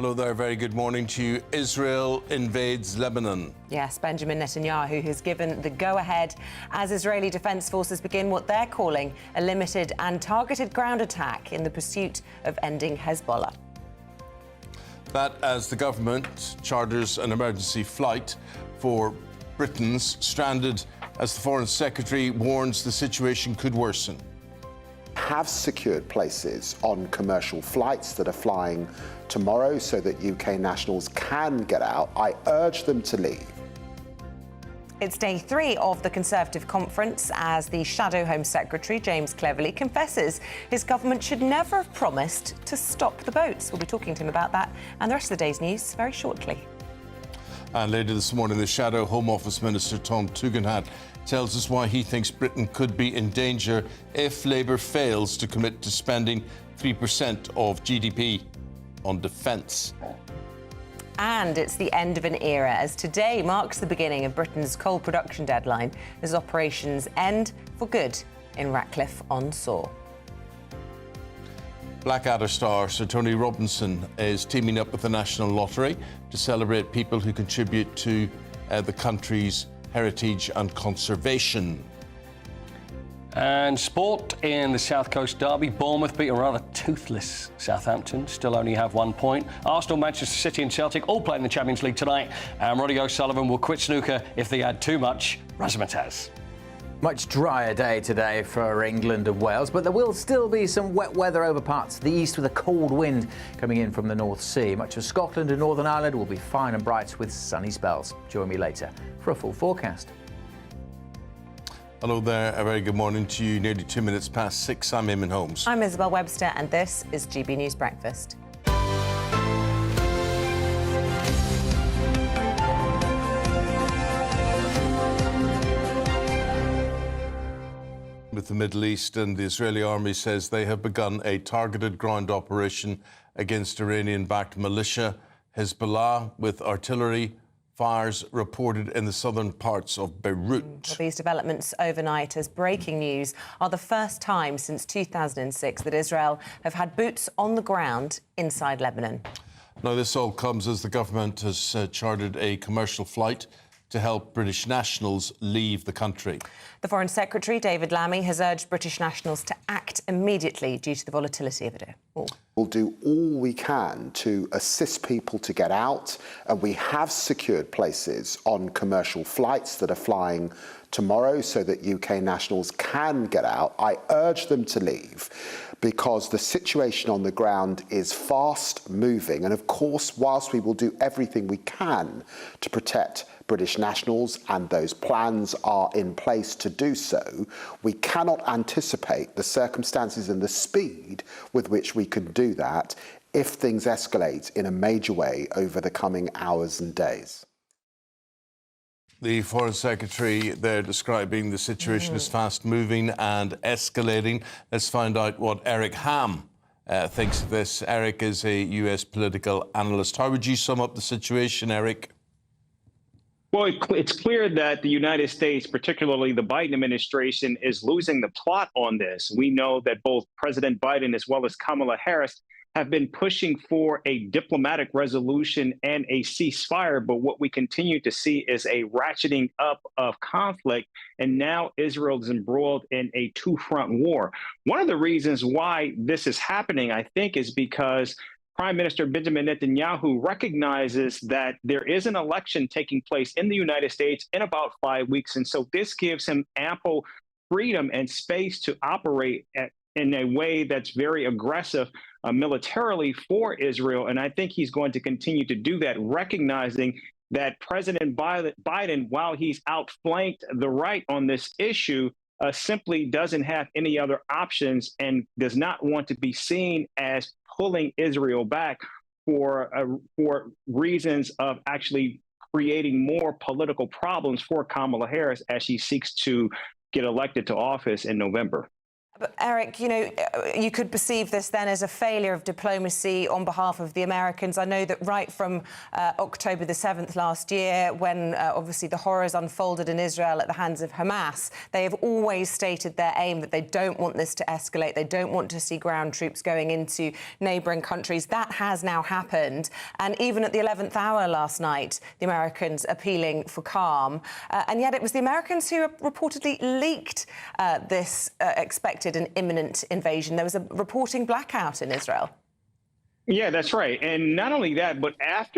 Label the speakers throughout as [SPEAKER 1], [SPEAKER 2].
[SPEAKER 1] Hello there, very good morning to you. Israel invades Lebanon.
[SPEAKER 2] Yes, Benjamin Netanyahu has given the go-ahead as Israeli defence forces begin what they're calling a limited and targeted ground attack in the pursuit of ending Hezbollah.
[SPEAKER 1] That as the government charters an emergency flight for Britons stranded as the Foreign Secretary warns the situation could worsen.
[SPEAKER 3] Have secured places on commercial flights that are flying tomorrow so that UK nationals can get out. I urge them to leave.
[SPEAKER 2] It's day 3 of the Conservative conference as the Shadow Home Secretary, James Cleverly, confesses his government should never have promised to stop the boats. We'll be talking to him about that and the rest of the day's news very shortly.
[SPEAKER 1] And later this morning, the Shadow Home Office Minister, Tom Tugendhat, tells us why he thinks Britain could be in danger if Labour fails to commit to spending 3% of GDP on defence.
[SPEAKER 2] And it's the end of an era, as today marks the beginning of Britain's coal production deadline as operations end for good in Ratcliffe-on-Soar.
[SPEAKER 1] Blackadder star Sir Tony Robinson is teaming up with the National Lottery to celebrate people who contribute to the country's heritage and conservation.
[SPEAKER 4] And sport in the South Coast derby. Bournemouth beat a rather toothless Southampton. Still only have 1 point. Arsenal, Manchester City and Celtic all play in the Champions League tonight. And Roddy O'Sullivan will quit snooker if they add too much razzmatazz.
[SPEAKER 5] Much drier day today for England and Wales, but there will still be some wet weather over parts of the east with a cold wind coming in from the North Sea. Much of Scotland and Northern Ireland will be fine and bright with sunny spells. Join me later for a full forecast.
[SPEAKER 1] Hello there, a very good morning to you. Nearly 2 minutes past 6. I'm Eamonn Holmes.
[SPEAKER 2] I'm Isabel Webster and this is GB News Breakfast.
[SPEAKER 1] With the Middle East, and the Israeli army says they have begun a targeted ground operation against Iranian-backed militia Hezbollah, with artillery fires reported in the southern parts of Beirut.
[SPEAKER 2] Well, these developments overnight as breaking news are the first time since 2006 that Israel have had boots on the ground inside Lebanon.
[SPEAKER 1] Now, this all comes as the government has chartered a commercial flight to help British nationals leave the country.
[SPEAKER 2] The Foreign Secretary, David Lammy, has urged British nationals to act immediately due to the volatility of it all.
[SPEAKER 3] We'll do all we can to assist people to get out, and we have secured places on commercial flights that are flying tomorrow so that UK nationals can get out. I urge them to leave because the situation on the ground is fast moving. And of course, whilst we will do everything we can to protect British nationals, and those plans are in place to do so, we cannot anticipate the circumstances and the speed with which we can do that if things escalate in a major way over the coming hours and days.
[SPEAKER 1] The Foreign Secretary there describing the situation as fast-moving and escalating. Let's find out what Eric Ham thinks of this. Eric is a US political analyst. How would you sum up the situation, Eric?
[SPEAKER 6] Well, it's clear that the United States, particularly the Biden administration, is losing the plot on this. We know that both President Biden as well as Kamala Harris have been pushing for a diplomatic resolution and a ceasefire. But what we continue to see is a ratcheting up of conflict. And now Israel is embroiled in a two-front war. One of the reasons why this is happening, I think, is because Prime Minister Benjamin Netanyahu recognizes that there is an election taking place in the United States in about 5 weeks. And so this gives him ample freedom and space to operate in a way that's very aggressive militarily for Israel. And I think he's going to continue to do that, recognizing that President Biden, while he's outflanked the right on this issue, simply doesn't have any other options and does not want to be seen as pulling Israel back for reasons of actually creating more political problems for Kamala Harris as she seeks to get elected to office in November.
[SPEAKER 2] But Eric, you know, you could perceive this then as a failure of diplomacy on behalf of the Americans. I know that right from October the 7th last year, when obviously the horrors unfolded in Israel at the hands of Hamas, they have always stated their aim that they don't want this to escalate. They don't want to see ground troops going into neighbouring countries. That has now happened. And even at the 11th hour last night, the Americans appealing for calm. And yet it was the Americans who reportedly leaked this expected and imminent invasion. There was a reporting blackout in Israel.
[SPEAKER 6] Yeah, that's right. And not only that, but as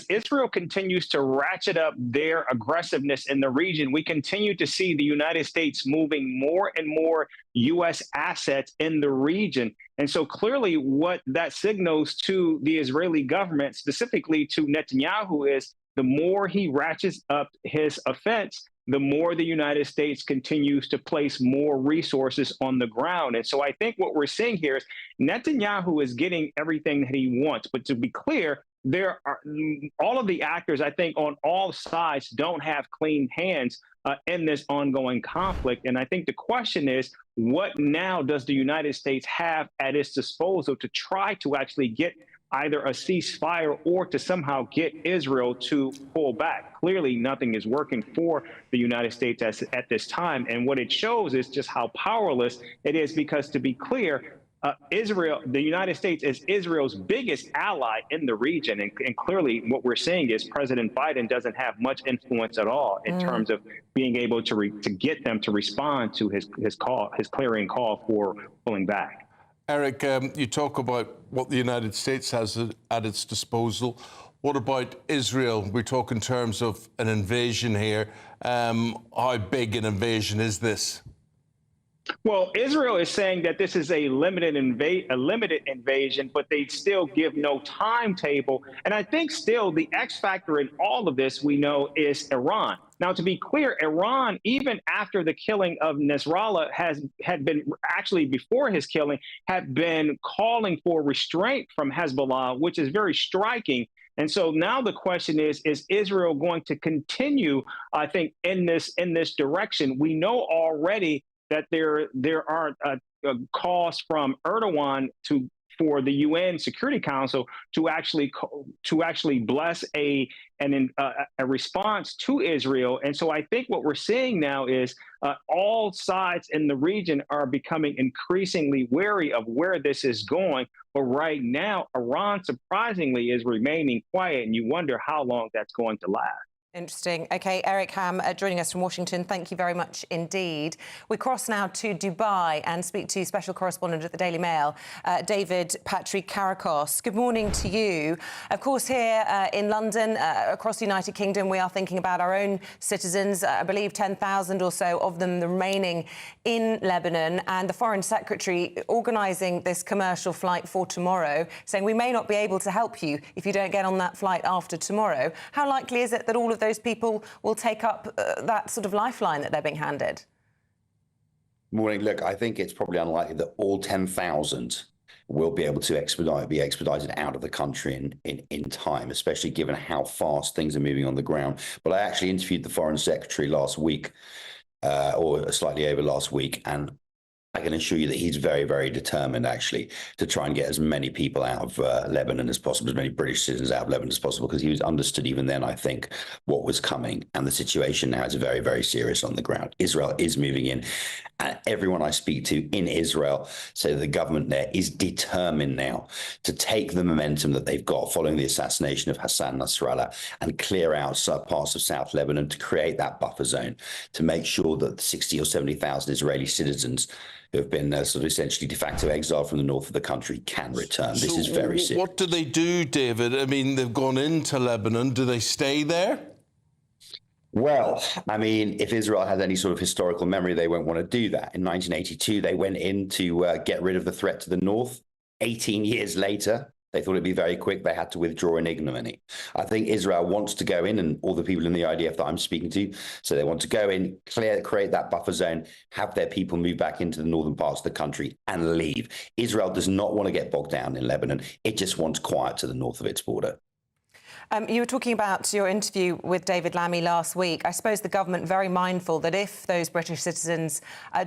[SPEAKER 6] Israel continues to ratchet up their aggressiveness in the region, we continue to see the United States moving more and more U.S. assets in the region. And so clearly what that signals to the Israeli government, specifically to Netanyahu, is the more he ratchets up his offense, the more the United States continues to place more resources on the ground. And so I think what we're seeing here is Netanyahu is getting everything that he wants. But to be clear, there are all of the actors, I think, on all sides don't have clean hands in this ongoing conflict. And I think the question is, what now does the United States have at its disposal to try to actually get either a ceasefire or to somehow get Israel to pull back? Clearly, nothing is working for the United States at this time. And what it shows is just how powerless it is, because to be clear, the United States is Israel's biggest ally in the region. And clearly what we're seeing is President Biden doesn't have much influence at all in terms of being able to get them to respond to his clarion call for pulling back.
[SPEAKER 1] Eric, you talk about what the United States has at its disposal. What about Israel? We talk in terms of an invasion here. How big an invasion is this?
[SPEAKER 6] Well, Israel is saying that this is a limited invasion, but they still give no timetable. And I think still the X factor in all of this, we know, is Iran. Now, to be clear, Iran, even after the killing of Nasrallah, had been actually before his killing, had been calling for restraint from Hezbollah, which is very striking. And so now the question is Israel going to continue, I think, in this direction? We know already that there are calls from Erdogan for the UN Security Council to actually bless a response to Israel. And so I think what we're seeing now is all sides in the region are becoming increasingly wary of where this is going. But right now, Iran surprisingly is remaining quiet, and you wonder how long that's going to last.
[SPEAKER 2] Interesting. OK, Eric Ham joining us from Washington. Thank you very much indeed. We cross now to Dubai and speak to special correspondent at the Daily Mail, David Patrick Karakos. Good morning to you. Of course, here in London, across the United Kingdom, we are thinking about our own citizens. I believe 10,000 or so of them remaining in Lebanon, and the Foreign Secretary organising this commercial flight for tomorrow, saying we may not be able to help you if you don't get on that flight after tomorrow. How likely is it that all of those people will take up that sort of lifeline that they're being handed?
[SPEAKER 7] Morning. Look, I think it's probably unlikely that all 10,000 will be able to be expedited out of the country in time, especially given how fast things are moving on the ground. But I actually interviewed the Foreign Secretary last week, or slightly over last week, and I can assure you that he's very, very determined, actually, to try and get as many people out of Lebanon as possible, as many British citizens out of Lebanon as possible, because he was understood even then, I think, what was coming. And the situation now is very, very serious on the ground. Israel is moving in. And everyone I speak to in Israel say the government there is determined now to take the momentum that they've got following the assassination of Hassan Nasrallah and clear out parts of South Lebanon to create that buffer zone, to make sure that 60 or 70,000 Israeli citizens who have been sort of essentially de facto exiled from the north of the country can return. This is very serious.
[SPEAKER 1] What do they do, David? I mean, they've gone into Lebanon. Do they stay there?
[SPEAKER 7] Well, I mean, if Israel has any sort of historical memory, they won't want to do that. In 1982, they went in to get rid of the threat to the north. 18 years later, they thought it'd be very quick. They had to withdraw in ignominy. I think Israel wants to go in, and all the people in the IDF that I'm speaking to, so they want to go in, create that buffer zone, have their people move back into the northern parts of the country and leave. Israel does not want to get bogged down in Lebanon. It just wants quiet to the north of its border.
[SPEAKER 2] You were talking about your interview with David Lammy last week. I suppose the government very mindful that if those British citizens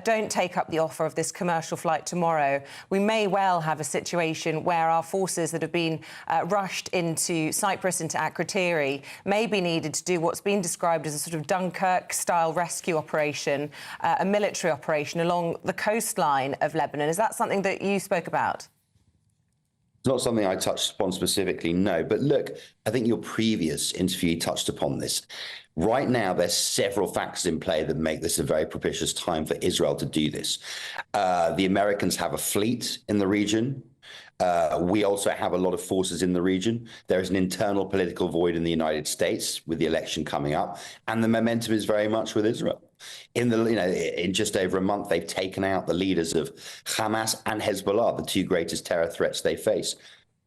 [SPEAKER 2] don't take up the offer of this commercial flight tomorrow, we may well have a situation where our forces that have been rushed into Cyprus, into Akrotiri, may be needed to do what's been described as a sort of Dunkirk-style rescue operation, a military operation along the coastline of Lebanon. Is that something that you spoke about?
[SPEAKER 7] It's not something I touched upon specifically, no. But look, I think your previous interview touched upon this. Right now, there's several factors in play that make this a very propitious time for Israel to do this. The Americans have a fleet in the region. We also have a lot of forces in the region. There is an internal political void in the United States with the election coming up, and the momentum is very much with Israel. In just over a month, they've taken out the leaders of Hamas and Hezbollah, the two greatest terror threats they face.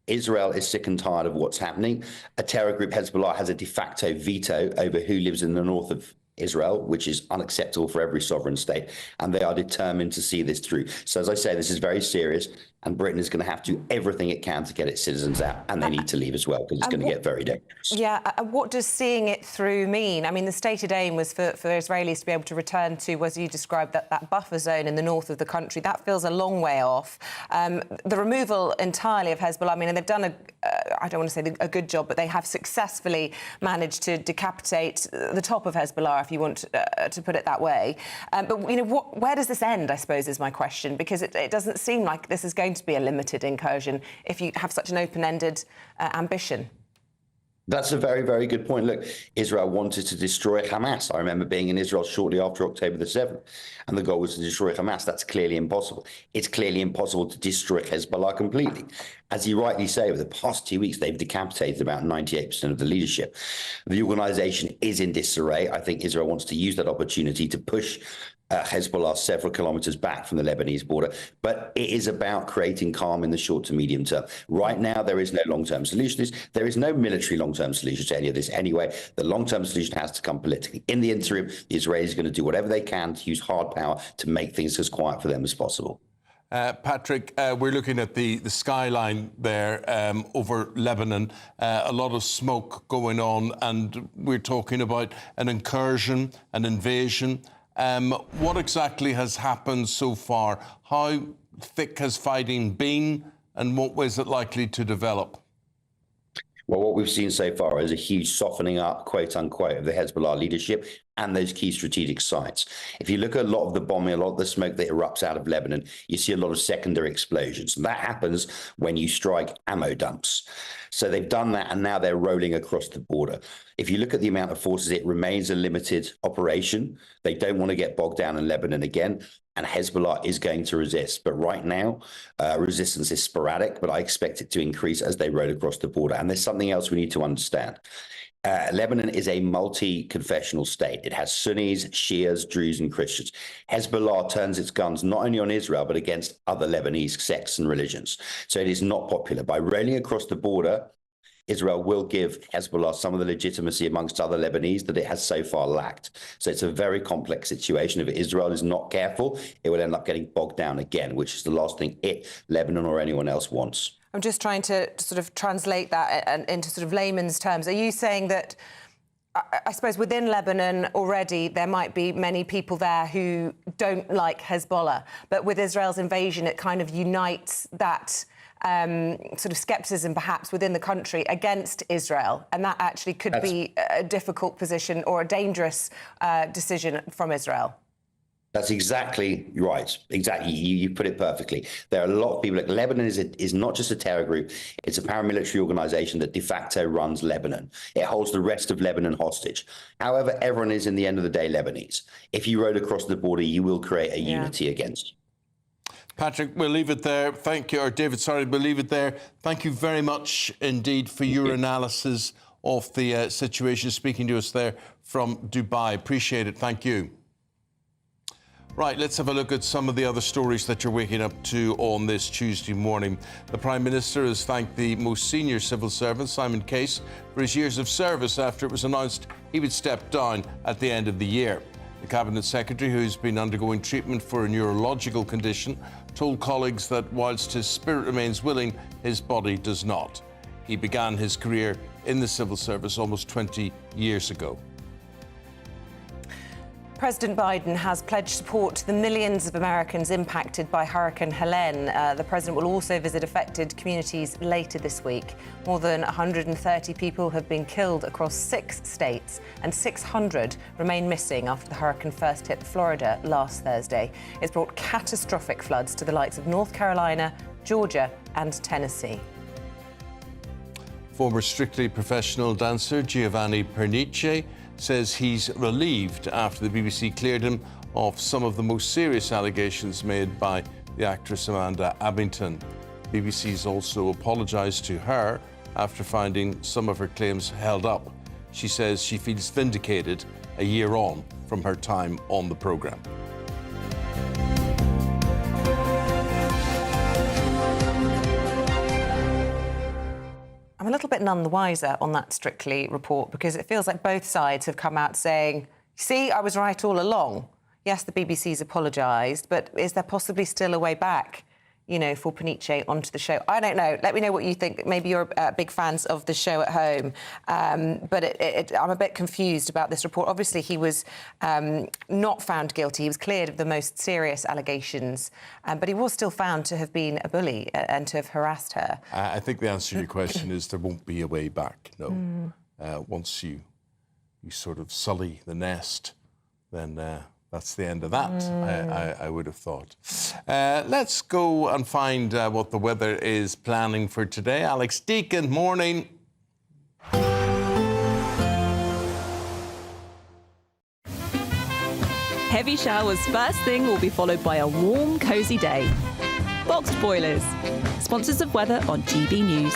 [SPEAKER 7] Israel is sick and tired of what's happening. A terror group, Hezbollah, has a de facto veto over who lives in the north of Israel, which is unacceptable for every sovereign state, and they are determined to see this through. So as I say, this is very serious, and Britain is going to have to do everything it can to get its citizens out, and they need to leave as well, because it's going to get very dangerous.
[SPEAKER 2] Yeah, what does seeing it through mean? I mean, the stated aim was for Israelis to be able to return to, as you described, that buffer zone in the north of the country. That feels a long way off. The removal entirely of Hezbollah, I mean, and they've done I don't want to say a good job, but they have successfully managed to decapitate the top of Hezbollah, if you want to put it that way. But, where does this end, I suppose, is my question, because it doesn't seem like this is going to be a limited incursion if you have such an open-ended ambition.
[SPEAKER 7] That's a very, very good point. Look, Israel wanted to destroy Hamas. I remember being in Israel shortly after October the 7th, and the goal was to destroy Hamas. That's clearly impossible. It's clearly impossible to destroy Hezbollah completely. As you rightly say, over the past 2 weeks, they've decapitated about 98% of the leadership. The organization is in disarray. I think Israel wants to use that opportunity to push Hezbollah several kilometers back from the Lebanese border. But it is about creating calm in the short to medium term. Right now, there is no long-term solution. There is no military long-term solution to any of this anyway. The long-term solution has to come politically. In the interim, the Israelis are going to do whatever they can to use hard power to make things as quiet for them as possible.
[SPEAKER 1] Patrick, we're looking at the skyline there over Lebanon. A lot of smoke going on, and we're talking about an incursion, an invasion. What exactly has happened so far? How thick has fighting been, and what way is it likely to develop?
[SPEAKER 7] Well, what we've seen so far is a huge softening up, quote unquote, of the Hezbollah leadership and those key strategic sites. If you look at a lot of the bombing, a lot of the smoke that erupts out of Lebanon, you see a lot of secondary explosions. And that happens when you strike ammo dumps. So they've done that, and now they're rolling across the border. If you look at the amount of forces, it remains a limited operation. They don't want to get bogged down in Lebanon again, and Hezbollah is going to resist. But right now, resistance is sporadic, but I expect it to increase as they roll across the border. And there's something else we need to understand. Lebanon is a multi-confessional state. It has Sunnis, Shias, Druze, and Christians. Hezbollah turns its guns not only on Israel, but against other Lebanese sects and religions. So it is not popular. By rolling across the border, Israel will give Hezbollah some of the legitimacy amongst other Lebanese that it has so far lacked. So it's a very complex situation. If Israel is not careful, it will end up getting bogged down again, which is the last thing Lebanon or anyone else wants.
[SPEAKER 2] I'm just trying to sort of translate that into sort of layman's terms. Are you saying that, I suppose, within Lebanon already there might be many people there who don't like Hezbollah, but with Israel's invasion it kind of unites that sort of scepticism perhaps within the country against Israel, and that actually could be a difficult position or a dangerous decision from Israel?
[SPEAKER 7] That's exactly right. Exactly. You put it perfectly. There are a lot of people. Like, Lebanon is not just a terror group. It's a paramilitary organization that de facto runs Lebanon. It holds the rest of Lebanon hostage. However, everyone is, in the end of the day, Lebanese. If you rode across the border, you will create a unity against.
[SPEAKER 1] Patrick, we'll leave it there. Thank you. Or David, sorry, we'll leave it there. Thank you very much indeed for your analysis of the situation, speaking to us there from Dubai. Appreciate it. Thank you. Right, let's have a look at some of the other stories that you're waking up to on this Tuesday morning. The Prime Minister has thanked the most senior civil servant, Simon Case, for his years of service after it was announced he would step down at the end of the year. The Cabinet Secretary, who's been undergoing treatment for a neurological condition, told colleagues that whilst his spirit remains willing, his body does not. He began his career in the civil service almost 20 years ago.
[SPEAKER 2] President Biden has pledged support to the millions of Americans impacted by Hurricane Helene. The president will also visit affected communities later this week. More than 130 people have been killed across 6 states, and 600 remain missing after the hurricane first hit Florida last Thursday. It's brought catastrophic floods to the likes of North Carolina, Georgia, and Tennessee.
[SPEAKER 1] Former Strictly Professional dancer Giovanni Pernice says he's relieved after the BBC cleared him of some of the most serious allegations made by the actress Amanda Abbington. BBC's also apologised to her after finding some of her claims held up. She says she feels vindicated a year on from her time on the programme.
[SPEAKER 2] I'm a little bit none the wiser on that Strictly report, because it feels like both sides have come out saying, see, I was right all along. Yes, the BBC's apologised, but is there possibly still a way back, you know, for Pernice onto the show? I don't know. Let me know what you think. Maybe you're big fans of the show at home. But I'm a bit confused about this report. Obviously, he was not found guilty. He was cleared of the most serious allegations, but he was still found to have been a bully and to have harassed her.
[SPEAKER 1] I think the answer to your question is there won't be a way back, no. Once you sort of sully the nest, then that's the end of that, I would have thought. Let's go and find what the weather is planning for today. Alex Deacon, morning.
[SPEAKER 8] Heavy showers first thing will be followed by a warm, cosy day. Boxed boilers, sponsors of weather on GB News.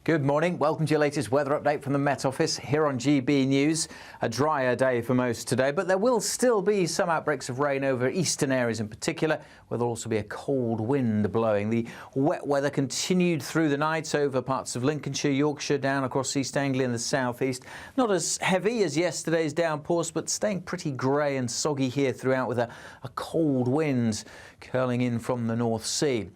[SPEAKER 5] Good morning. Welcome to your latest weather update from the Met Office here on GB News. A drier day for most today, but there will still be some outbreaks of rain over eastern areas in particular, where there'll also be a cold wind blowing. The wet weather continued through the night over parts of Lincolnshire, Yorkshire, down across East Anglia and the southeast. Not as heavy as yesterday's downpours, but staying pretty grey and soggy here throughout, with a cold wind curling in from the North Sea.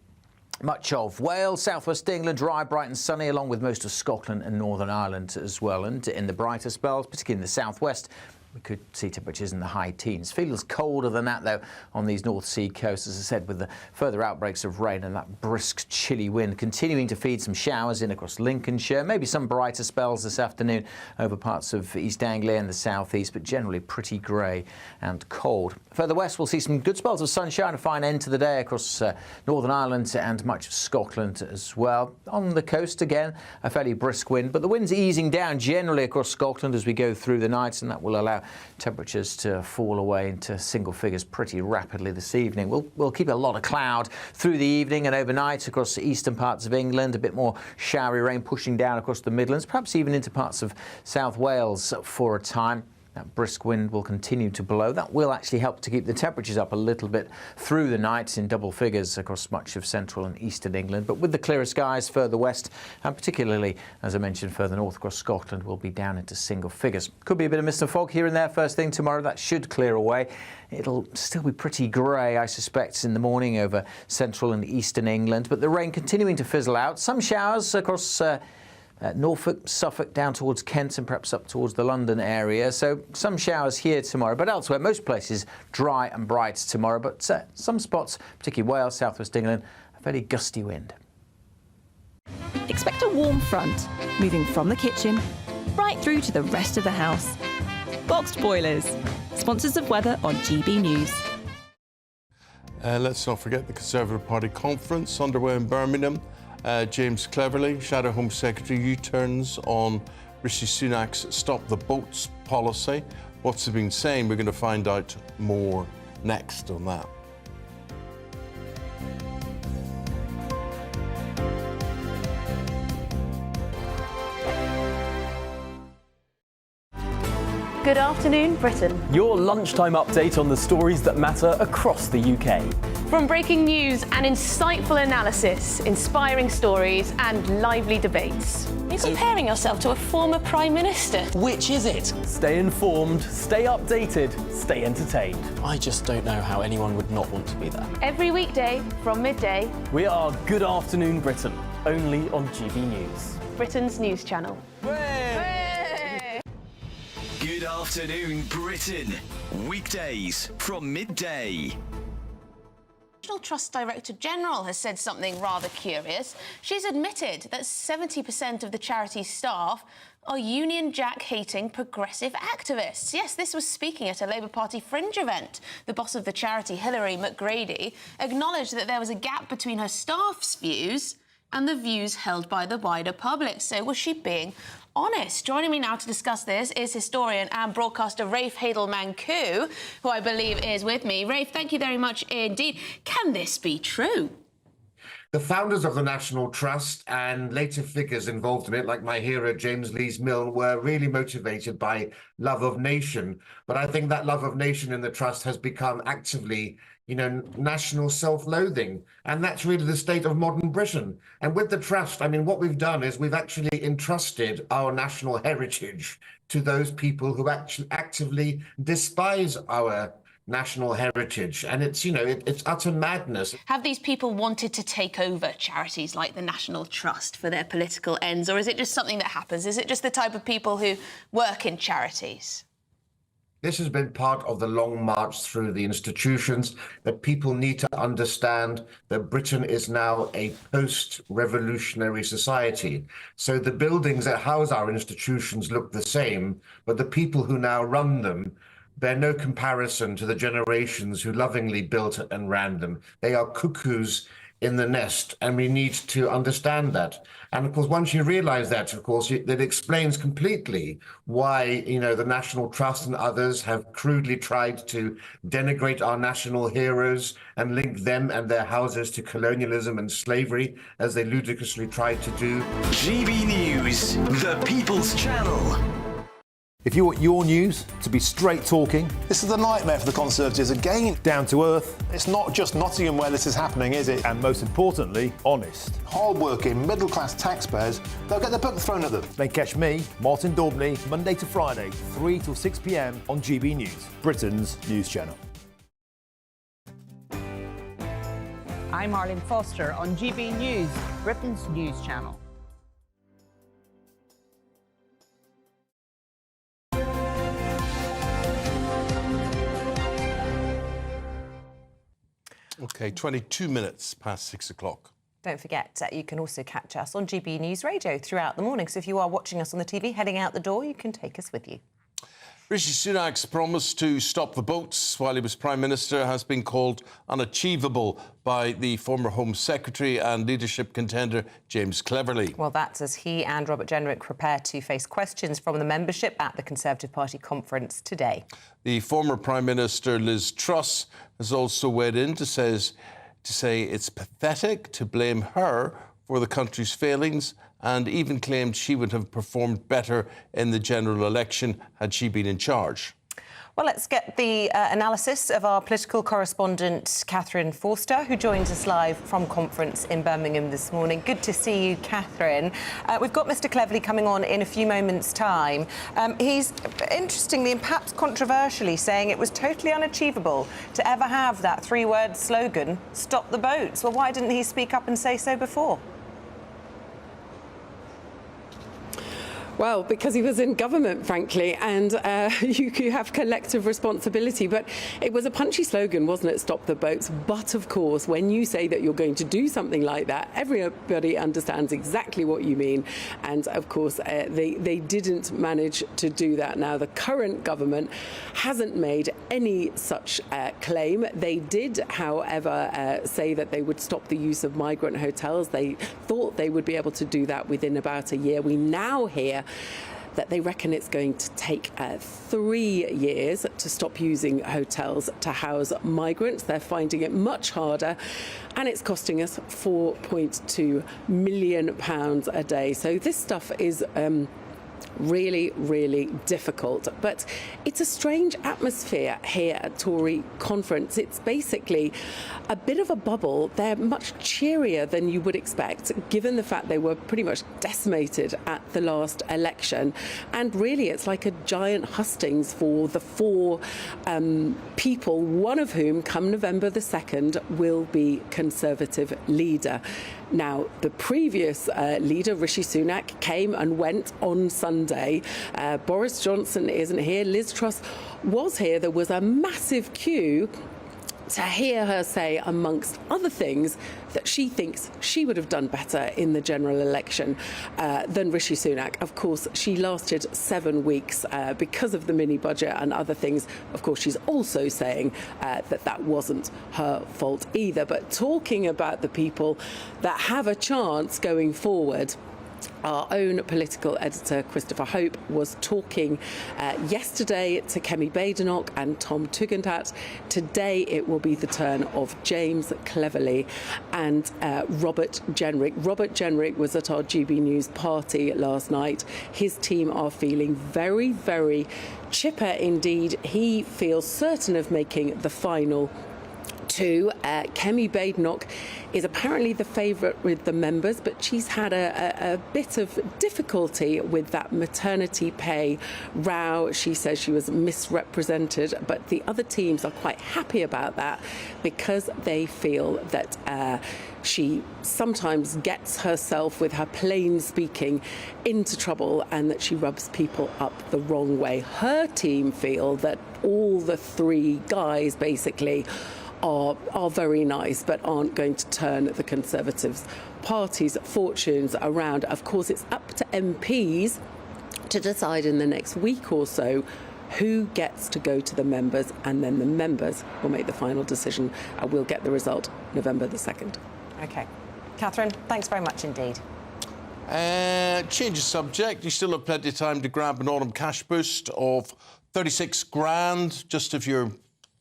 [SPEAKER 5] Much of Wales, southwest England, dry, bright and sunny, along with most of Scotland and Northern Ireland as well. And in the brighter spells, particularly in the southwest, we could see temperatures in the high teens. Feels colder than that, though, on these North Sea coasts, as I said, with the further outbreaks of rain and that brisk, chilly wind continuing to feed some showers in across Lincolnshire. Maybe some brighter spells this afternoon over parts of East Anglia and the southeast, but generally pretty grey and cold. Further west, we'll see some good spells of sunshine, a fine end to the day across Northern Ireland and much of Scotland as well. On the coast, again, a fairly brisk wind, but the wind's easing down generally across Scotland as we go through the night, and that will allow temperatures to fall away into single figures pretty rapidly this evening. We'll keep a lot of cloud through the evening and overnight across the eastern parts of England, a bit more showery rain pushing down across the Midlands, perhaps even into parts of South Wales for a time. That brisk wind will continue to blow. That will actually help to keep the temperatures up a little bit through the night in double figures across much of central and eastern England. But with the clearer skies further west, and particularly, as I mentioned, further north across Scotland, we'll be down into single figures. Could be a bit of mist and fog here and there first thing tomorrow. That should clear away. It'll still be pretty grey, I suspect, in the morning over central and eastern England. But the rain continuing to fizzle out. Some showers across Norfolk, Suffolk, down towards Kent and perhaps up towards the London area. So some showers here tomorrow, but elsewhere, most places dry and bright tomorrow. But some spots, particularly Wales, southwest England, a fairly gusty wind.
[SPEAKER 8] Expect a warm front, moving from the kitchen right through to the rest of the house. Boxed boilers, sponsors of weather on GB News.
[SPEAKER 1] Let's not forget the Conservative Party conference underway in Birmingham. James Cleverly, Shadow Home Secretary, U-turns on Rishi Sunak's Stop the Boats policy. What's he been saying? We're going to find out more next on that.
[SPEAKER 9] Good afternoon, Britain.
[SPEAKER 10] Your lunchtime update on the stories that matter across the UK.
[SPEAKER 9] From breaking news and insightful analysis, inspiring stories and lively debates. You're comparing yourself to a former Prime Minister.
[SPEAKER 10] Which is it? Stay informed, stay updated, stay entertained.
[SPEAKER 11] I just don't know how anyone would not want to be there.
[SPEAKER 9] Every weekday from midday.
[SPEAKER 10] We are Good Afternoon Britain, only on GB News.
[SPEAKER 9] Britain's news channel.
[SPEAKER 12] Good afternoon, Britain. Weekdays from midday.
[SPEAKER 9] National Trust Director General has said something rather curious. She's admitted that 70% of the charity's staff are Union Jack-hating progressive activists. Yes, this was speaking at a Labour Party fringe event. The boss of the charity, Hilary McGrady, acknowledged that there was a gap between her staff's views and the views held by the wider public. So was she being honest? Joining me now to discuss this is historian and broadcaster Rafe Hadelman-Koo, who I believe is with me. Rafe, thank you very much indeed. Can this be true?
[SPEAKER 13] The founders of the National Trust and later figures involved in it, like my hero James Lees-Milne, were really motivated by love of nation. But I think that love of nation in the Trust has become actively, national self-loathing. And that's really the state of modern Britain. And with the Trust, I mean, what we've done is we've actually entrusted our national heritage to those people who actually actively despise our national heritage, and it's utter madness.
[SPEAKER 9] Have these people wanted to take over charities like the National Trust for their political ends, or is it just something that happens? Is it just the type of people who work in charities?
[SPEAKER 13] This has been part of the long march through the institutions, that people need to understand that Britain is now a post-revolutionary society. So the buildings that house our institutions look the same, but the people who now run them bear no comparison to the generations who lovingly built and ran them. They are cuckoos in the nest, and we need to understand that. And of course, once you realize that, of course, that explains completely why, the National Trust and others have crudely tried to denigrate our national heroes and link them and their houses to colonialism and slavery, as they ludicrously tried to do.
[SPEAKER 12] GB News, the People's Channel.
[SPEAKER 14] If you want your news to be straight talking...
[SPEAKER 15] This is a nightmare for the Conservatives again.
[SPEAKER 14] Down to earth.
[SPEAKER 15] It's not just Nottingham where this is happening, is it?
[SPEAKER 14] And most importantly, honest.
[SPEAKER 15] Hard-working, middle-class taxpayers, they'll get their book thrown at them.
[SPEAKER 14] Then catch me, Martin Daubney, Monday to Friday, 3 till 6 p.m. on GB News, Britain's news channel.
[SPEAKER 16] I'm Arlene Foster on GB News, Britain's news channel.
[SPEAKER 1] OK, 22 minutes past 6 o'clock.
[SPEAKER 2] Don't forget, you can also catch us on GB News Radio throughout the morning. So if you are watching us on the TV, heading out the door, you can take us with you.
[SPEAKER 1] Rishi Sunak's promise to stop the boats while he was Prime Minister has been called unachievable by the former Home Secretary and leadership contender James Cleverly.
[SPEAKER 2] Well, that's as he and Robert Jenrick prepare to face questions from the membership at the Conservative Party conference today. The
[SPEAKER 1] former Prime Minister Liz Truss has also weighed in to say it's pathetic to blame her for the country's failings, and even claimed she would have performed better in the general election had she been in charge. Well, let's get the analysis of our political correspondent, Catherine Forster, who joins us live from conference in Birmingham this morning. Good to see you, Catherine. We've got Mr Cleverly coming on in a few moments' time. He's, interestingly and perhaps controversially, saying it was totally unachievable to ever have that three-word slogan, "Stop the boats." Well, why didn't he speak up and say so before?
[SPEAKER 17] Well, because he was in government, frankly, and you have collective responsibility. But it was a punchy slogan, wasn't it? Stop the boats. But, of course, when you say that you're going to do something like that, everybody understands exactly what you mean. And, of course, they didn't manage to do that. Now, the current government hasn't made any such claim. They did, however, say that they would stop the use of migrant hotels. They thought they would be able to do that within about a year. We now hear that they reckon it's going to take 3 years to stop using hotels to house migrants. They're finding it much harder, and it's costing us £4.2 million a day. So this stuff is really, really difficult. But it's a strange atmosphere here at Tory conference. It's basically a bit of a bubble. They're much cheerier than you would expect, given the fact they were pretty much decimated at the last election. And really, it's like a giant hustings for the four people, one of whom, come November the 2nd, will be Conservative leader. Now, the previous leader, Rishi Sunak, came and went on Sunday. Boris Johnson isn't here. Liz Truss was here. There was a massive queue to hear her say, amongst other things, that she thinks she would have done better in the general election than Rishi Sunak. Of course, she lasted 7 weeks because of the mini budget and other things. Of course, she's also saying that wasn't her fault either. But talking about the people that have a chance going forward, our own political editor, Christopher Hope, was talking yesterday to Kemi Badenoch and Tom Tugendhat. Today it will be the turn of James Cleverly and Robert Jenrick. Robert Jenrick was at our GBNews party last night. His team are feeling very, very chipper indeed. He feels certain of making the final two. Kemi Badenoch is apparently the favourite with the members, but she's had a bit of difficulty with that maternity pay row. She says she was misrepresented, but the other teams are quite happy about that because they feel that she sometimes gets herself, with her plain speaking, into trouble, and that she rubs people up the wrong way. Her team feel that all the three guys basically are very nice, but aren't going to turn the Conservative Party's fortunes around. Of course, it's up to MPs to decide in the next week or so who gets to go to the members, and then the members will make the final decision, and we'll get the result November the 2nd.
[SPEAKER 2] OK. Catherine, thanks very much indeed.
[SPEAKER 1] Change of subject. You still have plenty of time to grab an autumn cash boost of 36 grand, just if you're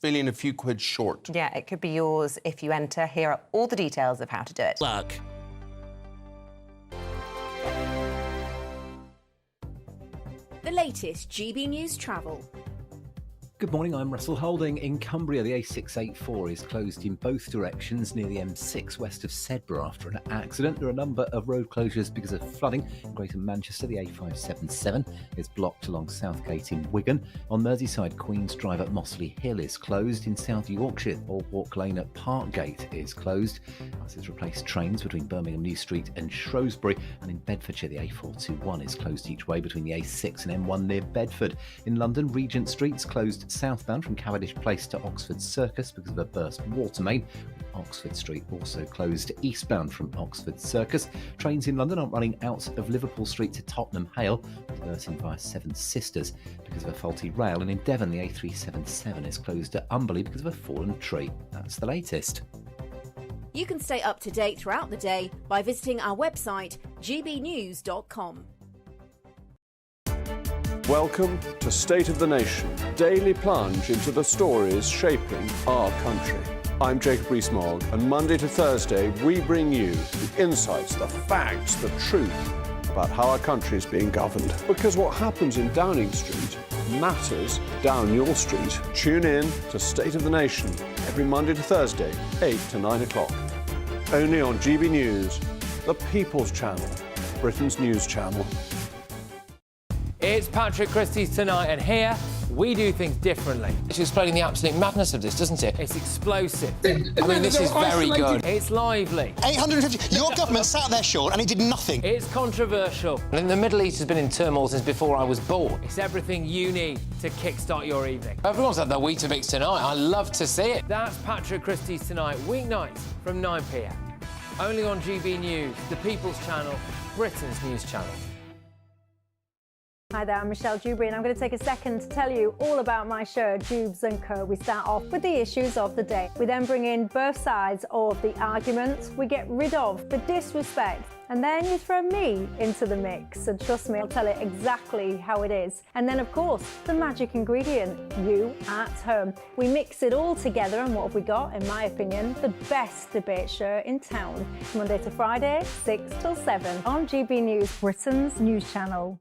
[SPEAKER 1] feeling a few quid short.
[SPEAKER 2] Yeah, it could be yours if you enter. Here are all the details of how to do it.
[SPEAKER 12] Luck.
[SPEAKER 18] The latest GB News travel.
[SPEAKER 19] Good morning, I'm Russell Holding. In Cumbria, the A684 is closed in both directions near the M6 west of Sedbergh after an accident. There are a number of road closures because of flooding. In Greater Manchester, the A577 is blocked along Southgate in Wigan. On Merseyside, Queen's Drive at Mossley Hill is closed. In South Yorkshire, Walk Lane at Parkgate is closed. Buses replace trains between Birmingham New Street and Shrewsbury. And in Bedfordshire, the A421 is closed each way between the A6 and M1 near Bedford. In London, Regent Street's closed southbound from Cavendish Place to Oxford Circus because of a burst water main. Oxford Street also closed eastbound from Oxford Circus. Trains in London aren't running out of Liverpool Street to Tottenham Hale, diverting via Seven Sisters because of a faulty rail. And in Devon, the A377 is closed at Umberley because of a fallen tree. That's the latest.
[SPEAKER 18] You can stay up to date throughout the day by visiting our website, gbnews.com.
[SPEAKER 20] Welcome to State of the Nation, daily plunge into the stories shaping our country. I'm Jacob Rees-Mogg, and Monday to Thursday we bring you the insights, the facts, the truth about how our country is being governed. Because what happens in Downing Street matters down your street. Tune in to State of the Nation every Monday to Thursday, 8 to 9 o'clock. Only on GB News, the People's Channel, Britain's news channel.
[SPEAKER 21] It's Patrick Christie's Tonight, and here we do things differently.
[SPEAKER 22] It's explaining the absolute madness of this, doesn't it?
[SPEAKER 21] It's explosive.
[SPEAKER 22] I mean, this is very good.
[SPEAKER 21] It's lively.
[SPEAKER 23] 850. Your government sat there, Sean, and it did nothing.
[SPEAKER 21] It's controversial.
[SPEAKER 22] And the Middle East has been in turmoil since before I was born.
[SPEAKER 21] It's everything you need to kickstart your evening.
[SPEAKER 22] Everyone's had their Weetabix tonight. I love to see it.
[SPEAKER 21] That's Patrick Christie's Tonight, weeknights from 9 p.m. Only on GB News, the People's Channel, Britain's news channel.
[SPEAKER 24] Hi there, I'm Michelle Dewberry, and I'm going to take a second to tell you all about my show, Dubes & Co. We start off with the issues of the day. We then bring in both sides of the argument. We get rid of the disrespect. And then you throw me into the mix. And trust me, I'll tell it exactly how it is. And then, of course, the magic ingredient, you at home. We mix it all together, and what have we got? In my opinion, the best debate show in town. Monday to Friday, 6 till 7 on GB News, Britain's news channel.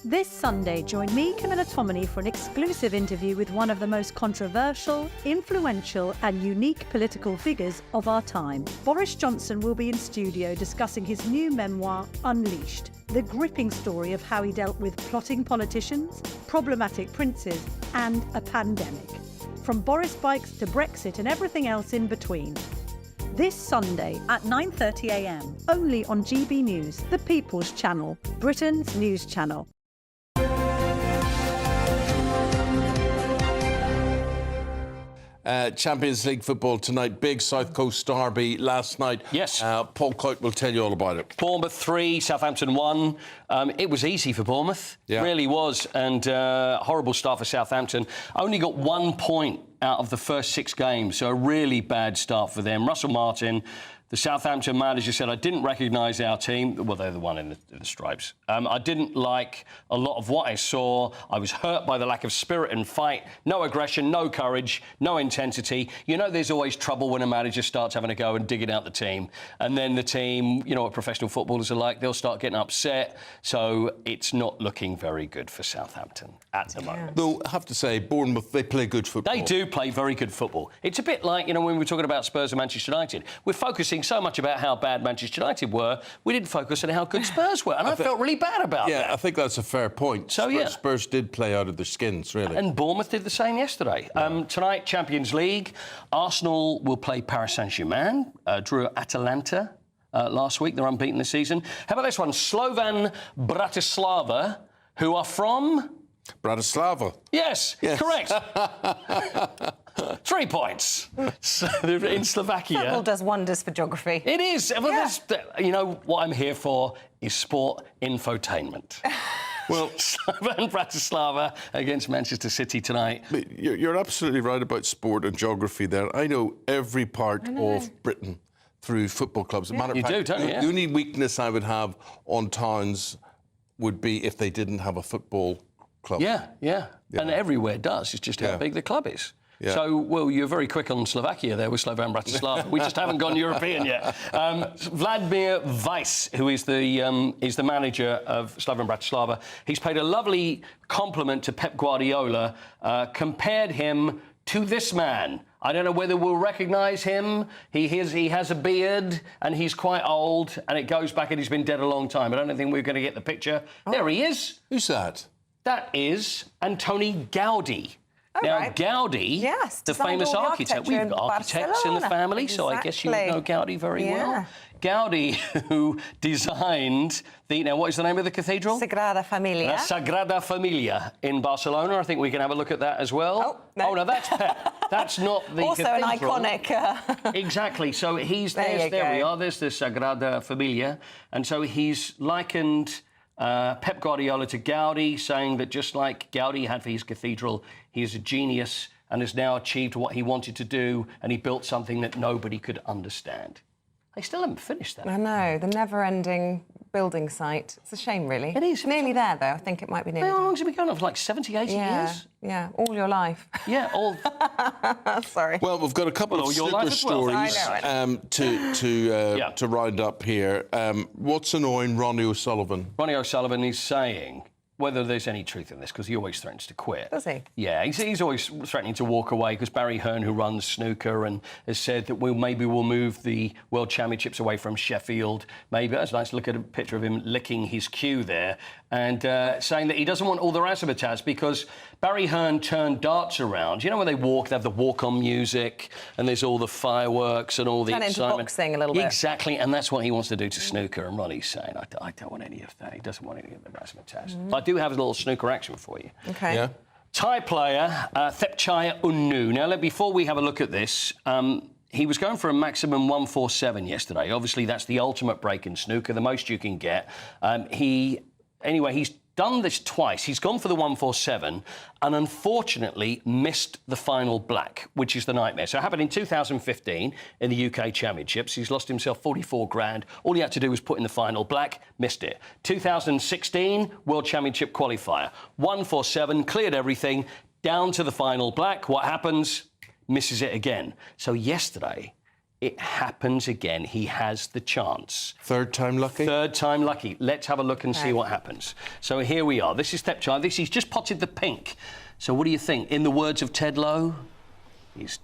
[SPEAKER 3] This Sunday, join me, Camilla Tominey, for an exclusive interview with one of the most controversial, influential and unique political figures of our time. Boris Johnson will be in studio discussing his new memoir, Unleashed, the gripping story of how he dealt with plotting politicians, problematic princes and a pandemic. From Boris bikes to Brexit and everything else in between. This Sunday at 9:30 a.m, only on GB News, the People's Channel, Britain's news channel.
[SPEAKER 1] Champions League football tonight. Big South Coast derby last night.
[SPEAKER 4] Yes.
[SPEAKER 1] Paul Clout will tell you all about it.
[SPEAKER 4] Bournemouth 3, Southampton 1. It was easy for Bournemouth.
[SPEAKER 1] Yeah.
[SPEAKER 4] Really was. And horrible start for Southampton. Only got 1 point out of the first 6 games. So a really bad start for them. Russell Martin, the Southampton manager, said, I didn't recognise our team. Well, they're the one in the stripes. I didn't like a lot of what I saw. I was hurt by the lack of spirit and fight. No aggression, no courage, no intensity. You know there's always trouble when a manager starts having a go and digging out the team. And then the team, you know what professional footballers are like, they'll start getting upset. So it's not looking very good for Southampton at the moment.
[SPEAKER 1] Though, I have to say, Bournemouth, they play good football.
[SPEAKER 4] They do play very good football. It's a bit like, you know, when we were talking about Spurs and Manchester United. We're focusing so much about how bad Manchester United were, we didn't focus on how good Spurs were. And I felt really bad about that.
[SPEAKER 1] Yeah, I think that's a fair point.
[SPEAKER 4] So, yeah.
[SPEAKER 1] Spurs did play out of their skins, really.
[SPEAKER 4] And Bournemouth did the same yesterday. Tonight, Champions League. Arsenal will play Paris Saint-Germain, drew Atalanta last week. They're unbeaten this season. How about this one? Slovan Bratislava, who are from...
[SPEAKER 1] Bratislava.
[SPEAKER 4] Yes, correct. 3 points. So they're in Slovakia.
[SPEAKER 2] Football does wonders for geography.
[SPEAKER 4] It is. Well, you know, what I'm here for is sport infotainment. Well, Slovan Bratislava against Manchester City tonight.
[SPEAKER 1] But you're absolutely right about sport and geography there. I know every part of Britain through football clubs. As a matter of fact,
[SPEAKER 4] don't you?
[SPEAKER 1] The only weakness I would have on towns would be if they didn't have a football club.
[SPEAKER 4] Yeah. And everywhere does. It's just how big the club is.
[SPEAKER 1] Yeah.
[SPEAKER 4] So, Will, you're very quick on Slovakia there with Slovan Bratislava. We just haven't gone European yet. Vladimir Weiss, who is the manager of Slovan Bratislava, he's paid a lovely compliment to Pep Guardiola, compared him to this man. I don't know whether we'll recognise him. He has a beard and he's quite old, and it goes back and he's been dead a long time. I don't think we're going to get the picture. Oh. There he is.
[SPEAKER 1] Who's that?
[SPEAKER 4] That is Antoni Gaudi.
[SPEAKER 2] Oh,
[SPEAKER 4] now,
[SPEAKER 2] right.
[SPEAKER 4] Gaudi, the famous architect. We've got architects in the family, so I guess you would know Gaudi very well. Gaudi, who designed now what is the name of the cathedral?
[SPEAKER 2] Sagrada Familia.
[SPEAKER 4] Sagrada Familia in Barcelona. I think we can have a look at that as well. Oh, no, that's Pep. That's not the
[SPEAKER 2] also
[SPEAKER 4] cathedral.
[SPEAKER 2] An iconic...
[SPEAKER 4] Exactly. So there we are. There's the Sagrada Familia. And so he's likened... Pep Guardiola to Gaudi, saying that just like Gaudi had for his cathedral, he is a genius and has now achieved what he wanted to do, and he built something that nobody could understand. They still haven't finished that.
[SPEAKER 2] I know, the never-ending building site. It's a shame, really.
[SPEAKER 4] It is.
[SPEAKER 2] Nearly there, though. I think it might be nearly
[SPEAKER 4] How long has it been going on? For like 70, 80 years?
[SPEAKER 2] Yeah, all your life.
[SPEAKER 4] Yeah, all...
[SPEAKER 2] Sorry.
[SPEAKER 1] Well, we've got a couple of super stories to round up here. What's annoying Ronnie O'Sullivan?
[SPEAKER 4] Ronnie O'Sullivan is saying, whether there's any truth in this, because he always threatens to quit.
[SPEAKER 2] Does he?
[SPEAKER 4] Yeah, he's always threatening to walk away, because Barry Hearn, who runs snooker, and has said that maybe we'll move the World Championships away from Sheffield. Maybe. That's nice to look at a picture of him licking his cue there, and saying that he doesn't want all the razzmatazz, because Barry Hearn turned darts around. You know when they walk, they have the walk-on music, and there's all the fireworks and all the excitement.
[SPEAKER 2] Turn into boxing a little bit.
[SPEAKER 4] Exactly, and that's what he wants to do to snooker, and Ronnie's saying, I don't want any of that. He doesn't want any of the razzmatazz. I do have a little snooker action for you.
[SPEAKER 2] OK. Yeah.
[SPEAKER 4] Thai player, Thepchai Unnu. Now, before we have a look at this, he was going for a maximum 147 yesterday. Obviously, that's the ultimate break in snooker, the most you can get. He's done this twice. He's gone for the 147 and unfortunately missed the final black, which is the nightmare. So it happened in 2015 in the UK Championships. He's lost himself 44 grand. All he had to do was put in the final black, missed it. 2016 World Championship qualifier. 147, cleared everything, down to the final black. What happens? Misses it again. So yesterday, it happens again. He has the chance.
[SPEAKER 1] Third time lucky?
[SPEAKER 4] Third time lucky. Let's have a look and see what happens. So here we are. This is stepchild. He's just potted the pink. So what do you think? In the words of Ted Lowe, he's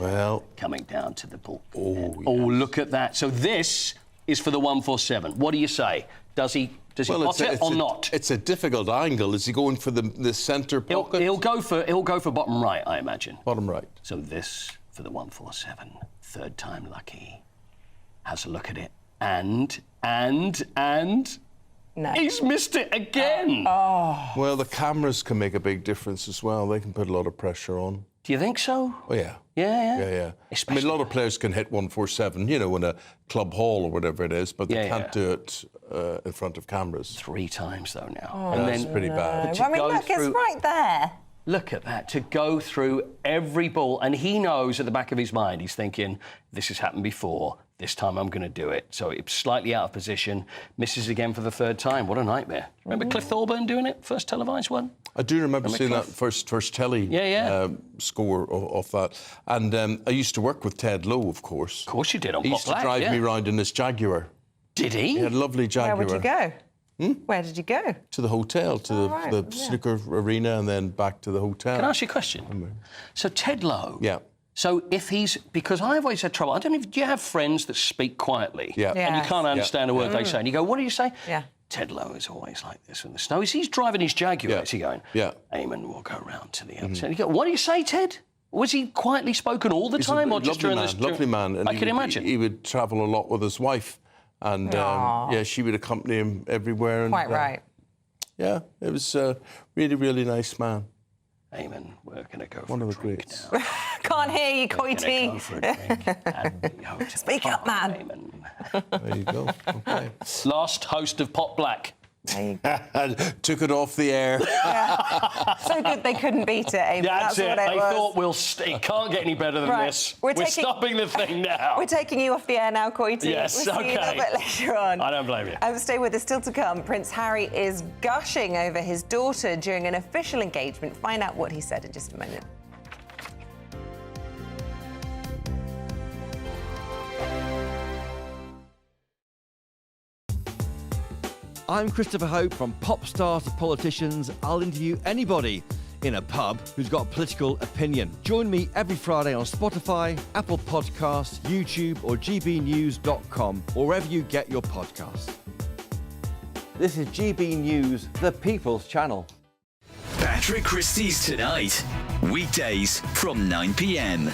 [SPEAKER 4] coming down to the ball. Oh, look at that. So this is for the 147. What do you say? Does he pot it or not?
[SPEAKER 1] It's a difficult angle. Is he going for the centre pocket?
[SPEAKER 4] He'll go for bottom right, I imagine.
[SPEAKER 1] Bottom right.
[SPEAKER 4] So this for the 147. Third time lucky. Has a look at it. And
[SPEAKER 2] no.
[SPEAKER 4] He's missed it again.
[SPEAKER 1] Well, the cameras can make a big difference as well. They can put a lot of pressure on.
[SPEAKER 4] Do you think so?
[SPEAKER 1] Oh, yeah.
[SPEAKER 4] Yeah.
[SPEAKER 1] I mean, a lot of players can hit 147, you know, in a club hall or whatever it is, but they can't do it in front of cameras.
[SPEAKER 4] 3 times, though, now.
[SPEAKER 2] Oh,
[SPEAKER 1] and that's pretty bad.
[SPEAKER 2] I mean, look, it's right there.
[SPEAKER 4] Look at that, to go through every ball. And he knows at the back of his mind, he's thinking, this has happened before. This time I'm going to do it. So it's slightly out of position. Misses again for the 3rd time. What a nightmare. Remember Cliff Thorburn doing it? First televised one?
[SPEAKER 1] I do remember seeing that first telly score of that. And I used to work with Ted Lowe, of course.
[SPEAKER 4] Of course you did, on
[SPEAKER 1] He used to drive me around in his Jaguar.
[SPEAKER 4] Did he?
[SPEAKER 1] He had a lovely Jaguar.
[SPEAKER 2] Where would you go? Where did you go?
[SPEAKER 1] To the hotel, to the snooker arena, and then back to the hotel.
[SPEAKER 4] Can I ask you a question? So Ted Lowe.
[SPEAKER 1] Yeah.
[SPEAKER 4] So if he's... Because I've always had trouble. I don't know if... Do you have friends that speak quietly?
[SPEAKER 1] Yeah.
[SPEAKER 4] And you can't understand a word they say. And you go, what do you say?
[SPEAKER 2] Yeah.
[SPEAKER 4] Ted Lowe is always like this in the snow. He's driving his Jaguar. Is he going?
[SPEAKER 1] Yeah.
[SPEAKER 4] Eamonn will go round to the outside. You go, what do you say, Ted? Was he quietly spoken all the time, or just during this?
[SPEAKER 1] Lovely man. And
[SPEAKER 4] I can imagine.
[SPEAKER 1] He would travel a lot with his wife, and she would accompany him everywhere. And,
[SPEAKER 2] Quite right.
[SPEAKER 1] Yeah, it was a really, really nice man.
[SPEAKER 4] Eamonn, we're going to go for
[SPEAKER 1] one of the greats.
[SPEAKER 2] Now. Can't hear you, Coity. Speak up, man.
[SPEAKER 1] There you go. Okay.
[SPEAKER 4] Last host of Pot Black.
[SPEAKER 1] Took it off the air.
[SPEAKER 2] So good they couldn't beat it, Eamonn.
[SPEAKER 4] That's it.
[SPEAKER 2] What it
[SPEAKER 4] they
[SPEAKER 2] was.
[SPEAKER 4] thought it can't get any better than this. We're stopping the thing now.
[SPEAKER 2] We're taking you off the air now, Coity.
[SPEAKER 4] Yes,
[SPEAKER 2] we'll see you a little bit later on.
[SPEAKER 4] I don't blame you.
[SPEAKER 2] Stay with us. Still to come, Prince Harry is gushing over his daughter during an official engagement. Find out what he said in just a moment.
[SPEAKER 5] I'm Christopher Hope. From pop stars to politicians, I'll interview anybody in a pub who's got a political opinion. Join me every Friday on Spotify, Apple Podcasts, YouTube or gbnews.com, or wherever you get your podcasts. This is GB News, the People's Channel.
[SPEAKER 12] Patrick Christie's Tonight, weekdays from 9 p.m.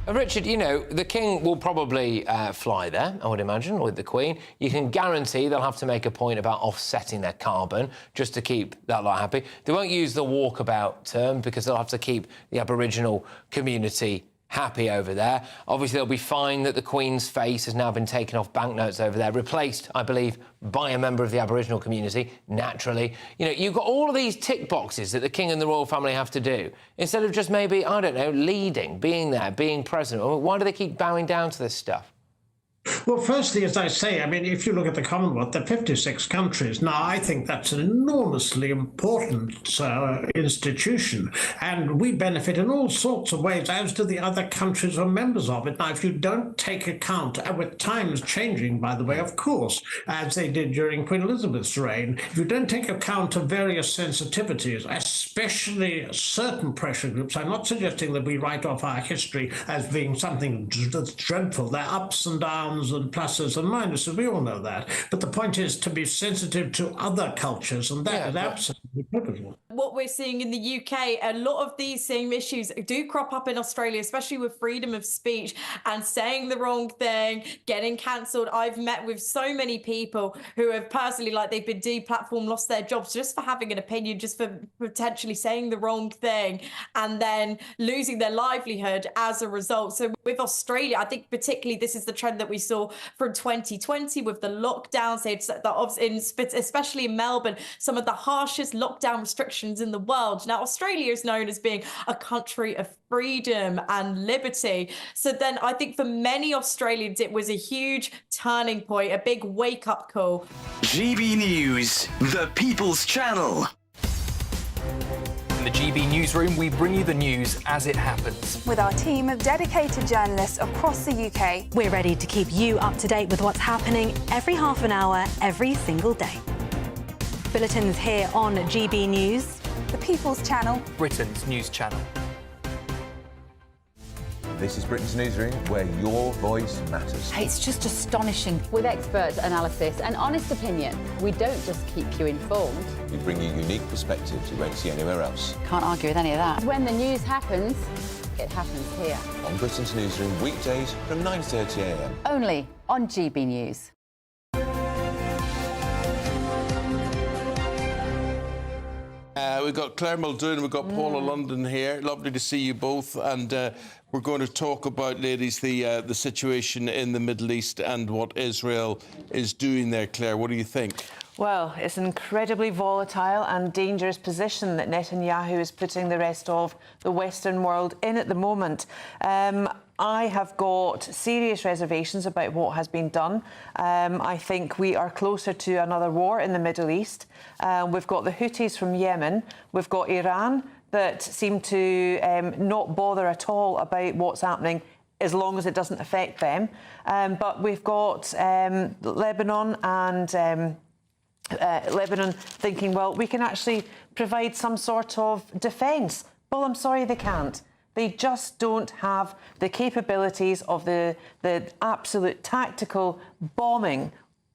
[SPEAKER 22] Richard, you know, the King will probably fly there, I would imagine, with the Queen. You can guarantee they'll have to make a point about offsetting their carbon just to keep that lot happy. They won't use the walkabout term because they'll have to keep the Aboriginal community happy over there. Obviously, they'll be fine that the Queen's face has now been taken off banknotes over there, replaced, I believe, by a member of the Aboriginal community, naturally. You know, you've got all of these tick boxes that the King and the royal family have to do, instead of just maybe, I don't know, leading, being there, being present. Why do they keep bowing down to this stuff?
[SPEAKER 6] Well, firstly, as I say, I mean, if you look at the Commonwealth, there are 56 countries. Now, I think that's an enormously important institution, and we benefit in all sorts of ways, as do the other countries who are members of it. Now, if you don't take account, with times changing, by the way, of course, as they did during Queen Elizabeth's reign, if you don't take account of various sensitivities, especially certain pressure groups, I'm not suggesting that we write off our history as being something that's dreadful. There are ups and downs and pluses and minuses, we all know that. But the point is to be sensitive to other cultures, and that is absolutely pivotal.
[SPEAKER 7] What we're seeing in the UK, a lot of these same issues do crop up in Australia, especially with freedom of speech and saying the wrong thing, getting cancelled. I've met with so many people who have personally, like, they've been deplatformed, lost their jobs just for having an opinion, just for potentially saying the wrong thing, and then losing their livelihood as a result. So with Australia, I think particularly this is the trend that we saw from 2020 with the lockdowns, especially in Melbourne, some of the harshest lockdown restrictions in the world. Now, Australia is known as being a country of freedom and liberty. So then I think for many Australians, it was a huge turning point, a big wake-up call.
[SPEAKER 12] GB News, the People's Channel.
[SPEAKER 8] In the GB newsroom, we bring you the news as it happens.
[SPEAKER 9] With our team of dedicated journalists across the UK,
[SPEAKER 10] we're ready to keep you up to date with what's happening every half an hour, every single day. Bulletins here on GB News,
[SPEAKER 9] the People's Channel,
[SPEAKER 8] Britain's news channel.
[SPEAKER 11] This is Britain's Newsroom, where your voice matters.
[SPEAKER 25] It's just astonishing. With expert analysis and honest opinion, we don't just keep you informed.
[SPEAKER 11] We bring you unique perspectives you won't see anywhere else.
[SPEAKER 25] Can't argue with any of that. When the news happens, it happens here.
[SPEAKER 11] On Britain's Newsroom, weekdays from 9:30 a.m.
[SPEAKER 25] Only on GB News.
[SPEAKER 1] We've got Claire Muldoon, we've got Paula London here. Lovely to see you both. And we're going to talk about, ladies, the situation in the Middle East and what Israel is doing there. Claire, what do you think?
[SPEAKER 26] Well, it's an incredibly volatile and dangerous position that Netanyahu is putting the rest of the Western world in at the moment. I have got serious reservations about what has been done. I think we are closer to another war in the Middle East. We've got the Houthis from Yemen. We've got Iran that seem to not bother at all about what's happening as long as it doesn't affect them. But we've got Lebanon and Lebanon thinking, well, we can actually provide some sort of defence. Well, I'm sorry, they can't. They just don't have the capabilities of the absolute tactical bombing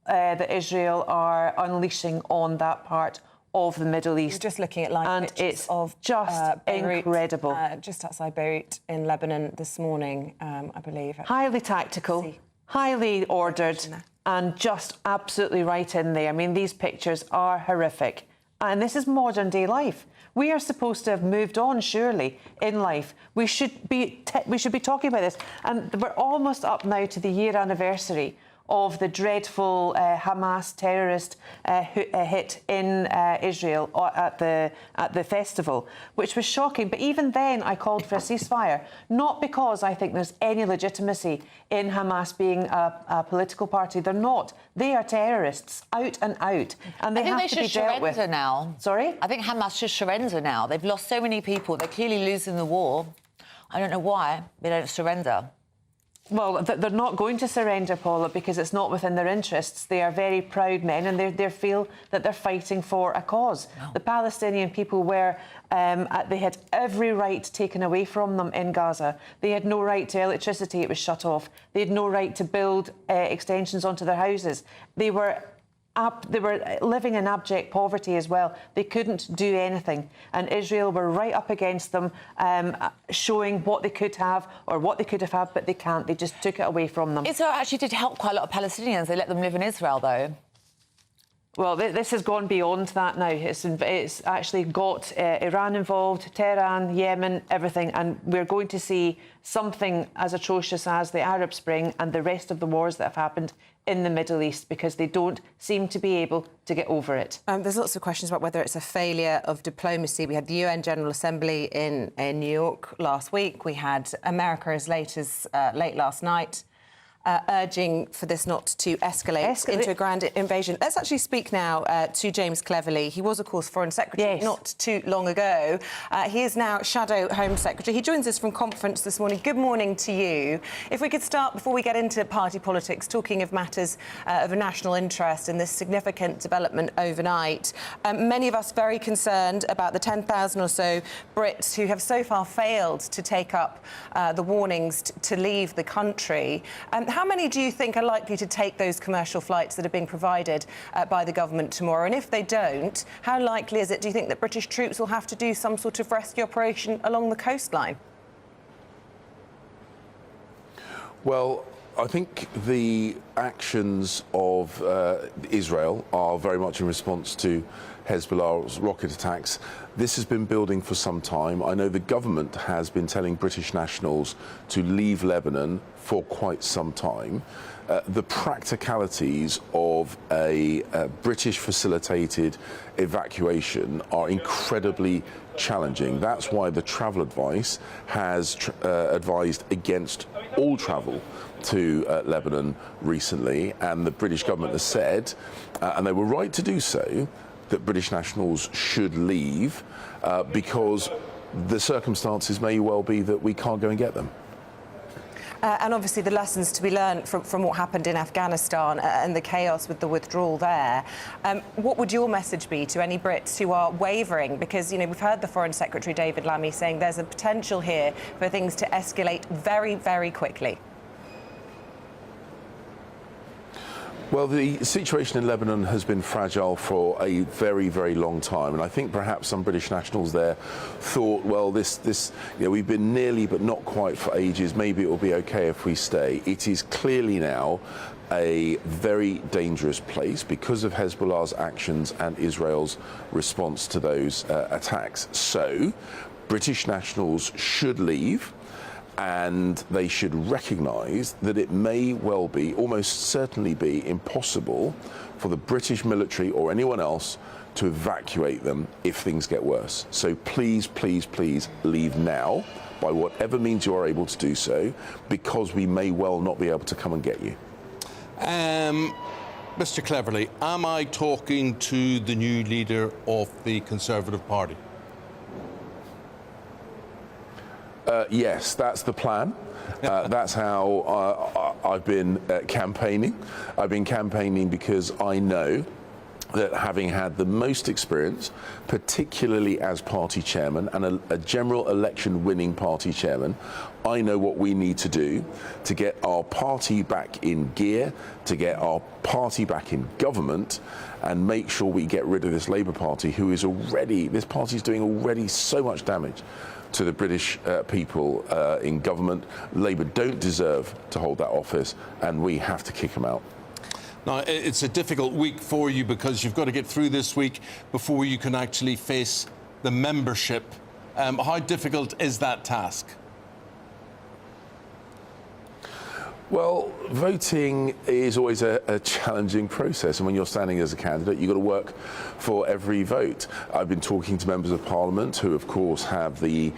[SPEAKER 26] that Israel are unleashing on that part of the Middle East.
[SPEAKER 2] We're just looking at live
[SPEAKER 26] and
[SPEAKER 2] pictures
[SPEAKER 26] it's
[SPEAKER 2] of
[SPEAKER 26] just
[SPEAKER 2] Beirut,
[SPEAKER 26] incredible.
[SPEAKER 2] Just outside Beirut in Lebanon this morning, I believe.
[SPEAKER 26] Highly tactical, highly ordered, and just absolutely right in there. I mean, these pictures are horrific. And this is modern day life. We are supposed to have moved on, surely, in life. We should be talking about this. And we're almost up now to the year anniversary of the dreadful Hamas terrorist hit in Israel at the festival, which was shocking. But even then, I called for a ceasefire, not because I think there's any legitimacy in Hamas being a political party. They're not. They are terrorists, out and out, and they have to be dealt with.
[SPEAKER 27] Now.
[SPEAKER 26] Sorry?
[SPEAKER 27] I think Hamas should surrender now. They've lost so many people. They're clearly losing the war. I don't know why they don't surrender.
[SPEAKER 26] Well, they're not going to surrender, Paula, because it's not within their interests. They are very proud men and they feel that they're fighting for a cause. No. The Palestinian people were, they had every right taken away from them in Gaza. They had no right to electricity, it was shut off. They had no right to build extensions onto their houses. They were living in abject poverty as well. They couldn't do anything. And Israel were right up against them, showing what they could have or what they could have had, but they can't. They just took it away from them.
[SPEAKER 27] Israel actually did help quite a lot of Palestinians. They let them live in Israel, though.
[SPEAKER 26] Well, this has gone beyond that now. It's actually got Iran involved, Tehran, Yemen, everything. And we're going to see something as atrocious as the Arab Spring and the rest of the wars that have happened in the Middle East, because they don't seem to be able to get over it.
[SPEAKER 2] There's lots of questions about whether it's a failure of diplomacy. We had the UN General Assembly in New York last week. We had America as late last night urging for this not to escalate into a grand invasion. Let's actually speak now to James Cleverly. He was, of course, Foreign Secretary not too long ago. He is now Shadow Home Secretary. He joins us from conference this morning. Good morning to you. If we could start, before we get into party politics, talking of matters of a national interest in this significant development overnight. Many of us very concerned about the 10,000 or so Brits who have so far failed to take up the warnings to leave the country. How many do you think are likely to take those commercial flights that are being provided by the government tomorrow? And if they don't, how likely is it, do you think, that British troops will have to do some sort of rescue operation along the coastline?
[SPEAKER 28] Well, I think the actions of Israel are very much in response to Hezbollah's rocket attacks. This has been building for some time. I know the government has been telling British nationals to leave Lebanon for quite some time. The practicalities of a British-facilitated evacuation are incredibly challenging. That's why the travel advice has advised against all travel to Lebanon recently, and the British government has said, and they were right to do so, that British nationals should leave because the circumstances may well be that we can't go and get them.
[SPEAKER 2] And obviously the lessons to be learned from what happened in Afghanistan and the chaos with the withdrawal there. What would your message be to any Brits who are wavering? Because, you know, we've heard the Foreign Secretary David Lammy saying there's a potential here for things to escalate very, very quickly.
[SPEAKER 28] Well, the situation in Lebanon has been fragile for a very, very long time, and I think perhaps some British nationals there thought, well, this, you know, we've been nearly but not quite for ages. Maybe it will be okay if we stay. It is clearly now a very dangerous place because of Hezbollah's actions and Israel's response to those attacks. So, British nationals should leave. And they should recognise that it may well be, almost certainly be, impossible for the British military or anyone else to evacuate them if things get worse. So please, please, please leave now, by whatever means you are able to do so, because we may well not be able to come and get you.
[SPEAKER 1] Mr. Cleverly, am I talking to the new leader of the Conservative Party?
[SPEAKER 28] Yes, that's the plan. That's how I've been campaigning. I've been campaigning because I know that having had the most experience, particularly as party chairman and a general election winning party chairman, I know what we need to do to get our party back in gear, to get our party back in government, and make sure we get rid of this Labour Party, who is already, this party is doing already so much damage to the British people in government. Labour don't deserve to hold that office, and we have to kick them out.
[SPEAKER 1] Now, it's a difficult week for you because you've got to get through this week before you can actually face the membership. How difficult is that task?
[SPEAKER 28] Well, voting is always a challenging process, and when you're standing as a candidate, you've got to work for every vote. I've been talking to members of Parliament who, of course, have the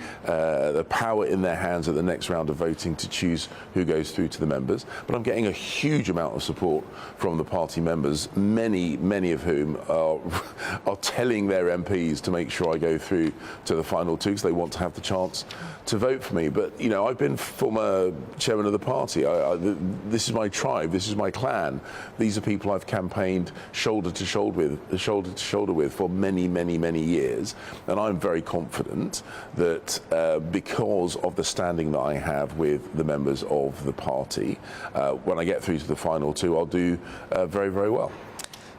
[SPEAKER 28] power in their hands at the next round of voting to choose who goes through to the members, but I'm getting a huge amount of support from the party members, many of whom are telling their MPs to make sure I go through to the final two because they want to have the chance to vote for me. But, you know, I've been former chairman of the party. This is my tribe. This is my clan. These are people I've campaigned shoulder to shoulder with for many years. And I'm very confident that because of the standing that I have with the members of the party, when I get through to the final two, I'll do very well.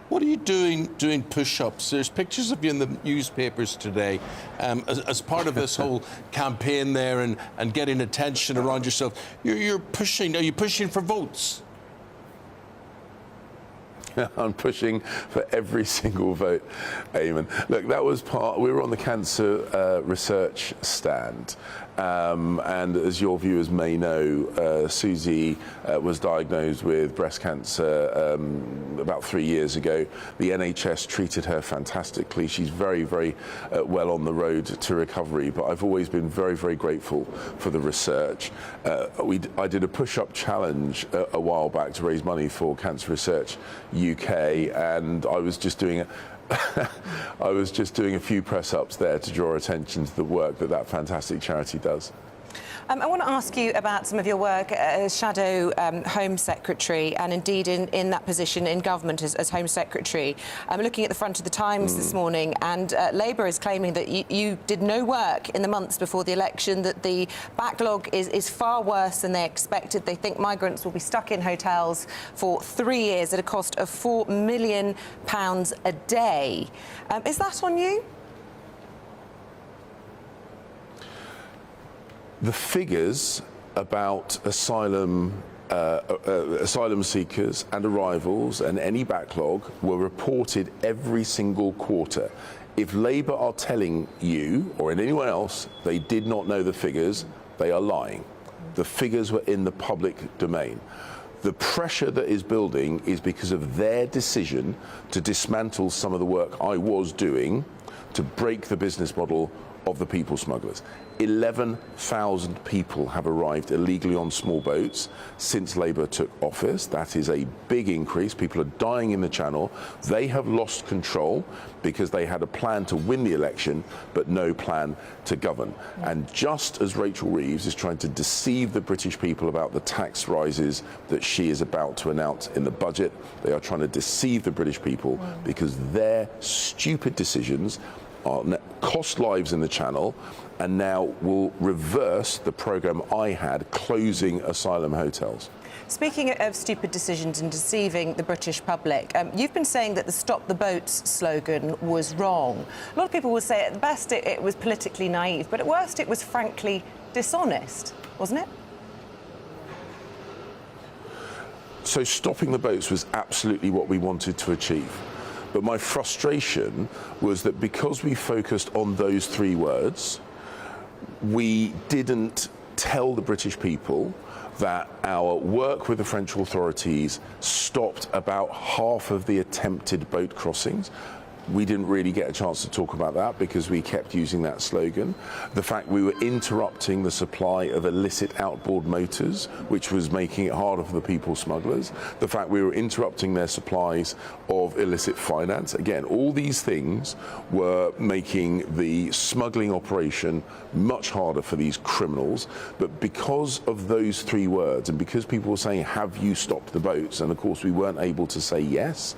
[SPEAKER 1] What are you doing push-ups? There's pictures of you in the newspapers today as part of this whole campaign there and getting attention around yourself. You're pushing. Are you pushing for votes?
[SPEAKER 28] I'm pushing for every single vote, Eamonn. Look, that was we were on the cancer research stand. And as your viewers may know, Susie was diagnosed with breast cancer about 3 years ago. The NHS treated her fantastically. She's very well on the road to recovery, but I've always been very grateful for the research. I did a push-up challenge a while back to raise money for Cancer Research UK, and I was just doing a few press-ups there to draw attention to the work that fantastic charity does.
[SPEAKER 2] I want to ask you about some of your work as Shadow Home Secretary and indeed in that position in government as Home Secretary. I'm looking at the front of the Times this morning, and Labour is claiming that you did no work in the months before the election, that the backlog is far worse than they expected. They think migrants will be stuck in hotels for 3 years at a cost of £4 million a day. Is that on you?
[SPEAKER 28] The figures about asylum seekers and arrivals and any backlog were reported every single quarter. If Labour are telling you or anyone else they did not know the figures, they are lying. The figures were in the public domain. The pressure that is building is because of their decision to dismantle some of the work I was doing to break the business model of the people smugglers. 11,000 people have arrived illegally on small boats since Labour took office. That is a big increase. People are dying in the Channel. They have lost control because they had a plan to win the election, but no plan to govern. And just as Rachel Reeves is trying to deceive the British people about the tax rises that she is about to announce in the budget, they are trying to deceive the British people because their stupid decisions cost lives in the Channel and now will reverse the programme I had closing asylum hotels.
[SPEAKER 2] Speaking of stupid decisions and deceiving the British public, you've been saying that the Stop the Boats slogan was wrong. A lot of people will say at the best it was politically naive, but at worst it was frankly dishonest, wasn't it?
[SPEAKER 28] So stopping the boats was absolutely what we wanted to achieve. But my frustration was that because we focused on those three words, we didn't tell the British people that our work with the French authorities stopped about half of the attempted boat crossings. We didn't really get a chance to talk about that because we kept using that slogan. The fact we were interrupting the supply of illicit outboard motors, which was making it harder for the people smugglers. The fact we were interrupting their supplies of illicit finance. Again, all these things were making the smuggling operation much harder for these criminals. But because of those three words, and because people were saying, have you stopped the boats? And of course, we weren't able to say yes.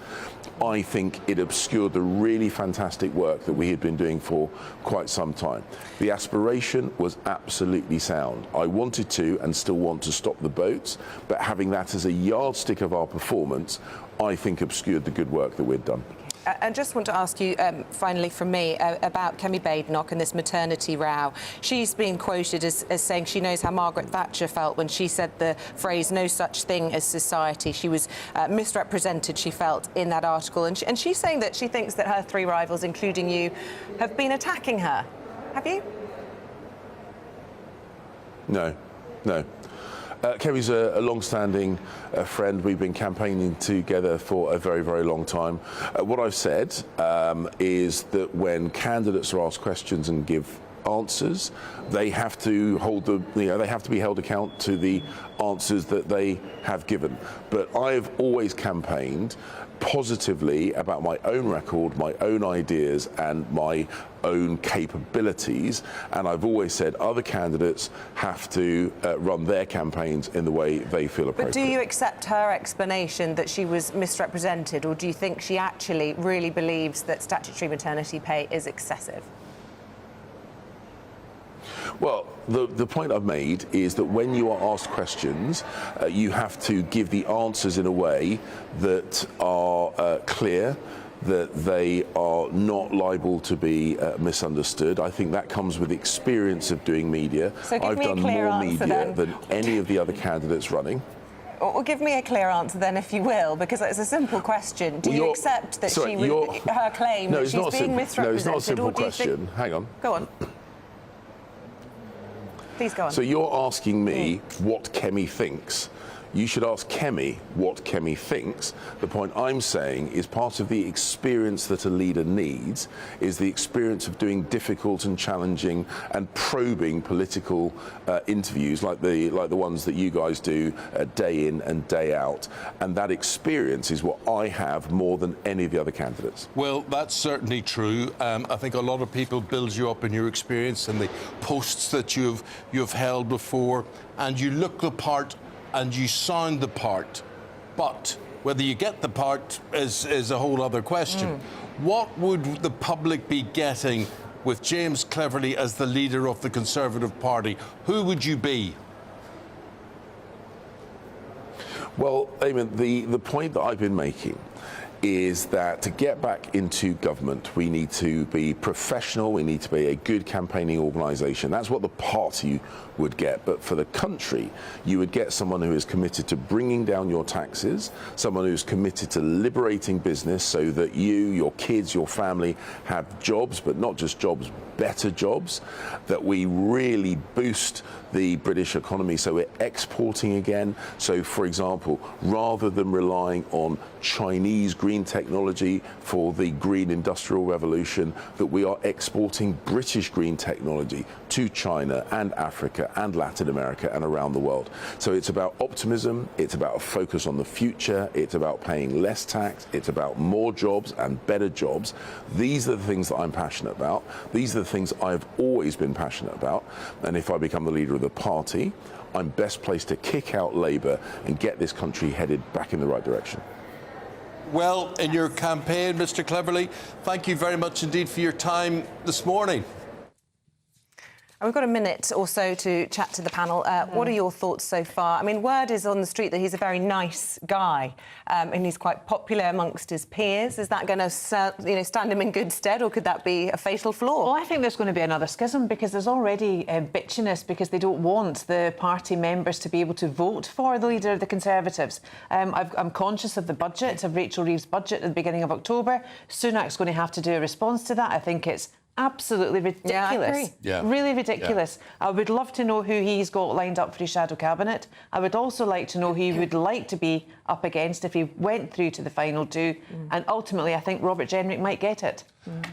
[SPEAKER 28] I think it obscured the really fantastic work that we had been doing for quite some time. The aspiration was absolutely sound. I wanted to and still want to stop the boats, but having that as a yardstick of our performance, I think obscured the good work that we'd done.
[SPEAKER 2] I just want to ask you, finally from me, about Kemi Badenoch and this maternity row. She's been quoted as saying she knows how Margaret Thatcher felt when she said the phrase, no such thing as society. She was misrepresented, she felt, in that article. And she's saying that she thinks that her three rivals, including you, have been attacking her. Have you?
[SPEAKER 28] No, no. Kemi's a long-standing friend. We've been campaigning together for a very, very long time. What I've said is that when candidates are asked questions and give answers, they have to they have to be held account to the answers that they have given. But I've always campaigned positively about my own record, my own ideas and my own capabilities, and I've always said other candidates have to run their campaigns in the way they feel appropriate.
[SPEAKER 2] But do you accept her explanation that she was misrepresented, or do you think she actually really believes that statutory maternity pay is excessive?
[SPEAKER 28] Well, the point I've made is that when you are asked questions, you have to give the answers in a way that are clear, that they are not liable to be misunderstood. I think that comes with experience of doing media.
[SPEAKER 2] So
[SPEAKER 28] I've done more media than any of the other candidates running.
[SPEAKER 2] Well, give me a clear answer then, if you will, because it's a simple question. Do you accept that her claim that she's being misrepresented?
[SPEAKER 28] No, it's not a simple question. Hang on.
[SPEAKER 2] Go on. Please go on.
[SPEAKER 28] So you're asking me what Kemi thinks. You should ask Kemi what Kemi thinks. The point I'm saying is part of the experience that a leader needs is the experience of doing difficult and challenging and probing political interviews like the ones that you guys do day in and day out. And that experience is what I have more than any of the other candidates.
[SPEAKER 1] Well, that's certainly true. I think a lot of people build you up in your experience and the posts that you've held before, and you look the part and you sound the part, but whether you get the part is a whole other question. What would the public be getting with James Cleverly as the leader of the Conservative Party? Who would you be?
[SPEAKER 28] Well, Eamonn, the point that I've been making is that to get back into government, we need to be professional, we need to be a good campaigning organisation. That's what the party would get. But for the country, you would get someone who is committed to bringing down your taxes, someone who's committed to liberating business so that you, your kids, your family have jobs, but not just jobs, better jobs, that we really boost the British economy so we're exporting again. So, for example, rather than relying on Chinese green technology for the green industrial revolution, that we are exporting British green technology to China and Africa and Latin America and around the world. So it's about optimism, it's about a focus on the future, it's about paying less tax, it's about more jobs and better jobs. These are the things that I'm passionate about. These are the things I've always been passionate about. And if I become the leader of the party, I'm best placed to kick out Labour and get this country headed back in the right direction.
[SPEAKER 1] Well, in your campaign, Mr. Cleverly, thank you very much indeed for your time this morning.
[SPEAKER 2] And we've got a minute or so to chat to the panel. What are your thoughts so far? I mean, word is on the street that he's a very nice guy and he's quite popular amongst his peers. Is that going to stand him in good stead, or could that be a fatal flaw?
[SPEAKER 26] Well, I think there's going to be another schism because there's already bitchiness because they don't want the party members to be able to vote for the leader of the Conservatives. I'm conscious of the budget, of Rachel Reeves' budget at the beginning of October. Sunak's going to have to do a response to that. I think it's absolutely ridiculous.
[SPEAKER 2] Yeah, I agree.
[SPEAKER 28] Yeah.
[SPEAKER 26] Really ridiculous. Yeah. I would love to know who he's got lined up for his shadow cabinet. I would also like to know who he would like to be up against if he went through to the final two. And ultimately, I think Robert Jenrick might get it.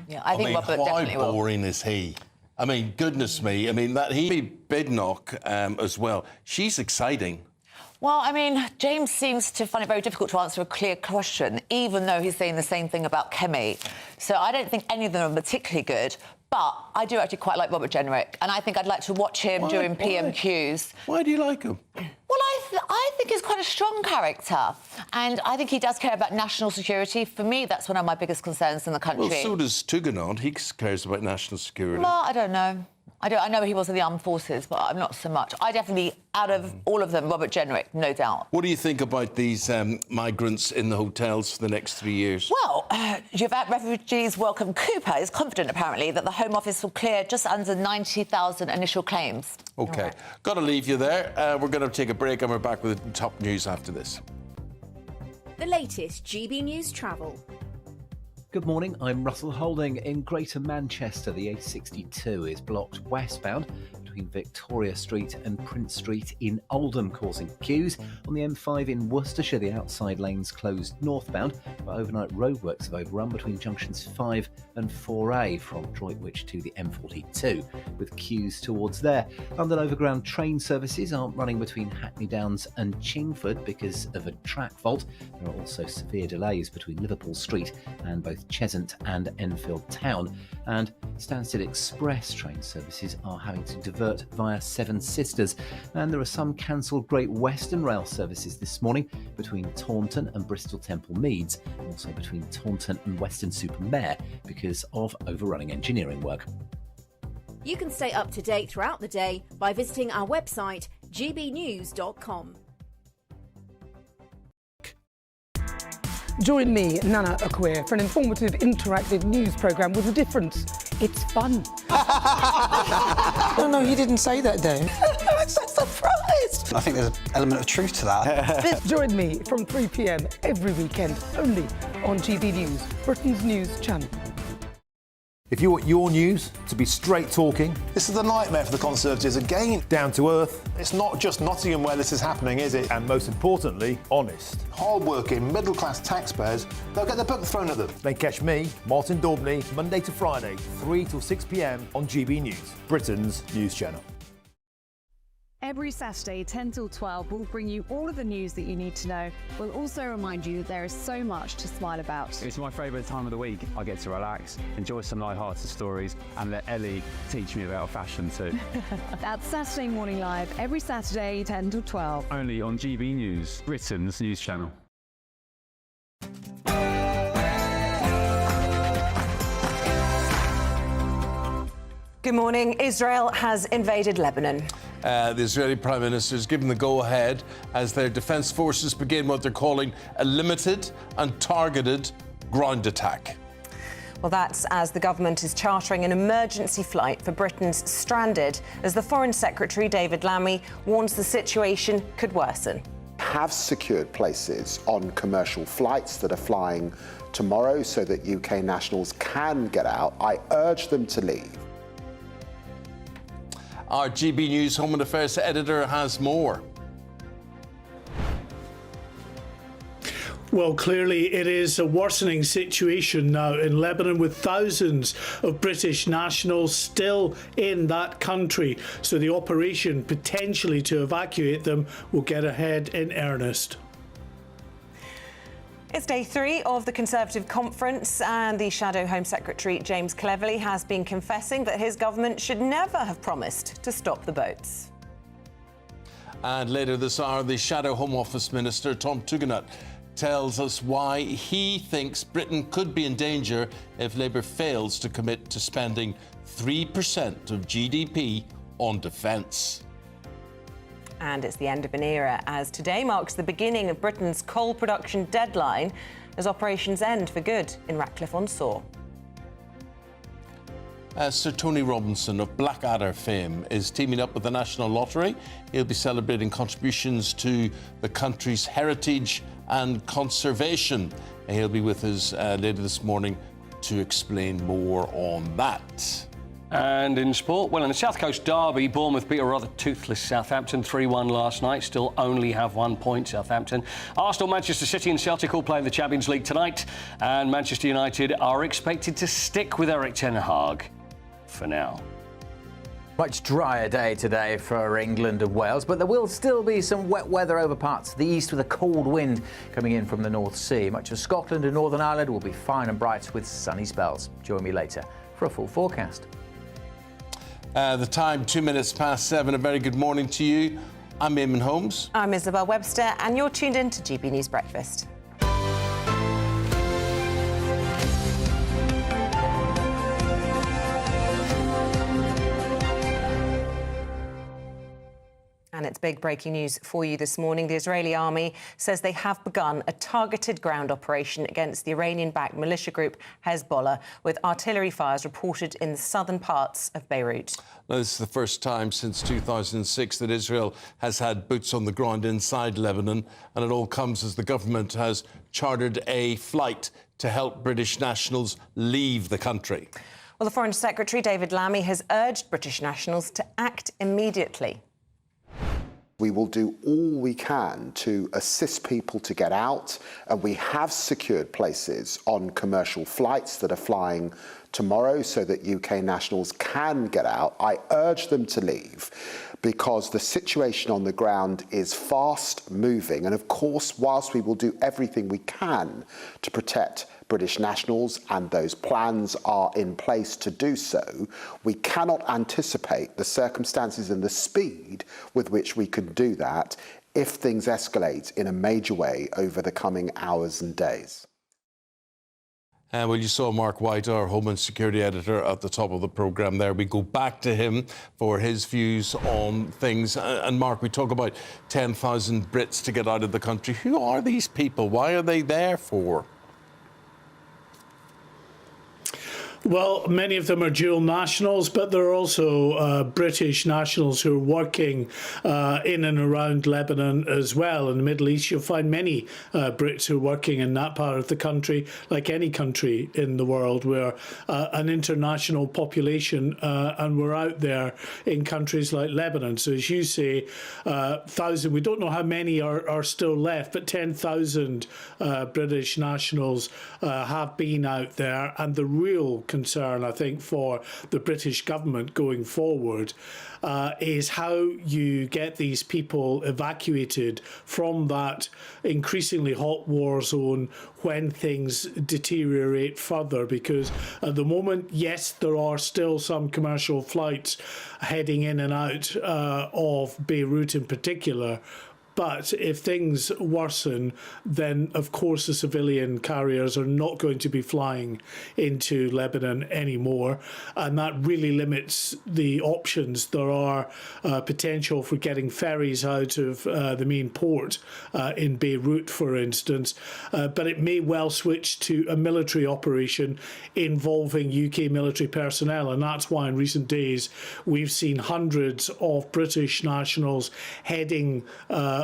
[SPEAKER 27] Yeah, I think Robert definitely will.
[SPEAKER 1] How boring is he? I mean, goodness me. I mean, that he Bidnock as well. She's exciting.
[SPEAKER 27] Well, I mean, James seems to find it very difficult to answer a clear question, even though he's saying the same thing about Kemi. So I don't think any of them are particularly good, but I do actually quite like Robert Jenrick, and I think I'd like to watch him during PMQs.
[SPEAKER 1] Why do you like him?
[SPEAKER 27] Well, I think he's quite a strong character, and I think he does care about national security. For me, that's one of my biggest concerns in the country.
[SPEAKER 1] Well, so does Tugendhat. He cares about national security.
[SPEAKER 27] Well, I don't know. I know he was in the armed forces, but I'm not so much. I definitely, out of all of them, Robert Jenrick, no doubt.
[SPEAKER 1] What do you think about these migrants in the hotels for the next 3 years?
[SPEAKER 27] Well, Geopolitical Refugees Welcome Cooper is confident, apparently, that the Home Office will clear just under 90,000 initial claims.
[SPEAKER 1] OK. Right. Got to leave you there. We're going to take a break and we're back with the top news after this.
[SPEAKER 13] The latest GB News travel.
[SPEAKER 14] Good morning, I'm Russell Holding. In Greater Manchester, the A62 is blocked westbound between Victoria Street and Prince Street in Oldham, causing queues. On the M5 in Worcestershire, the outside lanes closed northbound, but overnight roadworks have overrun between junctions 5 and 4A from Droitwich to the M42, with queues towards there. London Overground train services aren't running between Hackney Downs and Chingford because of a track fault. There are also severe delays between Liverpool Street and both Cheshunt and Enfield Town, and Stansted Express train services are having to divert via Seven Sisters, and there are some cancelled Great Western Rail services this morning between Taunton and Bristol Temple Meads, and also between Taunton and Weston-super-Mare because of overrunning engineering work.
[SPEAKER 13] You can stay up to date throughout the day by visiting our website gbnews.com.
[SPEAKER 15] Join me, Nana Akwe, for an informative, interactive news programme with a difference. It's fun.
[SPEAKER 16] No, he didn't say that, Dave.
[SPEAKER 15] I'm so surprised.
[SPEAKER 16] I think there's an element of truth to that.
[SPEAKER 15] Join me from 3 p.m. every weekend, only on GB News, Britain's news channel.
[SPEAKER 17] If you want your news to be straight talking...
[SPEAKER 18] This is a nightmare for the Conservatives again.
[SPEAKER 17] Down to earth.
[SPEAKER 18] It's not just Nottingham where this is happening, is it?
[SPEAKER 17] And most importantly, honest.
[SPEAKER 18] Hard-working, middle-class taxpayers, they'll get their book thrown at them.
[SPEAKER 17] Then catch me, Martin Daubney, Monday to Friday, 3 till 6 p.m. on GB News, Britain's news channel.
[SPEAKER 19] Every Saturday, 10 till 12, we'll bring you all of the news that you need to know. We'll also remind you that there is so much to smile about.
[SPEAKER 20] It's my favourite time of the week. I get to relax, enjoy some light-hearted stories, and let Ellie teach me about fashion too.
[SPEAKER 19] That's Saturday Morning Live, every Saturday, 10 till 12.
[SPEAKER 20] Only on GB News, Britain's news channel.
[SPEAKER 2] Good morning. Israel has invaded Lebanon.
[SPEAKER 1] The Israeli Prime Minister has given the go-ahead as their defence forces begin what they're calling a limited and targeted ground attack.
[SPEAKER 2] Well, that's as the government is chartering an emergency flight for Britain's stranded, as the Foreign Secretary, David Lammy, warns the situation could worsen.
[SPEAKER 29] Have secured places on commercial flights that are flying tomorrow so that UK nationals can get out. I urge them to leave.
[SPEAKER 1] Our GB News Home and Affairs editor has more.
[SPEAKER 3] Well, clearly it is a worsening situation now in Lebanon, with thousands of British nationals still in that country. So the operation potentially to evacuate them will get ahead in earnest.
[SPEAKER 2] It's day 3 of the Conservative conference, and the Shadow Home Secretary James Cleverly has been confessing that his government should never have promised to stop the boats.
[SPEAKER 1] And later this hour, the Shadow Home Office Minister Tom Tugendhat tells us why he thinks Britain could be in danger if Labour fails to commit to spending 3% of GDP on defence.
[SPEAKER 2] And it's the end of an era, as today marks the beginning of Britain's coal production deadline as operations end for good in Ratcliffe-on-Soar.
[SPEAKER 1] Sir Tony Robinson of Blackadder fame is teaming up with the National Lottery. He'll be celebrating contributions to the country's heritage and conservation. And he'll be with us later this morning to explain more on that.
[SPEAKER 4] And in sport, well, in the South Coast derby, Bournemouth beat a rather toothless Southampton 3-1 last night. Still only have 1 point, Southampton. Arsenal, Manchester City and Celtic all play in the Champions League tonight. And Manchester United are expected to stick with Erik ten Hag for now.
[SPEAKER 5] Much drier day today for England and Wales, but there will still be some wet weather over parts of the east with a cold wind coming in from the North Sea. Much of Scotland and Northern Ireland will be fine and bright with sunny spells. Join me later for a full forecast.
[SPEAKER 1] The time, 2 minutes past 7. A very good morning to you. I'm Eamonn Holmes.
[SPEAKER 2] I'm Isabel Webster, and you're tuned in to GB News Breakfast. And it's big breaking news for you this morning. The Israeli army says they have begun a targeted ground operation against the Iranian-backed militia group Hezbollah, with artillery fires reported in the southern parts of Beirut.
[SPEAKER 1] Now, this is the first time since 2006 that Israel has had boots on the ground inside Lebanon, and it all comes as the government has chartered a flight to help British nationals leave the country.
[SPEAKER 2] Well, the Foreign Secretary, David Lammy, has urged British nationals to act immediately.
[SPEAKER 29] We will do all we can to assist people to get out, and we have secured places on commercial flights that are flying tomorrow so that UK nationals can get out. I urge them to leave because the situation on the ground is fast moving, and of course, whilst we will do everything we can to protect British nationals, and those plans are in place to do so, we cannot anticipate the circumstances and the speed with which we can do that if things escalate in a major way over the coming hours and days.
[SPEAKER 1] Well, you saw Mark White, our Home and Security Editor, at the top of the programme there. We go back to him for his views on things. And Mark, we talk about 10,000 Brits to get out of the country. Who are these people? Why are they there for?
[SPEAKER 3] Well, many of them are dual nationals, but there are also British nationals who are working in and around Lebanon as well. In the Middle East, you'll find many Brits who are working in that part of the country, like any country in the world. We're an international population, and we're out there in countries like Lebanon. So as you say, 1,000, we don't know how many are still left, but 10,000 British nationals have been out there. And the real concern, I think, for the British government going forward is how you get these people evacuated from that increasingly hot war zone when things deteriorate further. Because at the moment, yes, there are still some commercial flights heading in and out of Beirut in particular. But if things worsen, then, of course, the civilian carriers are not going to be flying into Lebanon anymore. And that really limits the options. There are potential for getting ferries out of the main port in Beirut, for instance. But it may well switch to a military operation involving UK military personnel. And that's why in recent days we've seen hundreds of British nationals heading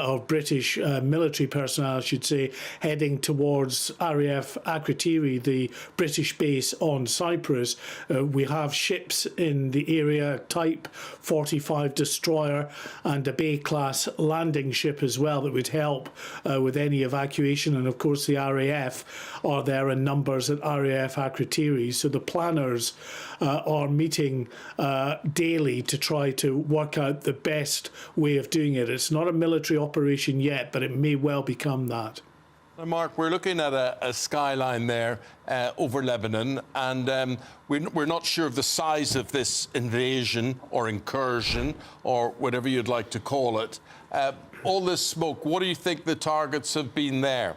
[SPEAKER 3] of British military personnel, I should say, heading towards RAF Akrotiri, the British base on Cyprus. We have ships in the area, Type 45 destroyer and a Bay-class landing ship as well that would help with any evacuation. And of course the RAF are there in numbers at RAF Akrotiri. So the planners are meeting daily to try to work out the best way of doing it. It's not a military operation yet, but it may well become that.
[SPEAKER 1] Now, Mark, we're looking at a skyline there over Lebanon, and we're not sure of the size of this invasion or incursion or whatever you'd like to call it. All this smoke, what do you think the targets have been there?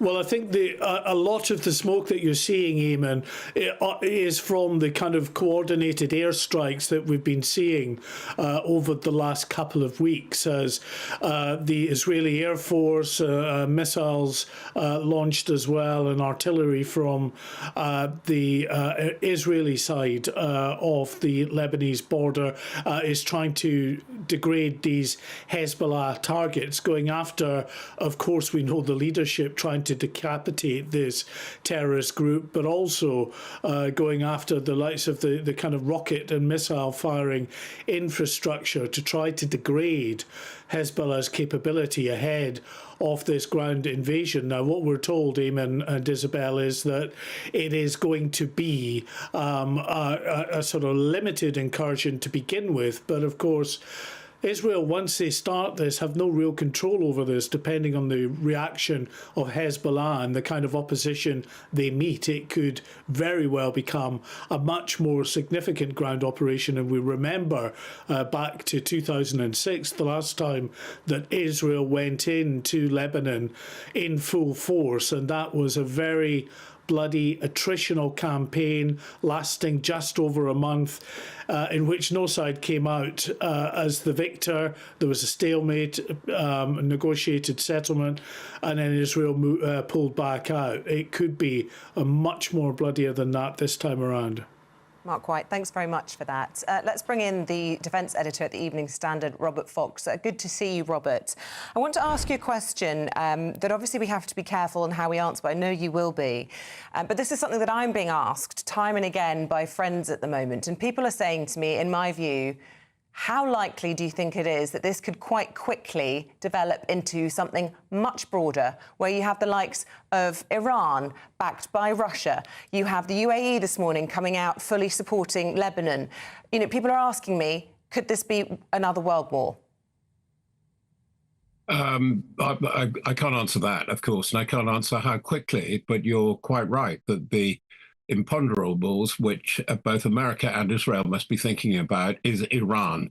[SPEAKER 3] Well, I think a lot of the smoke that you're seeing, Eamonn, is from the kind of coordinated airstrikes that we've been seeing over the last couple of weeks as the Israeli Air Force, missiles launched as well, and artillery from the Israeli side of the Lebanese border is trying to degrade these Hezbollah targets, going after, of course, we know the leadership trying to decapitate this terrorist group, but also going after the likes of the kind of rocket and missile firing infrastructure to try to degrade Hezbollah's capability ahead of this ground invasion. Now, what we're told, Eamonn and Isabel, is that it is going to be a sort of limited incursion to begin with, but of course Israel, once they start this, have no real control over this, depending on the reaction of Hezbollah and the kind of opposition they meet. It could very well become a much more significant ground operation. And we remember back to 2006, the last time that Israel went into Lebanon in full force, and that was a very bloody attritional campaign lasting just over a month, in which no side came out as the victor. There was a stalemate, a negotiated settlement, and then Israel pulled back out. It could be a much more bloodier than that this time around.
[SPEAKER 2] Mark White, thanks very much for that. Let's bring in the defence editor at the Evening Standard, Robert Fox. Good to see you, Robert. I want to ask you a question that obviously we have to be careful in how we answer, but I know you will be. But this is something that I'm being asked time and again by friends at the moment. And people are saying to me, in my view, how likely do you think it is that this could quite quickly develop into something much broader, where you have the likes of Iran backed by Russia? You have the UAE this morning coming out fully supporting Lebanon. You know, people are asking me, could this be another world war?
[SPEAKER 6] I can't answer that, of course, and I can't answer how quickly, but you're quite right that the imponderables, which both America and Israel must be thinking about, is Iran.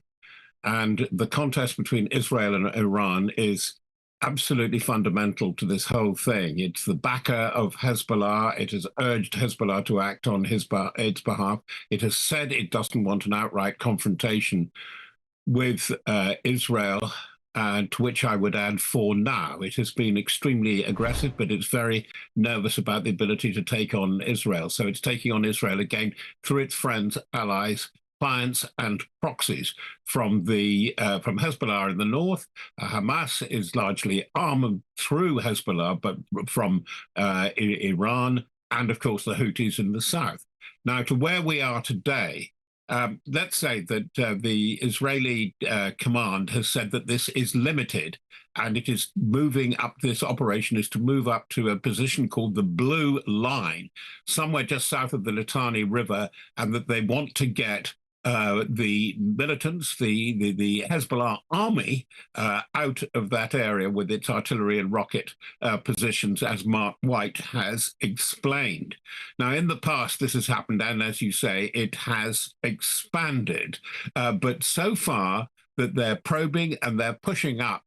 [SPEAKER 6] And the contest between Israel and Iran is absolutely fundamental to this whole thing. It's the backer of Hezbollah. It has urged Hezbollah to act on its behalf. It has said it doesn't want an outright confrontation with Israel, to which I would add, for now. It has been extremely aggressive, but it's very nervous about the ability to take on Israel. So it's taking on Israel again through its friends, allies, clients and proxies from Hezbollah in the north. Hamas is largely armed through Hezbollah, but from Iran, and of course the Houthis in the south. Now, to where we are today, let's say that the Israeli command has said that this is limited, and it is moving up, this operation is to move up to a position called the Blue Line, somewhere just south of the Litani River, and that they want to get the militants, the Hezbollah army, out of that area with its artillery and rocket positions, as Mark White has explained. Now, in the past, this has happened, and as you say, it has expanded. But so far, that they're probing and they're pushing up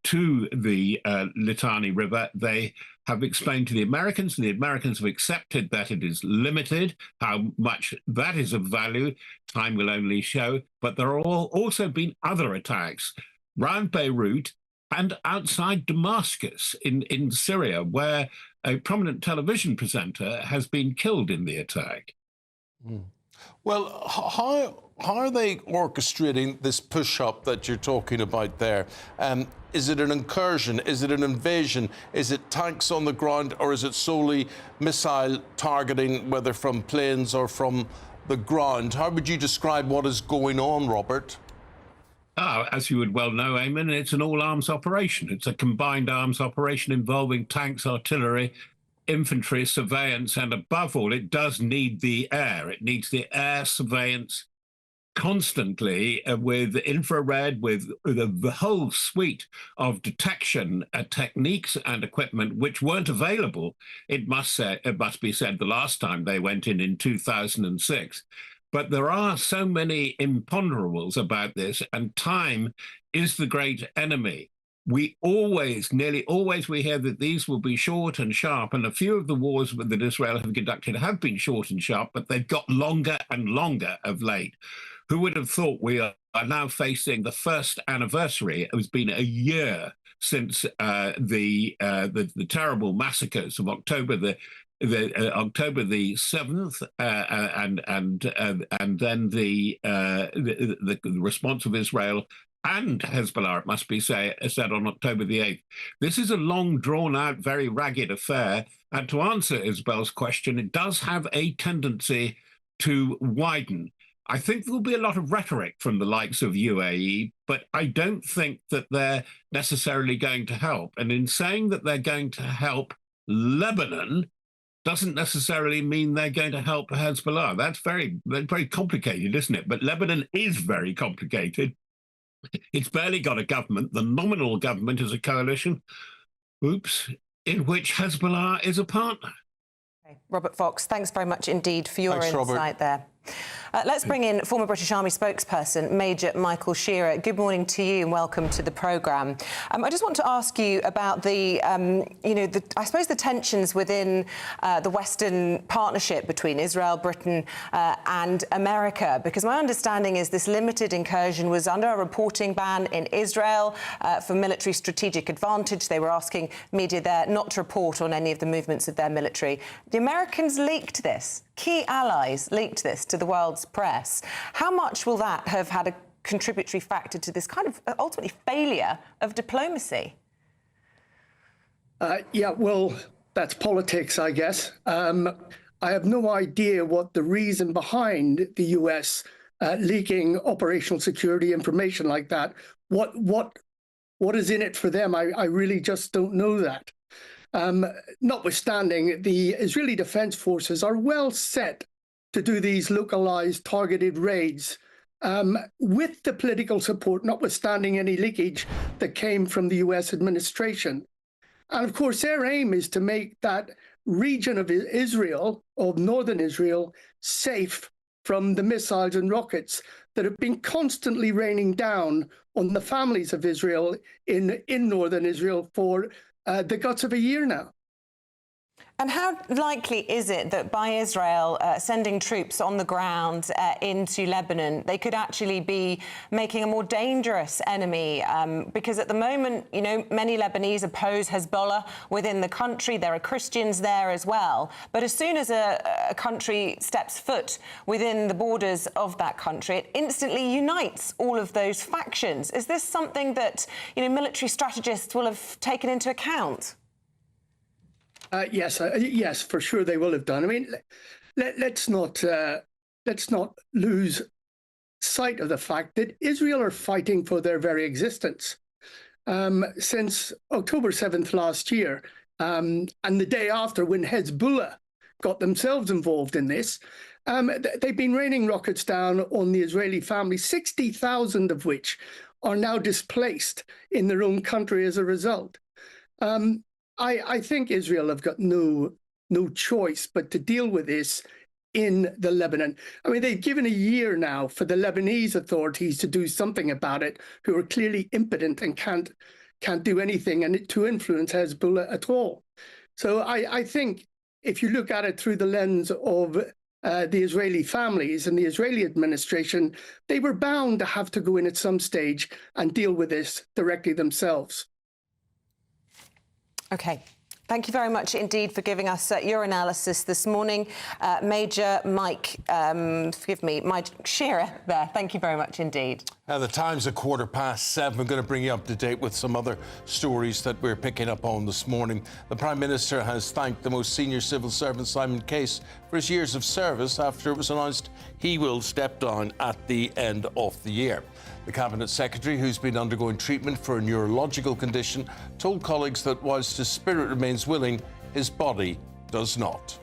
[SPEAKER 6] to the Litani River, they have explained to the Americans, and the Americans have accepted that it is limited. How much that is of value, time will only show. But there are also been other attacks around Beirut and outside Damascus in Syria, where a prominent television presenter has been killed in the attack.
[SPEAKER 1] Well, how are they orchestrating this push-up that you're talking about there? Is it an incursion? Is it an invasion? Is it tanks on the ground, or is it solely missile targeting, whether from planes or from the ground? How would you describe what is going on, Robert?
[SPEAKER 6] As you would well know, Eamonn, it's an all-arms operation. It's a combined arms operation involving tanks, artillery, infantry, surveillance, and above all, it does need the air. It needs the air surveillance constantly with infrared, with the whole suite of detection techniques and equipment which weren't available, it must be said, the last time they went in 2006. But there are so many imponderables about this, and time is the great enemy. Nearly always, we hear that these will be short and sharp, and a few of the wars that Israel have conducted have been short and sharp, but they've got longer and longer of late. Who would have thought we are now facing the first anniversary? It has been a year since the terrible massacres of October the 7th, and then the response of Israel and Hezbollah, it must be said, on October the 8th. This is a long, drawn-out, very ragged affair. And to answer Isabel's question, it does have a tendency to widen. I think there'll be a lot of rhetoric from the likes of UAE, but I don't think that they're necessarily going to help. And in saying that they're going to help Lebanon doesn't necessarily mean they're going to help Hezbollah. That's very, very complicated, isn't it? But Lebanon is very complicated. It's barely got a government. The nominal government is a coalition, in which Hezbollah is a partner.
[SPEAKER 2] Okay. Robert Fox, thanks very much indeed for your
[SPEAKER 1] Thanks,
[SPEAKER 2] insight
[SPEAKER 1] Robert.
[SPEAKER 2] there. Let's bring in former British Army spokesperson, Major Michael Shearer. Good morning to you and welcome to the programme. I just want to ask you about I suppose the tensions within the Western partnership between Israel, Britain and America, because my understanding is this limited incursion was under a reporting ban in Israel for military strategic advantage. They were asking media there not to report on any of the movements of their military. The Americans leaked this. Key allies leaked this to the world's press. How much will that have had a contributory factor to this kind of ultimately failure of diplomacy?
[SPEAKER 7] Yeah, well, that's politics, I guess. I have no idea what the reason behind the US leaking operational security information like that. What is in it for them? I really just don't know that. Notwithstanding, the Israeli Defense Forces are well set to do these localized targeted raids with the political support, notwithstanding any leakage that came from the US administration. And of course, their aim is to make that region of Israel, of northern Israel, safe from the missiles and rockets that have been constantly raining down on the families of Israel in northern Israel for the guts of a year now.
[SPEAKER 2] And how likely is it that by Israel sending troops on the ground into Lebanon, they could actually be making a more dangerous enemy? Because at the moment, you know, many Lebanese oppose Hezbollah within the country. There are Christians there as well. But as soon as a country steps foot within the borders of that country, it instantly unites all of those factions. Is this something that, you know, military strategists will have taken into account?
[SPEAKER 7] Yes, for sure they will have done. I mean, let's not lose sight of the fact that Israel are fighting for their very existence. Since October 7th last year, and the day after when Hezbollah got themselves involved in this, they've been raining rockets down on the Israeli family, 60,000 of which are now displaced in their own country as a result. I think Israel have got no choice but to deal with this in the Lebanon. I mean, they've given a year now for the Lebanese authorities to do something about it, who are clearly impotent and can't do anything and to influence Hezbollah at all. So I think if you look at it through the lens of the Israeli families and the Israeli administration, they were bound to have to go in at some stage and deal with this directly themselves.
[SPEAKER 2] OK. Thank you very much indeed for giving us your analysis this morning. Major Mike Shearer there. Thank you very much indeed.
[SPEAKER 1] The time's 7:15. We're going to bring you up to date with some other stories that we're picking up on this morning. The Prime Minister has thanked the most senior civil servant, Simon Case, for his years of service after it was announced he will step down at the end of the year. The Cabinet Secretary, who's been undergoing treatment for a neurological condition, told colleagues that whilst his spirit remains willing, his body does not.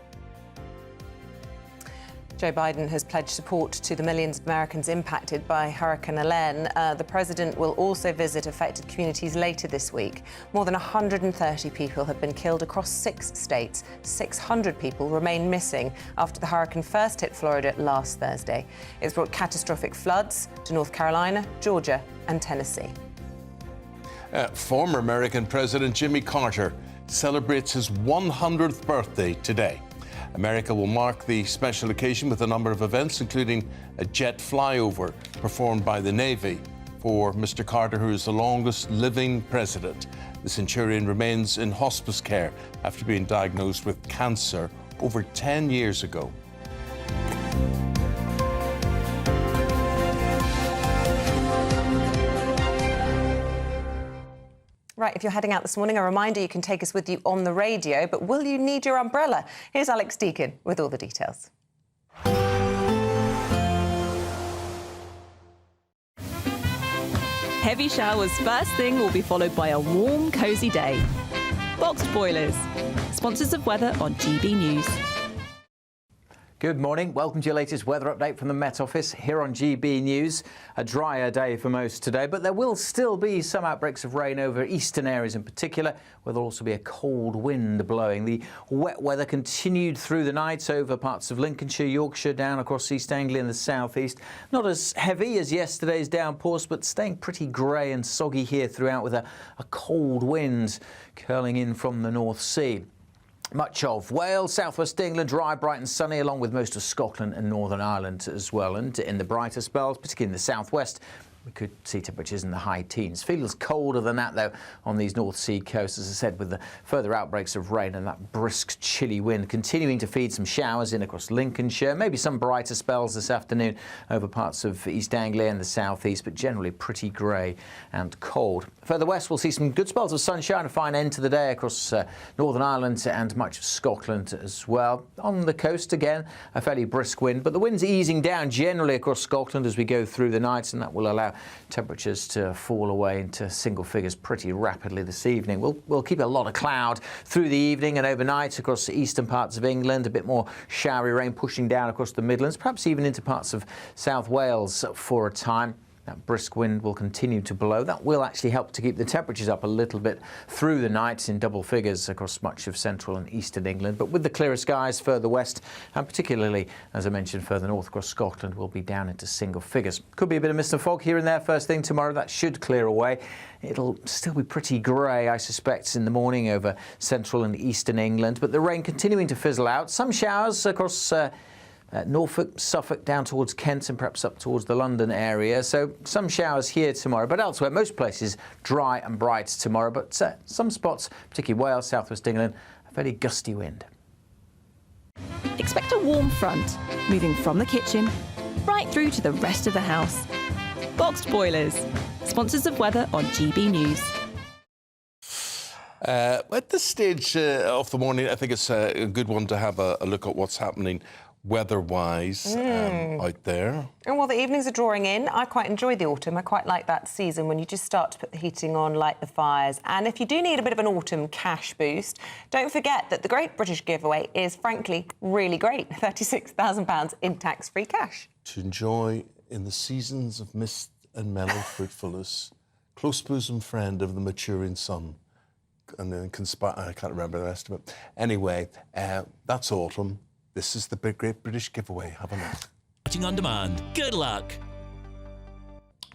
[SPEAKER 2] Joe Biden has pledged support to the millions of Americans impacted by Hurricane Helene. The president will also visit affected communities later this week. More than 130 people have been killed across 6 states. 600 people remain missing after the hurricane first hit Florida last Thursday. It's brought catastrophic floods to North Carolina, Georgia and Tennessee.
[SPEAKER 1] Former American President Jimmy Carter celebrates his 100th birthday today. America will mark the special occasion with a number of events, including a jet flyover performed by the Navy for Mr. Carter, who is the longest living president. The Centurion remains in hospice care after being diagnosed with cancer over 10 years ago.
[SPEAKER 2] Right, if you're heading out this morning, a reminder you can take us with you on the radio, but will you need your umbrella? Here's Alex Deakin with all the details.
[SPEAKER 8] Heavy showers first thing will be followed by a warm, cosy day. Boxed boilers, sponsors of weather on GB News.
[SPEAKER 5] Good morning. Welcome to your latest weather update from the Met Office here on GB News. A drier day for most today, but there will still be some outbreaks of rain over eastern areas in particular, where there'll also be a cold wind blowing. The wet weather continued through the night over parts of Lincolnshire, Yorkshire, down across East Anglia and the southeast. Not as heavy as yesterday's downpours, but staying pretty grey and soggy here throughout with a cold wind curling in from the North Sea. Much of Wales, southwest England, dry, bright and sunny, along with most of Scotland and Northern Ireland as well. And in the brighter spells, particularly in the southwest, we could see temperatures in the high teens. Feels colder than that, though, on these North Sea coasts, as I said, with the further outbreaks of rain and that brisk, chilly wind continuing to feed some showers in across Lincolnshire. Maybe some brighter spells this afternoon over parts of East Anglia and the southeast, but generally pretty grey and cold. Further west, we'll see some good spells of sunshine, a fine end to the day across Northern Ireland and much of Scotland as well. On the coast, again, a fairly brisk wind, but the wind's easing down generally across Scotland as we go through the night, and that will allow temperatures to fall away into single figures pretty rapidly this evening. We'll keep a lot of cloud through the evening and overnight across the eastern parts of England, a bit more showery rain pushing down across the Midlands, perhaps even into parts of South Wales for a time. That brisk wind will continue to blow. That will actually help to keep the temperatures up a little bit through the night in double figures across much of central and eastern England. But with the clearer skies further west, and particularly, as I mentioned, further north across Scotland, we'll be down into single figures. Could be a bit of mist and fog here and there first thing tomorrow. That should clear away. It'll still be pretty grey, I suspect, in the morning over central and eastern England. But the rain continuing to fizzle out. Some showers across Norfolk, Suffolk, down towards Kent and perhaps up towards the London area. So some showers here tomorrow, but elsewhere, most places dry and bright tomorrow. But some spots, particularly Wales, southwest England, a fairly gusty wind.
[SPEAKER 8] Expect a warm front, moving from the kitchen right through to the rest of the house. Boxed boilers, sponsors of weather on GB News.
[SPEAKER 1] At this stage of the morning, I think it's a good one to have a look at what's happening weather-wise out there.
[SPEAKER 2] And while the evenings are drawing in, I quite enjoy the autumn. I quite like that season when you just start to put the heating on, light the fires. And if you do need a bit of an autumn cash boost, don't forget that the Great British Giveaway is, frankly, really great. £36,000 in tax-free cash.
[SPEAKER 1] To enjoy in the seasons of mist and mellow fruitfulness, close bosom friend of the maturing sun. And then I can't remember the rest of it. Anyway, that's autumn. This is the Great British Giveaway. Have a look.
[SPEAKER 9] Watching on demand. Good luck.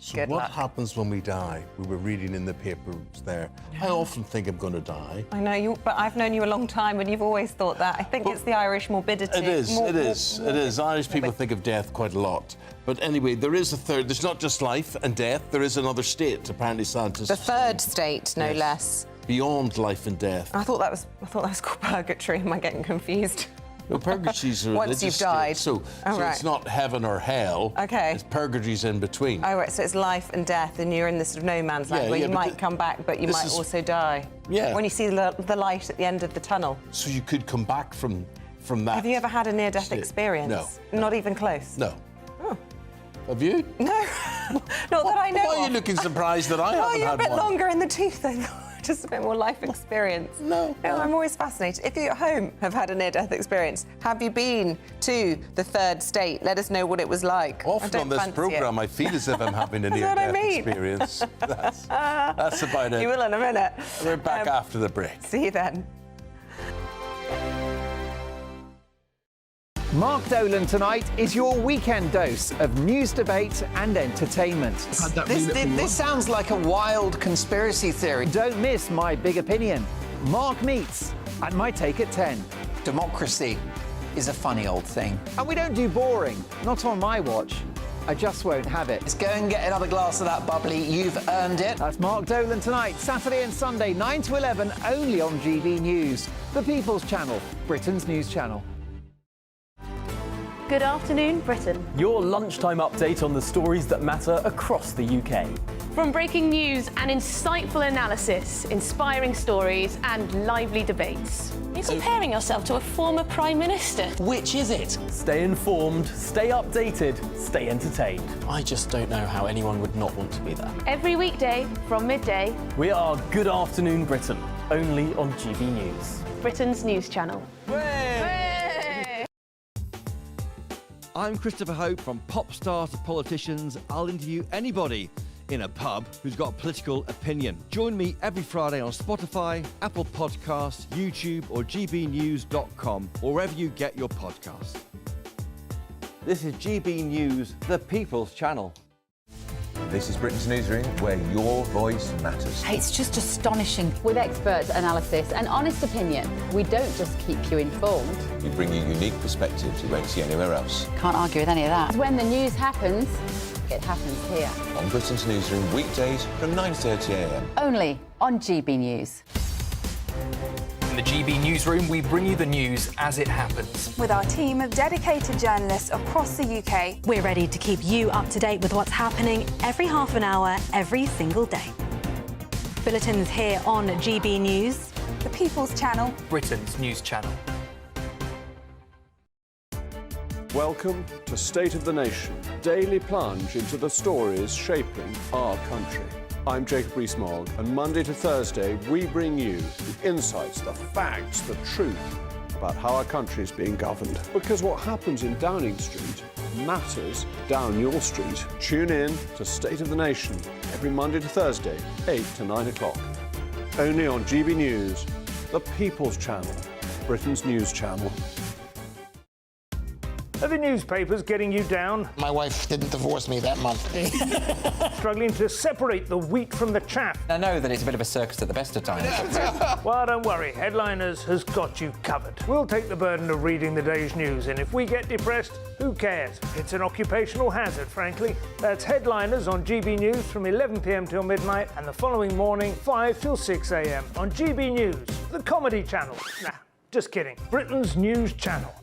[SPEAKER 1] So what happens when we die? We were reading in the papers there. I often think I'm going to die.
[SPEAKER 2] I know you, but I've known you a long time, and you've always thought that. I think it's the Irish morbidity.
[SPEAKER 1] It is. Irish people think of death quite a lot. But anyway, there is a third. There's not just life and death. There is another state, apparently, scientists.
[SPEAKER 2] The third state, no less.
[SPEAKER 1] beyond life and death.
[SPEAKER 2] I thought that was called purgatory. Am I getting confused?
[SPEAKER 1] No, purgatory's a
[SPEAKER 2] Once
[SPEAKER 1] religious
[SPEAKER 2] you've died.
[SPEAKER 1] state. So
[SPEAKER 2] right.
[SPEAKER 1] it's not heaven or hell.
[SPEAKER 2] Okay.
[SPEAKER 1] It's purgatory's in between.
[SPEAKER 2] Oh, right, so it's life and death, and you're in this sort of no man's land where you might come back, but you might also die.
[SPEAKER 1] Yeah.
[SPEAKER 2] When you see the light at the end of the tunnel.
[SPEAKER 1] So you could come back from that.
[SPEAKER 2] Have you ever had a near-death
[SPEAKER 1] state.
[SPEAKER 2] experience?
[SPEAKER 1] No.
[SPEAKER 2] Not even close?
[SPEAKER 1] No.
[SPEAKER 2] Oh.
[SPEAKER 1] Have you?
[SPEAKER 2] No. Not that I know.
[SPEAKER 1] Why are you looking surprised that I haven't
[SPEAKER 2] you're
[SPEAKER 1] had
[SPEAKER 2] a bit
[SPEAKER 1] one?
[SPEAKER 2] longer in the tooth, I thought. Just a bit more life experience.
[SPEAKER 1] No.
[SPEAKER 2] I'm always fascinated. If you at home have had a near-death experience, have you been to the third state? Let us know what it was like.
[SPEAKER 1] Often on this programme, I feel as if I'm having a near-death experience. That's about it.
[SPEAKER 2] You will in a minute.
[SPEAKER 1] We're back after the break.
[SPEAKER 2] See you then.
[SPEAKER 10] Mark Dolan tonight is your weekend dose of news, debate and entertainment.
[SPEAKER 16] This sounds like a wild conspiracy theory.
[SPEAKER 10] Don't miss My Big Opinion. Mark Meets at My Take at 10.
[SPEAKER 16] Democracy is a funny old thing.
[SPEAKER 10] And we don't do boring. Not on my watch. I just won't have it.
[SPEAKER 16] Let's go and get another glass of that bubbly. You've earned it.
[SPEAKER 10] That's Mark Dolan tonight, Saturday and Sunday, 9 to 11, only on GB News, the People's Channel, Britain's news channel.
[SPEAKER 11] Good afternoon, Britain.
[SPEAKER 17] Your lunchtime update on the stories that matter across the UK.
[SPEAKER 11] From breaking news and insightful analysis, inspiring stories and lively debates. You're comparing yourself to a former Prime Minister.
[SPEAKER 16] Which is it?
[SPEAKER 17] Stay informed, stay updated, stay entertained.
[SPEAKER 12] I just don't know how anyone would not want to be there.
[SPEAKER 11] Every weekday from midday.
[SPEAKER 17] We are Good Afternoon Britain, only on GB News.
[SPEAKER 11] Britain's news channel.
[SPEAKER 21] I'm Christopher Hope. From pop stars to politicians, I'll interview anybody in a pub who's got a political opinion. Join me every Friday on Spotify, Apple Podcasts, YouTube or gbnews.com, or wherever you get your podcasts.
[SPEAKER 22] This is GB News, the People's Channel.
[SPEAKER 23] This is Britain's Newsroom, where your voice matters.
[SPEAKER 24] It's just astonishing. With expert analysis and honest opinion, we don't just keep you informed.
[SPEAKER 23] We bring you unique perspectives you won't see anywhere else.
[SPEAKER 24] Can't argue with any of that. When the news happens, it happens here.
[SPEAKER 23] On Britain's Newsroom, weekdays from 9:30 a.m.
[SPEAKER 24] Only on GB News.
[SPEAKER 25] In the GB Newsroom, we bring you the news as it happens.
[SPEAKER 28] With our team of dedicated journalists across the UK,
[SPEAKER 30] we're ready to keep you up to date with what's happening every half an hour, every single day. Bulletins here on GB News,
[SPEAKER 28] the People's Channel,
[SPEAKER 25] Britain's news channel.
[SPEAKER 31] Welcome to State of the Nation, daily plunge into the stories shaping our country. I'm Jacob Rees-Mogg, and Monday to Thursday we bring you the insights, the facts, the truth about how our country is being governed. Because what happens in Downing Street matters down your street. Tune in to State of the Nation every Monday to Thursday, 8 to 9 o'clock. Only on GB News, the People's Channel, Britain's news channel.
[SPEAKER 32] Are the newspapers getting you down?
[SPEAKER 16] My wife didn't divorce me that month.
[SPEAKER 32] Struggling to separate the wheat from the chaff?
[SPEAKER 16] I know that it's a bit of a circus at the best of times.
[SPEAKER 32] Well, don't worry. Headliners has got you covered. We'll take the burden of reading the day's news, and if we get depressed, who cares? It's an occupational hazard, frankly. That's Headliners on GB News from 11 p.m. till midnight, and the following morning, 5 till 6 a.m. on GB News, the comedy channel. Nah, just kidding. Britain's news channel.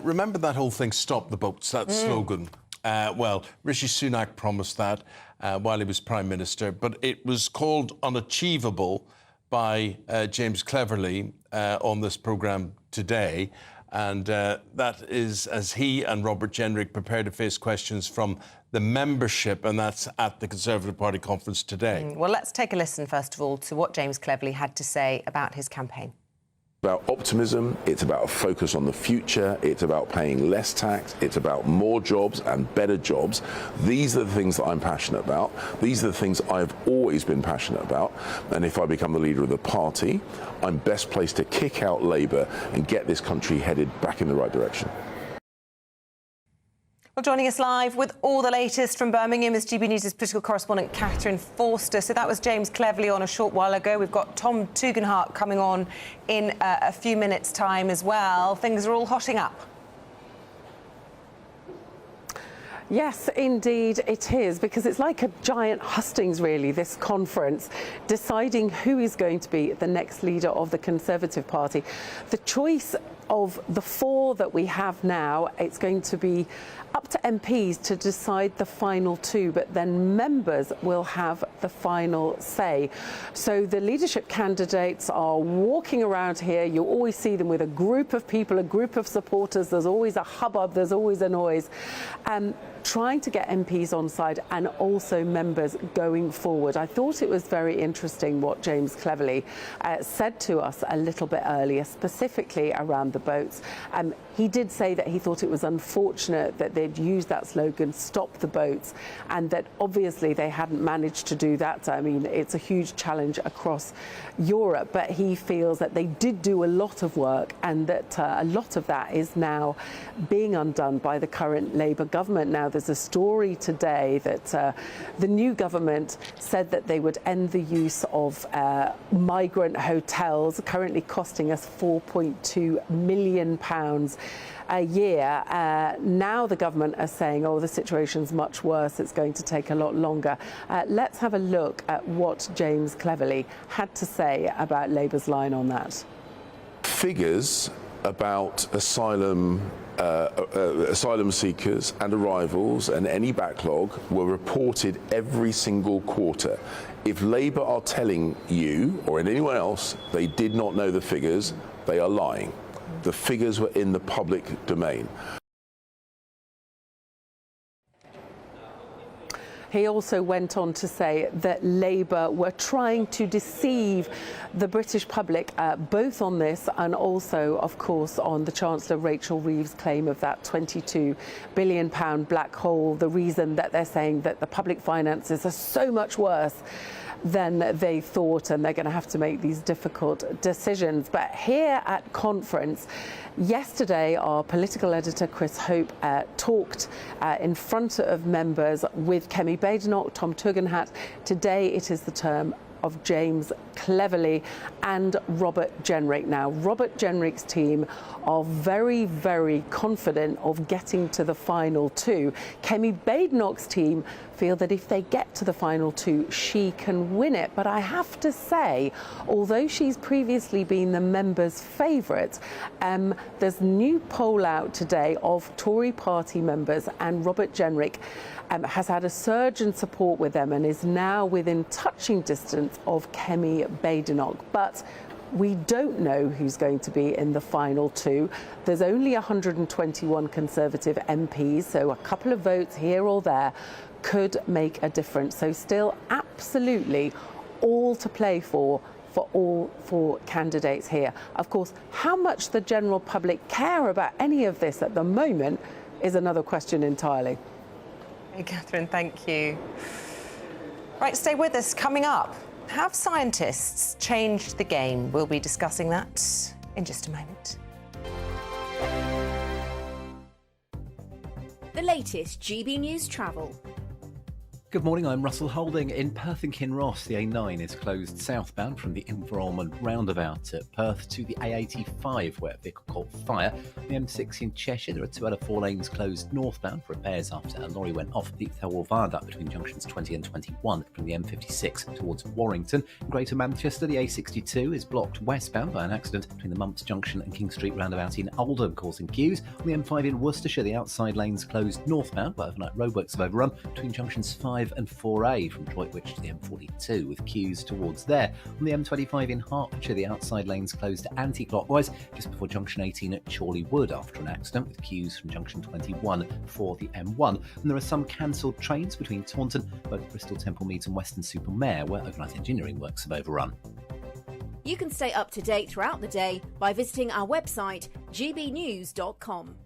[SPEAKER 1] Remember that whole thing, Stop the Boats, that slogan? Well, Rishi Sunak promised that while he was Prime Minister, but it was called unachievable by James Cleverly on this programme today. And that is as he and Robert Jenrick prepare to face questions from the membership, and that's at the Conservative Party conference today.
[SPEAKER 2] Well, let's take a listen, first of all, to what James Cleverly had to say about his campaign.
[SPEAKER 33] About optimism, it's about a focus on the future, it's about paying less tax, it's about more jobs and better jobs. These are the things that I'm passionate about. These are the things I've always been passionate about. And if I become the leader of the party, I'm best placed to kick out Labour and get this country headed back in the right direction.
[SPEAKER 2] Well, joining us live with all the latest from Birmingham is GB News' political correspondent Catherine Forster. So that was James Cleverly on a short while ago. We've got Tom Tugendhat coming on in a few minutes' time as well. Things are all hotting up.
[SPEAKER 3] Yes, indeed it is, because it's like a giant hustings, really, this conference, deciding who is going to be the next leader of the Conservative Party. The choice of the four that we have now, it's going to be up to MPs to decide the final two, but then members will have the final say. So the leadership candidates are walking around here. You always see them with a group of people, a group of supporters. There's always a hubbub, there's always a noise. Trying to get MPs on side and also members going forward. I thought it was very interesting what James Cleverly said to us a little bit earlier, specifically around the boats. He did say that he thought it was unfortunate that they'd used that slogan, "Stop the boats," and that obviously they hadn't managed to do that. I mean, it's a huge challenge across Europe, but he feels that they did do a lot of work and that a lot of that is now being undone by the current Labour government. Now, there's a story today that the new government said that they would end the use of migrant hotels, currently costing us £4.2 million a year. Now the government are saying, oh, the situation's much worse, it's going to take a lot longer. Let's have a look at what James Cleverly had to say about Labour's line on that.
[SPEAKER 33] Figures about asylum seekers and arrivals and any backlog were reported every single quarter. If Labour are telling you or anyone else they did not know the figures, they are lying. The figures were in the public domain.
[SPEAKER 3] He also went on to say that Labour were trying to deceive the British public, both on this and also, of course, on the Chancellor Rachel Reeves' claim of that £22 billion black hole. The reason that they're saying that the public finances are so much worse than they thought, and they're going to have to make these difficult decisions. But here at conference yesterday, our political editor Chris Hope talked in front of members with Kemi Badenoch, Tom Tugendhat. Today it is the term of James Cleverly and Robert Jenrick. Now, Robert Jenrick's team are very, very confident of getting to the final two. Kemi Badenoch's team feel that if they get to the final two, she can win it. But I have to say, although she's previously been the members' favourite, there's a new poll out today of Tory party members, and Robert Jenrick has had a surge in support with them and is now within touching distance of Kemi Badenoch. But we don't know who's going to be in the final two. There's only 121 Conservative MPs, so a couple of votes here or there could make a difference. So still absolutely all to play for all four candidates here. Of course, how much the general public care about any of this at the moment is another question entirely.
[SPEAKER 2] Hey, Catherine, thank you. Right, stay with us. Coming up, have scientists changed the game? We'll be discussing that in just a moment.
[SPEAKER 4] The latest GB News travel.
[SPEAKER 6] Good morning, I'm Russell Holding. In Perth and Kinross, the A9 is closed southbound from the Inveralmond roundabout at Perth to the A85, where a vehicle caught fire. On the M6 in Cheshire, there are 2 out of 4 lanes closed northbound for repairs after a lorry went off the Thirlwall Viaduct between junctions 20 and 21 from the M56 towards Warrington. In Greater Manchester, the A62 is blocked westbound by an accident between the Mumps Junction and King Street roundabout in Oldham, causing queues. On the M5 in Worcestershire, the outside lanes closed northbound by overnight roadworks have overrun between junctions 5 and 4A from Droitwich to the M42, with queues towards there. On the M25 in Hertfordshire, the outside lanes closed anti-clockwise just before junction 18 at Chorley Wood after an accident, with queues from junction 21 for the M1. And there are some cancelled trains between Taunton, both Bristol Temple Meads and Weston-super-Mare, where overnight engineering works have overrun.
[SPEAKER 4] You can stay up to date throughout the day by visiting our website, gbnews.com.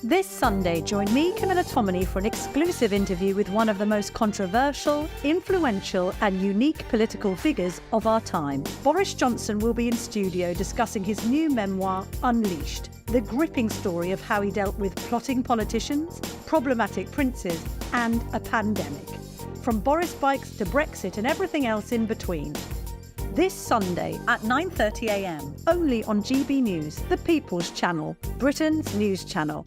[SPEAKER 7] This Sunday, join me, Camilla Tominey, for an exclusive interview with one of the most controversial, influential and unique political figures of our time. Boris Johnson will be in studio discussing his new memoir, Unleashed, the gripping story of how he dealt with plotting politicians, problematic princes and a pandemic. From Boris bikes to Brexit and everything else in between. This Sunday at 9:30 a.m, only on GB News, the People's Channel, Britain's news channel.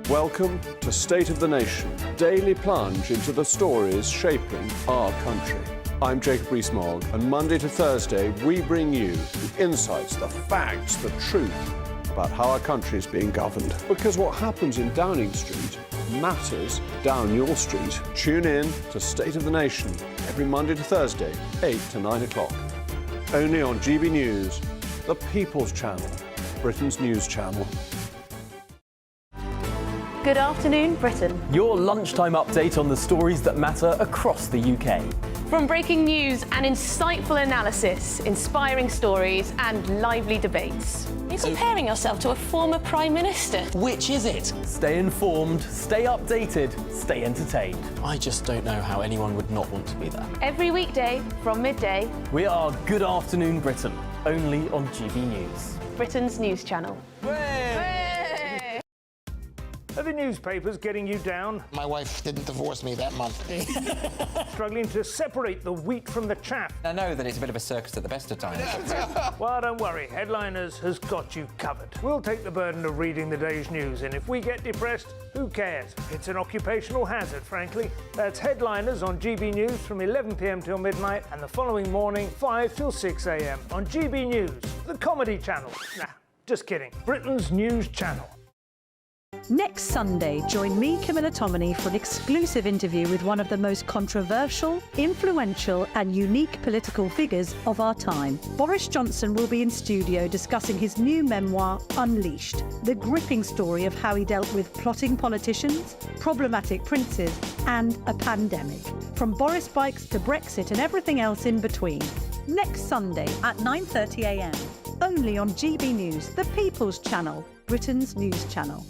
[SPEAKER 31] Welcome to State of the Nation, daily plunge into the stories shaping our country. I'm Jacob Rees-Mogg, and Monday to Thursday we bring you the insights, the facts, the truth about how our country is being governed. Because what happens in Downing Street matters down your street. Tune in to State of the Nation every Monday to Thursday, 8 to 9 o'clock. Only on GB News, the People's Channel, Britain's news channel.
[SPEAKER 11] Good afternoon, Britain.
[SPEAKER 5] Your lunchtime update on the stories that matter across the UK.
[SPEAKER 11] From breaking news and insightful analysis, inspiring stories and lively debates. You're comparing yourself to a former Prime Minister.
[SPEAKER 12] Which is it?
[SPEAKER 5] Stay informed, stay updated, stay entertained.
[SPEAKER 12] I just don't know how anyone would not want to be there.
[SPEAKER 11] Every weekday from midday.
[SPEAKER 5] We are Good Afternoon Britain, only on GB News.
[SPEAKER 11] Britain's news channel.
[SPEAKER 32] Are the newspapers getting you down?
[SPEAKER 8] My wife didn't divorce me that month.
[SPEAKER 32] Struggling to separate the wheat from the chaff?
[SPEAKER 9] I know that it's a bit of a circus at the best of times.
[SPEAKER 32] Well, don't worry, Headliners has got you covered. We'll take the burden of reading the day's news, and if we get depressed, who cares? It's an occupational hazard, frankly. That's Headliners on GB News from 11 p.m. till midnight, and the following morning, 5 till 6 a.m. on GB News, the comedy channel. Nah, just kidding. Britain's news channel.
[SPEAKER 7] Next Sunday, join me, Camilla Tominey, for an exclusive interview with one of the most controversial, influential and unique political figures of our time. Boris Johnson will be in studio discussing his new memoir, Unleashed, the gripping story of how he dealt with plotting politicians, problematic princes and a pandemic. From Boris bikes to Brexit and everything else in between. Next Sunday at 9:30 a.m. Only on GB News, the People's Channel, Britain's news channel.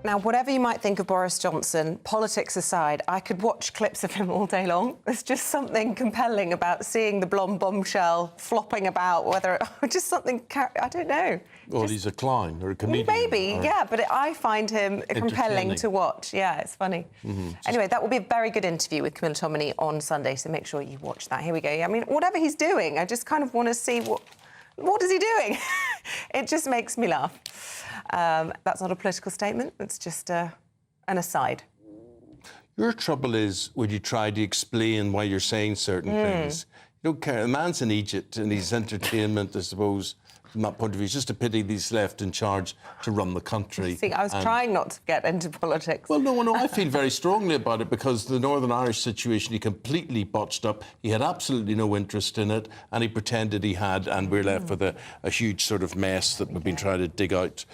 [SPEAKER 2] Now, whatever you might think of Boris Johnson, politics aside, I could watch clips of him all day long. There's just something compelling about seeing the blonde bombshell flopping about, whether just something, I don't know.
[SPEAKER 1] Well, he's a clown or a comedian.
[SPEAKER 2] Maybe, yeah, but I find him compelling to watch. Yeah, it's funny. Anyway, that will be a very good interview with Camilla Tominey on Sunday, so make sure you watch that. Here we go. I mean, whatever he's doing, I just kind of want to see what is he doing? It just makes me laugh. That's not a political statement. It's just an aside.
[SPEAKER 1] Your trouble is when you try to explain why you're saying certain things. You don't care. The man's in Egypt and he's entertainment, I suppose, from that point of view. It's just a pity he's left in charge to run the country.
[SPEAKER 2] See, I was trying not to get into politics.
[SPEAKER 1] Well, no, I feel very strongly about it because the Northern Irish situation he completely botched up. He had absolutely no interest in it and he pretended he had, and we're left with a huge sort of mess that we've been trying to dig out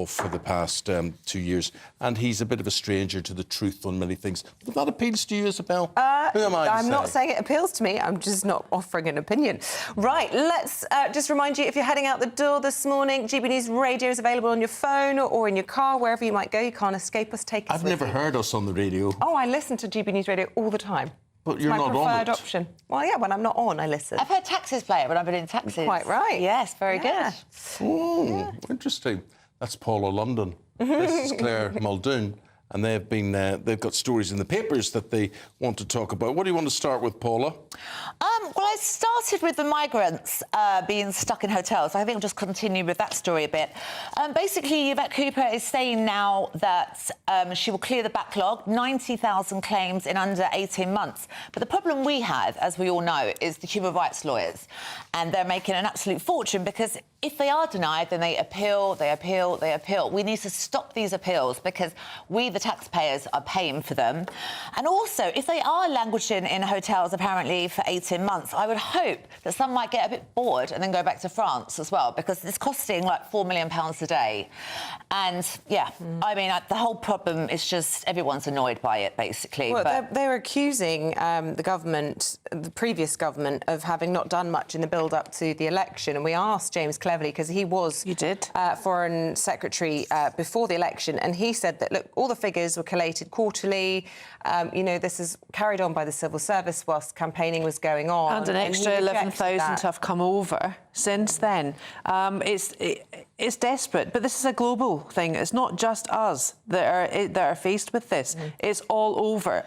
[SPEAKER 1] for the past 2 years. And he's a bit of a stranger to the truth on many things. But that appeals to you, Isabel? Who am I to
[SPEAKER 2] I'm
[SPEAKER 1] say?
[SPEAKER 2] not saying it appeals to me. I'm just not offering an opinion. Right, let's just remind you, if you're heading out the door this morning, GB News Radio is available on your phone or in your car, wherever you might go. You can't escape us. Take us
[SPEAKER 1] I've
[SPEAKER 2] with
[SPEAKER 1] never
[SPEAKER 2] you.
[SPEAKER 1] heard us on the radio.
[SPEAKER 2] Oh, I listen to GB News Radio all the time.
[SPEAKER 1] But you're
[SPEAKER 2] it's my
[SPEAKER 1] not on
[SPEAKER 2] preferred
[SPEAKER 1] it.
[SPEAKER 2] option. Well, yeah, when I'm not on, I listen.
[SPEAKER 24] I've heard taxis play it when I've been in taxis.
[SPEAKER 2] Quite right.
[SPEAKER 24] Yes, very good.
[SPEAKER 1] Oh, interesting. That's Paula London. This is Claire Muldoon. And they've got stories in the papers that they want to talk about. What do you want to start with, Paula?
[SPEAKER 24] Well, I started with the migrants being stuck in hotels. I think I'll just continue with that story a bit. Basically, Yvette Cooper is saying now that she will clear the backlog, 90,000 claims in under 18 months. But the problem we have, as we all know, is the human rights lawyers. And they're making an absolute fortune because if they are denied, then they appeal, they appeal, they appeal. We need to stop these appeals because we, the taxpayers, are paying for them. And also, if they are languishing in hotels, apparently, for 18 months, I would hope that some might get a bit bored and then go back to France as well, because it's costing like £4 million a day. And, yeah, I mean, the whole problem is just everyone's annoyed by it, basically.
[SPEAKER 2] Well, they're accusing the government, the previous government, of having not done much in the build-up to the election. And we asked James Cleverly, because he was Foreign Secretary before the election, and he said that, look, all the figures were collated quarterly. You know, this is carried on by the civil service whilst campaigning was going on.
[SPEAKER 10] And an extra 11,000 have come over since then. It's desperate, but this is a global thing. It's not just us that are faced with this. It's all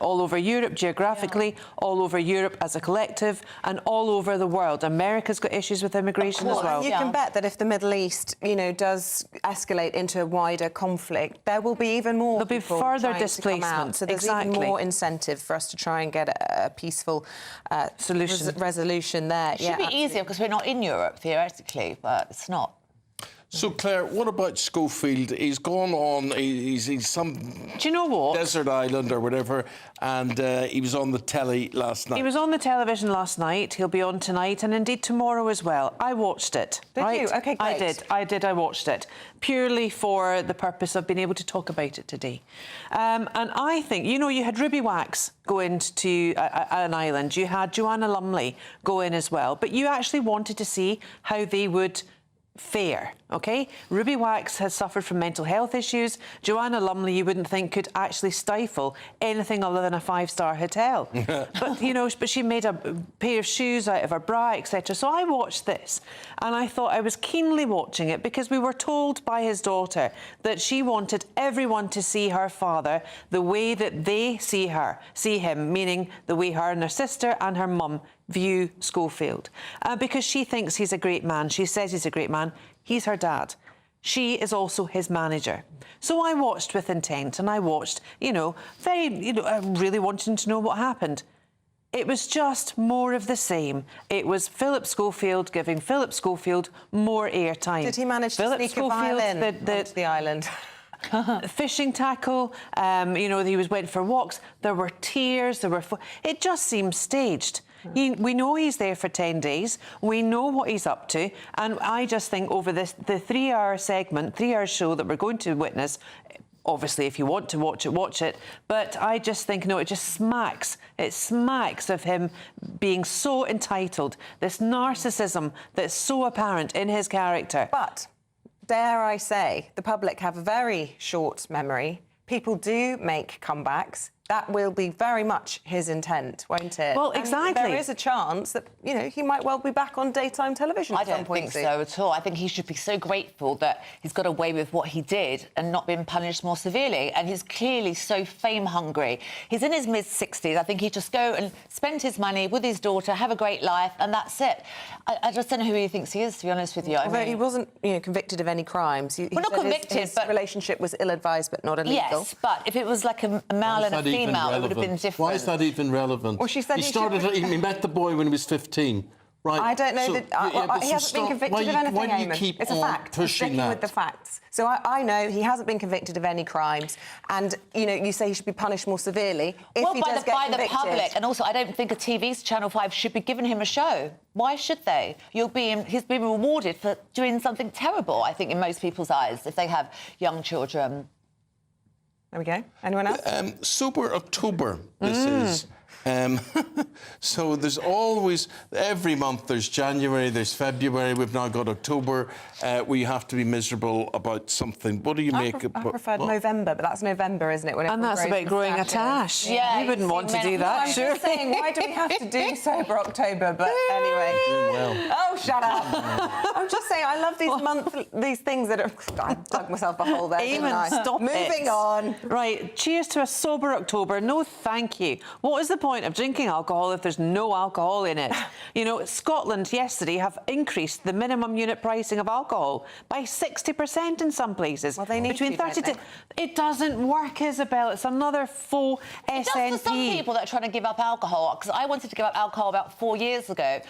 [SPEAKER 10] over Europe geographically, all over Europe as a collective, and all over the world. America's got issues with immigration as well.
[SPEAKER 2] You can bet that if the Middle East, does escalate into a wider conflict, there will be even more.
[SPEAKER 10] There'll be further displacement.
[SPEAKER 2] So there's even more incentive for us to try and get a peaceful resolution there.
[SPEAKER 24] It should be easier because we're not in Europe theoretically, but it's not.
[SPEAKER 1] So, Claire, what about Schofield? He's gone on, he's some...
[SPEAKER 10] Do you know what?
[SPEAKER 1] Desert island or whatever, and he was on the telly last night.
[SPEAKER 10] He was on the television last night, he'll be on tonight, and indeed tomorrow as well. I watched it.
[SPEAKER 2] Did you? OK, great.
[SPEAKER 10] I watched it, purely for the purpose of being able to talk about it today. And I think, you had Ruby Wax go into an island, you had Joanna Lumley go in as well, but you actually wanted to see how they would fare, OK? Ruby Wax has suffered from mental health issues. Joanna Lumley, you wouldn't think, could actually stifle anything other than a five-star hotel. But she made a pair of shoes out of her bra, etc. So I watched this, and I thought I was keenly watching it because we were told by his daughter that she wanted everyone to see her father the way that they see him, meaning the way her and her sister and her mum view Schofield, because she thinks he's a great man. She says he's a great man. He's her dad. She is also his manager. So I watched with intent, and I watched, really wanting to know what happened. It was just more of the same. It was Philip Schofield giving Philip Schofield more airtime.
[SPEAKER 2] Did he manage to sneak a violin onto the island?
[SPEAKER 10] Fishing tackle, he went for walks. There were tears, it just seemed staged. We know he's there for 10 days. We know what he's up to. And I just think over the 3-hour segment, 3-hour show that we're going to witness, obviously, if you want to watch it. But I just think, it just smacks. It smacks of him being so entitled, this narcissism that's so apparent in his character.
[SPEAKER 2] But, dare I say, the public have a very short memory. People do make comebacks. That will be very much his intent, won't it?
[SPEAKER 10] Well, exactly.
[SPEAKER 2] And there is a chance that, he might well be back on daytime television at some point.
[SPEAKER 24] I don't think so at all. I think he should be so grateful that he's got away with what he did and not been punished more severely. And he's clearly so fame-hungry. He's in his mid-60s. I think he'd just go and spend his money with his daughter, have a great life, and that's it. I just don't know who he thinks he is, to be honest with you.
[SPEAKER 2] Although he wasn't, convicted of any crimes. He
[SPEAKER 24] not convicted,
[SPEAKER 2] his relationship was ill-advised but not illegal.
[SPEAKER 24] Yes, but if it was like a male and a female, it would have been different.
[SPEAKER 1] Why is that even relevant?
[SPEAKER 2] Well, she said
[SPEAKER 1] he met the boy when he was 15. Right.
[SPEAKER 2] I don't know he hasn't been convicted of anything, Eamonn. It's a fact.
[SPEAKER 1] Pushing that?
[SPEAKER 2] With the facts. So I know he hasn't been convicted of any crimes, and you say he should be punished more severely if he does get convicted.
[SPEAKER 24] By the public, and also I don't think a TV's Channel 5 should be giving him a show. Why should they? He's been rewarded for doing something terrible, I think, in most people's eyes, if they have young children.
[SPEAKER 2] There we go. Anyone else?
[SPEAKER 1] Sober October, this is. So there's always, every month there's January, there's February, we've now got October. We have to be miserable about something. What do you make of...
[SPEAKER 2] I preferred November, but that's November, isn't it?
[SPEAKER 10] And that's about growing a tash.
[SPEAKER 24] Yeah,
[SPEAKER 10] you wouldn't want to do that,
[SPEAKER 2] I'm just saying, why do we have to do Sober October? But anyway. Oh, shut up. I'm just saying, I love these things that are... I dug myself a hole there,
[SPEAKER 10] Eamonn, stop it.
[SPEAKER 2] Moving on.
[SPEAKER 10] Right, cheers to a Sober October. No, thank you. What is the point of drinking alcohol if there's no alcohol in it? Scotland yesterday have increased the minimum unit pricing of alcohol by 60% in some places.
[SPEAKER 2] Well, they need
[SPEAKER 10] between 30 to... It doesn't work, Isabel. It's another faux SNP.
[SPEAKER 24] It does for some people that are trying to give up alcohol, because I wanted to give up alcohol about 4 years ago,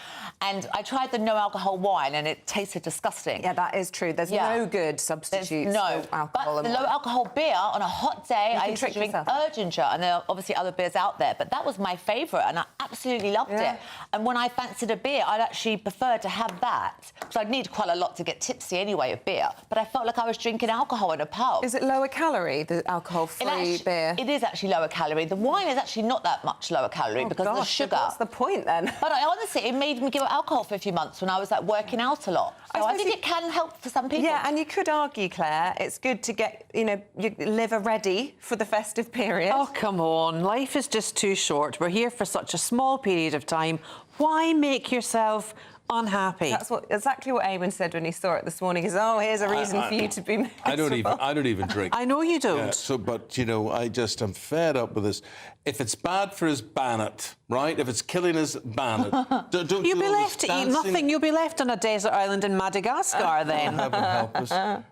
[SPEAKER 24] and I tried the no-alcohol wine, and it tasted disgusting.
[SPEAKER 2] Yeah, that is true. There's no good substitutes for alcohol.
[SPEAKER 24] But the low-alcohol beer, on a hot day, I used to drink Urginger, and there are obviously other beers out there, but that was my favourite, and I absolutely loved it. And when I fancied a beer, I'd actually prefer to have that, because I'd need quite a lot to get tipsy anyway, of beer. But I felt like I was drinking alcohol in a pub.
[SPEAKER 2] Is it lower calorie, the alcohol-free beer?
[SPEAKER 24] It is actually lower calorie. The wine is actually not that much lower calorie because of the sugar.
[SPEAKER 2] What's the point then?
[SPEAKER 24] But honestly, it made me give up alcohol for a few months when I was working out a lot. So I think it can help for some people.
[SPEAKER 2] Yeah, and you could argue, Claire, it's good to get your liver ready for the festive period.
[SPEAKER 10] Oh, come on. Life is just too short. We're here for such a small period of time. Why make yourself unhappy.
[SPEAKER 2] That's exactly what Eamonn said when he saw it this morning. Is here's a reason for you to be miserable.
[SPEAKER 1] I don't even drink.
[SPEAKER 10] I know you don't.
[SPEAKER 1] But you know, I'm fed up with this. If it's bad for us, ban it, right? If it's killing us, ban it. Don't
[SPEAKER 10] You'll be left to eat nothing. You'll be left on a desert island in Madagascar then.
[SPEAKER 1] Heaven help us.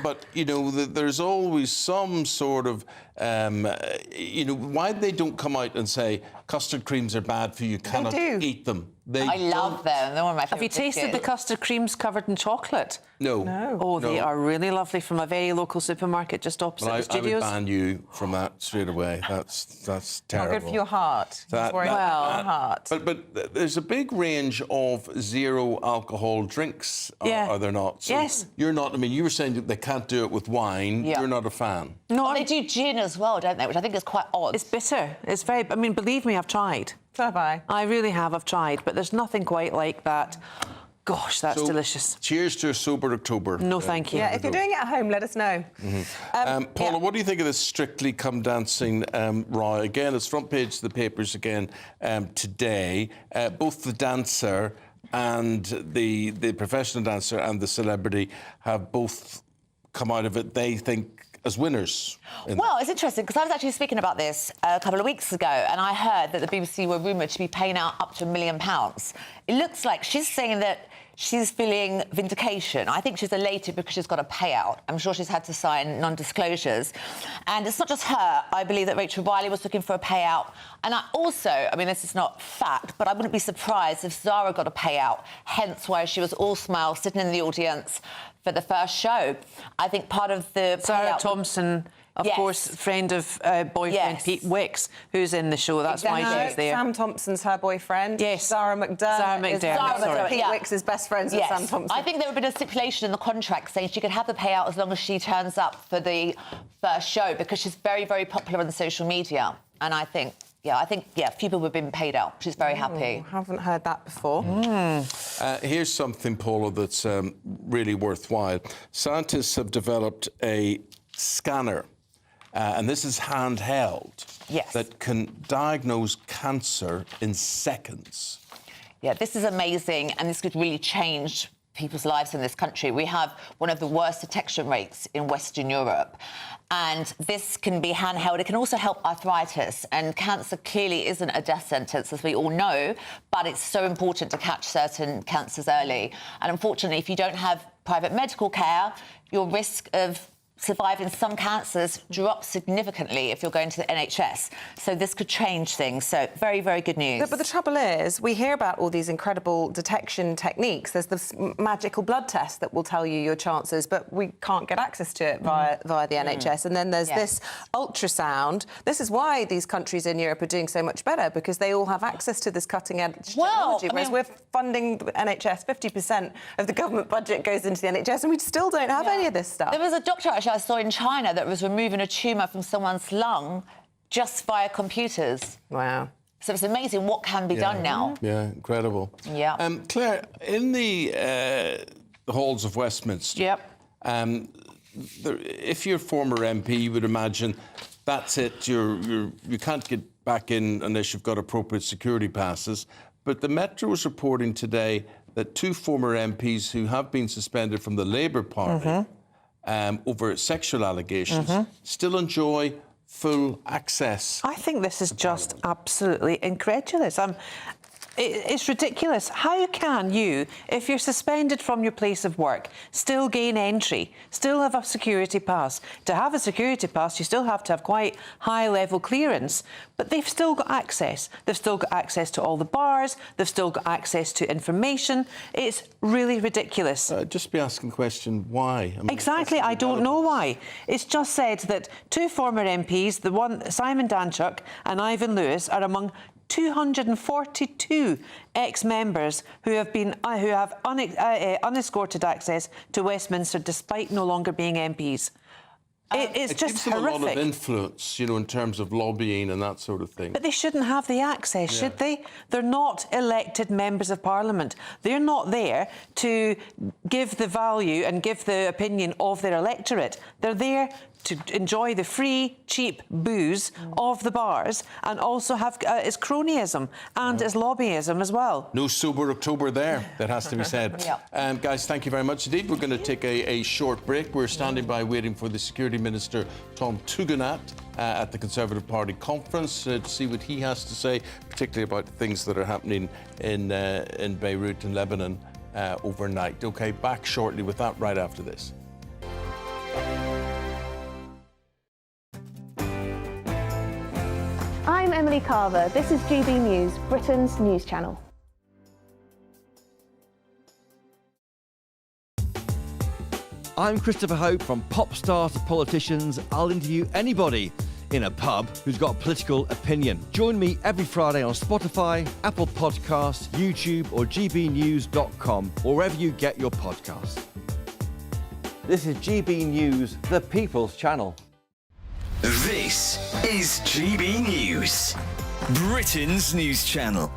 [SPEAKER 1] But, you know, there's always some sort of, you know, why they don't come out and say custard creams are bad for you, cannot eat them.
[SPEAKER 24] I love them. They're one of my favourite
[SPEAKER 10] Have you tasted the custard creams covered in chocolate?
[SPEAKER 1] No.
[SPEAKER 10] Oh, they are really lovely from a very local supermarket just opposite the studios.
[SPEAKER 1] I would ban you from that straight away. That's terrible.
[SPEAKER 2] Not good for your heart. About your heart.
[SPEAKER 1] But there's a big range of zero alcohol drinks, are there not? So
[SPEAKER 10] yes.
[SPEAKER 1] You're not, I mean, you were saying that they can't do it with wine. Yeah. You're not a fan.
[SPEAKER 24] No, they do gin as well, don't they? Which I think is quite odd.
[SPEAKER 10] It's bitter. It's very, I mean, believe me, I've tried.
[SPEAKER 2] So have I.
[SPEAKER 10] I really have, I've tried, but there's nothing quite like that. Gosh, that's delicious.
[SPEAKER 1] Cheers to a sober October.
[SPEAKER 10] No, thank you.
[SPEAKER 2] Yeah, if you're doing it at home, let us know.
[SPEAKER 1] Paula, what do you think of this Strictly Come Dancing row? Again, it's front page of the papers again today. Both the dancer and the professional dancer and the celebrity have both come out of it, they think, as winners.
[SPEAKER 24] Well, it's interesting because I was actually speaking about this a couple of weeks ago and I heard that the BBC were rumoured to be paying out up to £1 million. It looks like she's saying that she's feeling vindication. I think she's elated because she's got a payout. I'm sure she's had to sign non-disclosures. And it's not just her. I believe that Rachel Riley was looking for a payout. And I mean, this is not fact, but I wouldn't be surprised if Zara got a payout, hence why she was all smiles sitting in the audience for the first show. I think part of the
[SPEAKER 10] Sarah Thompson, of course, friend of boyfriend Pete Wicks, who's in the show. That's why she's there.
[SPEAKER 2] Sam Thompson's her boyfriend.
[SPEAKER 10] Yes.
[SPEAKER 2] Zara McDermott. Pete Wicks is best friends with Sam Thompson.
[SPEAKER 24] I think there would have been a stipulation in the contract saying she could have the payout as long as she turns up for the first show because she's very, very popular on the social media. And I think, a few people have been paid out. She's very happy.
[SPEAKER 2] Haven't heard that before.
[SPEAKER 1] Here's something, Paula, that's really worthwhile. Scientists have developed a scanner, and this is handheld, that can diagnose cancer in seconds.
[SPEAKER 24] Yeah, this is amazing, and this could really change people's lives in this country. We have one of the worst detection rates in Western Europe. And this can be handheld. It can also help arthritis. And cancer clearly isn't a death sentence, as we all know, but it's so important to catch certain cancers early. And unfortunately, if you don't have private medical care, your risk of surviving some cancers drops significantly if you're going to the NHS. So this could change things. So very, very good news.
[SPEAKER 2] But the trouble is, we hear about all these incredible detection techniques. There's this magical blood test that will tell you your chances, but we can't get access to it via the NHS. And then there's this ultrasound. This is why these countries in Europe are doing so much better, because they all have access to this cutting-edge technology, whereas we're funding the NHS. 50% of the government budget goes into the NHS, and we still don't have any of this stuff.
[SPEAKER 24] There was a doctor, actually, I saw in China that was removing a tumour from someone's lung just via computers.
[SPEAKER 2] Wow.
[SPEAKER 24] So it's amazing what can be done now.
[SPEAKER 1] Yeah, incredible.
[SPEAKER 24] Yeah.
[SPEAKER 1] Claire, in the halls of Westminster, if you're a former MP, you would imagine that's it. You can't get back in unless you've got appropriate security passes. But the Metro was reporting today that 2 former MPs who have been suspended from the Labour Party over sexual allegations still enjoy full access.
[SPEAKER 10] I think this is just absolutely incredulous. It's ridiculous. How can you, if you're suspended from your place of work, still gain entry, still have a security pass? To have a security pass, you still have to have quite high-level clearance, but they've still got access. They've still got access to all the bars. They've still got access to information. It's really ridiculous.
[SPEAKER 1] Just be asking the question, why?
[SPEAKER 10] Exactly, I don't know why. It's just said that 2 former MPs, Simon Danchuk and Ivan Lewis, are among 242 ex-members who have unescorted access to Westminster despite no longer being MPs. It's just
[SPEAKER 1] gives them
[SPEAKER 10] horrific.
[SPEAKER 1] a lot of influence, you know, in terms of lobbying and that sort of thing.
[SPEAKER 10] But they shouldn't have the access, should they? They're not elected members of Parliament. They're not there to give the value and give the opinion of their electorate. They're there to enjoy the free, cheap booze of the bars and also have is cronyism and is lobbyism as well.
[SPEAKER 1] No sober October there, that has to be said. Guys, thank you very much indeed. We're going to take a short break. We're standing by waiting for the Security Minister, Tom Tugendhat, at the Conservative Party conference to see what he has to say, particularly about things that are happening in Beirut and Lebanon overnight. OK, back shortly with that right after this.
[SPEAKER 11] I'm Emily Carver. This is GB News, Britain's news channel.
[SPEAKER 13] I'm Christopher Hope. From pop star to politicians, I'll interview anybody in a pub who's got a political opinion. Join me every Friday on Spotify, Apple Podcasts, YouTube or gbnews.com, or wherever you get your podcasts. This is GB News, the People's Channel.
[SPEAKER 14] This is GB News, Britain's news channel.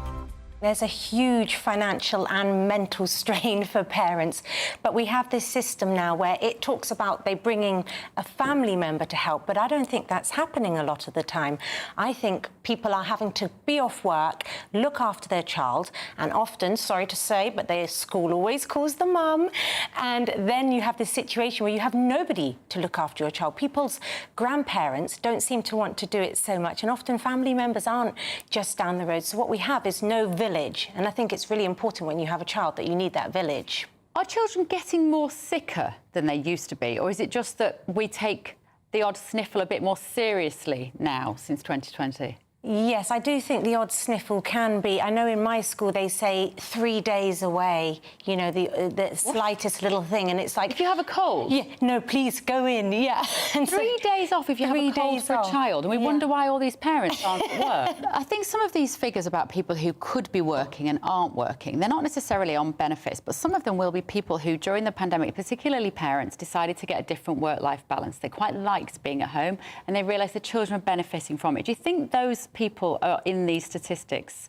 [SPEAKER 30] There's a huge financial and mental strain for parents, but we have this system now where it talks about they bringing a family member to help, but I don't think that's happening a lot of the time. I think people are having to be off work, look after their child, and often, sorry to say, but their school always calls the mum, and then you have this situation where you have nobody to look after your child. People's grandparents don't seem to want to do it so much, and often family members aren't just down the road. So what we have is no village. And I think it's really important when you have a child that you need that village.
[SPEAKER 15] Are children getting more sicker than they used to be? Or is it just that we take the odd sniffle a bit more seriously now since 2020?
[SPEAKER 30] Yes, I do think the odd sniffle can be. I know in my school they say 3 days away, you know, the slightest little thing, and it's like...
[SPEAKER 15] If you have a cold?
[SPEAKER 30] Yeah, no, please, go in, yeah.
[SPEAKER 15] And 3 days off if you have a cold for a child, and we wonder why all these parents aren't at work. I think some of these figures about people who could be working and aren't working, they're not necessarily on benefits, but some of them will be people who, during the pandemic, particularly parents, decided to get a different work-life balance. They quite liked being at home, and they realised the children are benefiting from it. Do you think those people are in these statistics,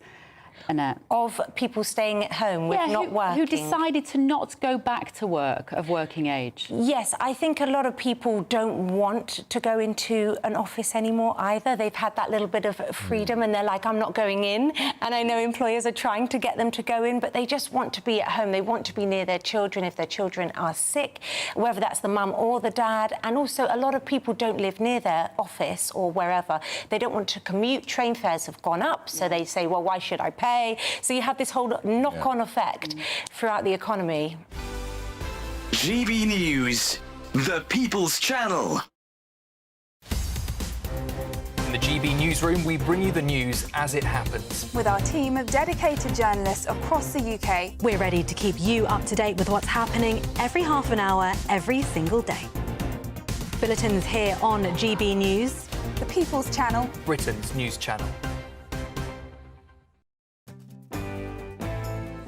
[SPEAKER 15] Annette?
[SPEAKER 30] Of people staying at home with not working?
[SPEAKER 15] Who decided to not go back to work of working age?
[SPEAKER 30] Yes, I think a lot of people don't want to go into an office anymore either. They've had that little bit of freedom and they're like, I'm not going in. And I know employers are trying to get them to go in, but they just want to be at home. They want to be near their children if their children are sick, whether that's the mum or the dad. And also a lot of people don't live near their office or wherever. They don't want to commute. Train fares have gone up, so they say, well, why should I pay? So you have this whole knock-on effect throughout the economy.
[SPEAKER 14] GB News, the People's Channel.
[SPEAKER 25] In the GB newsroom, we bring you the news as it happens.
[SPEAKER 28] With our team of dedicated journalists across the UK.
[SPEAKER 30] We're ready to keep you up to date with what's happening every half an hour, every single day. Bulletins here on GB News,
[SPEAKER 28] the People's Channel,
[SPEAKER 25] Britain's news channel.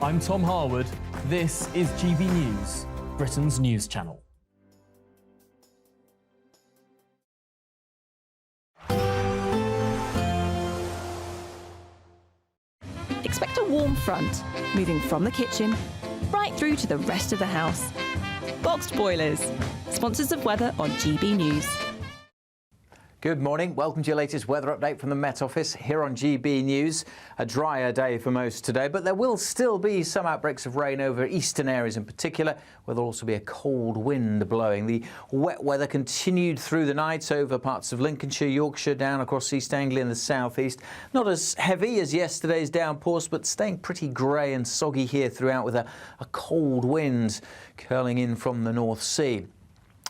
[SPEAKER 5] I'm Tom Harwood. This is GB News, Britain's news channel.
[SPEAKER 17] Expect a warm front, moving from the kitchen right through to the rest of the house. Boxed Boilers, sponsors of weather on GB News.
[SPEAKER 16] Good morning. Welcome to your latest weather update from the Met Office here on GB News. A drier day for most today, but there will still be some outbreaks of rain over eastern areas in particular, where there'll also be a cold wind blowing. The wet weather continued through the night over parts of Lincolnshire, Yorkshire, down across East Anglia and the southeast. Not as heavy as yesterday's downpours, but staying pretty grey and soggy here throughout with a cold wind curling in from the North Sea.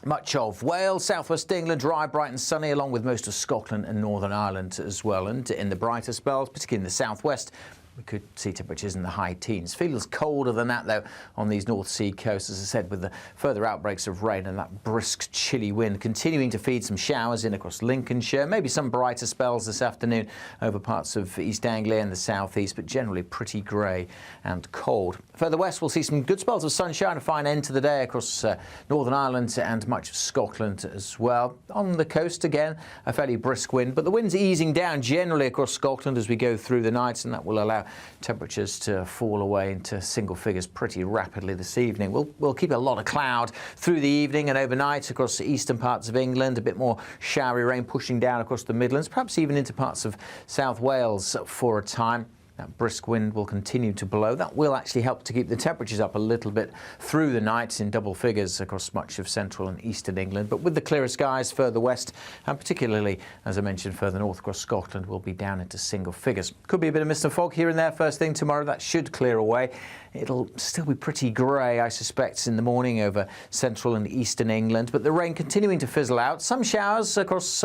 [SPEAKER 16] Much of Wales, southwest England, dry, bright and sunny, along with most of Scotland and Northern Ireland as well. And in the brighter spells, particularly in the southwest, we could see temperatures in the high teens. Feels colder than that, though, on these North Sea coasts, as I said, with the further outbreaks of rain and that brisk, chilly wind continuing to feed some showers in across Lincolnshire. Maybe some brighter spells this afternoon over parts of East Anglia and the southeast, but generally pretty grey and cold. Further west, we'll see some good spells of sunshine, a fine end to the day across Northern Ireland and much of Scotland as well. On the coast, again, a fairly brisk wind, but the wind's easing down generally across Scotland as we go through the night, and that will allow temperatures to fall away into single figures pretty rapidly this evening. We'll keep a lot of cloud through the evening and overnight across the eastern parts of England, a bit more showery rain pushing down across the Midlands, perhaps even into parts of South Wales for a time. That brisk wind will continue to blow. That will actually help to keep the temperatures up a little bit through the night in double figures across much of central and eastern England. But with the clearer skies further west, and particularly, as I mentioned, further north across Scotland, we'll be down into single figures. Could be a bit of mist and fog here and there first thing tomorrow. That should clear away. It'll still be pretty grey, I suspect, in the morning over central and eastern England. But the rain continuing to fizzle out. Some showers across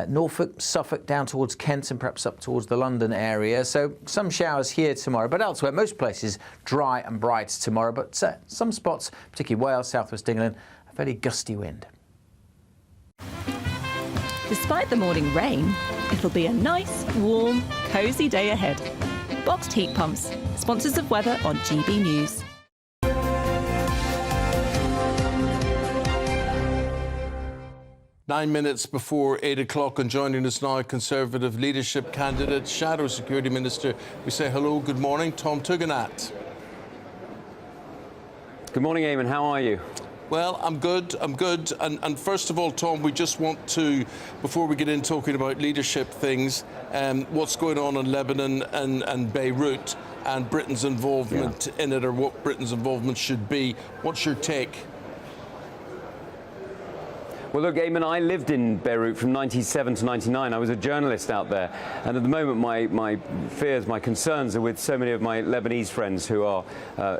[SPEAKER 16] Norfolk, Suffolk, down towards Kent and perhaps up towards the London area. So some showers here tomorrow, but elsewhere, most places dry and bright tomorrow. But some spots, particularly Wales, southwest England, a very gusty wind.
[SPEAKER 17] Despite the morning rain, it'll be a nice, warm, cosy day ahead. Boxed heat pumps, sponsors of weather on GB News.
[SPEAKER 1] 9 minutes before 8 o'clock, and joining us now, Conservative leadership candidate, Shadow Security Minister. We say hello, good morning, Tom Tugendhat.
[SPEAKER 3] Good morning, Eamonn. How are you?
[SPEAKER 1] Well, I'm good. And first of all, Tom, we just want to, before we get in talking about leadership things, what's going on in Lebanon and Beirut and Britain's involvement in it, or what Britain's involvement should be. What's your take?
[SPEAKER 3] Well, look, Eamonn, I lived in Beirut from 97 to 99. I was a journalist out there. And at the moment, my fears, my concerns are with so many of my Lebanese friends who are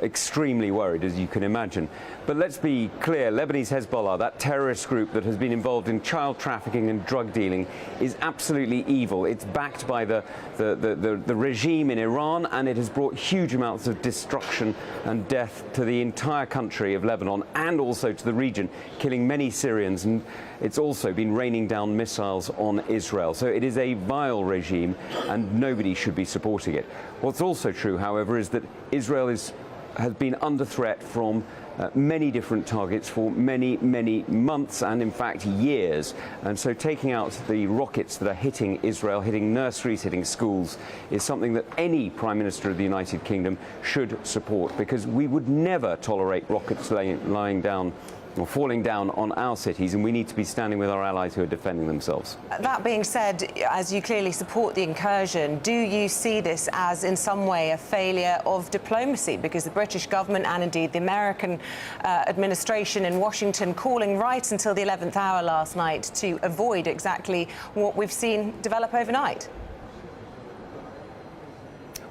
[SPEAKER 3] extremely worried, as you can imagine. But let's be clear, Lebanese Hezbollah, that terrorist group that has been involved in child trafficking and drug dealing, is absolutely evil. It's backed by the regime in Iran, and it has brought huge amounts of destruction and death to the entire country of Lebanon and also to the region, killing many Syrians. And it's also been raining down missiles on Israel. So it is a vile regime, and nobody should be supporting it. What's also true, however, is that Israel has been under threat from many different targets for many, many months and, in fact, years. And so taking out the rockets that are hitting Israel, hitting nurseries, hitting schools, is something that any Prime Minister of the United Kingdom should support, because we would never tolerate rockets lying down or falling down on our cities, and we need to be standing with our allies who are defending themselves.
[SPEAKER 2] That being said, as you clearly support the incursion, do you see this as in some way a failure of diplomacy? Because the British government and indeed the American administration in Washington calling right until the 11th hour last night to avoid exactly what we've seen develop overnight.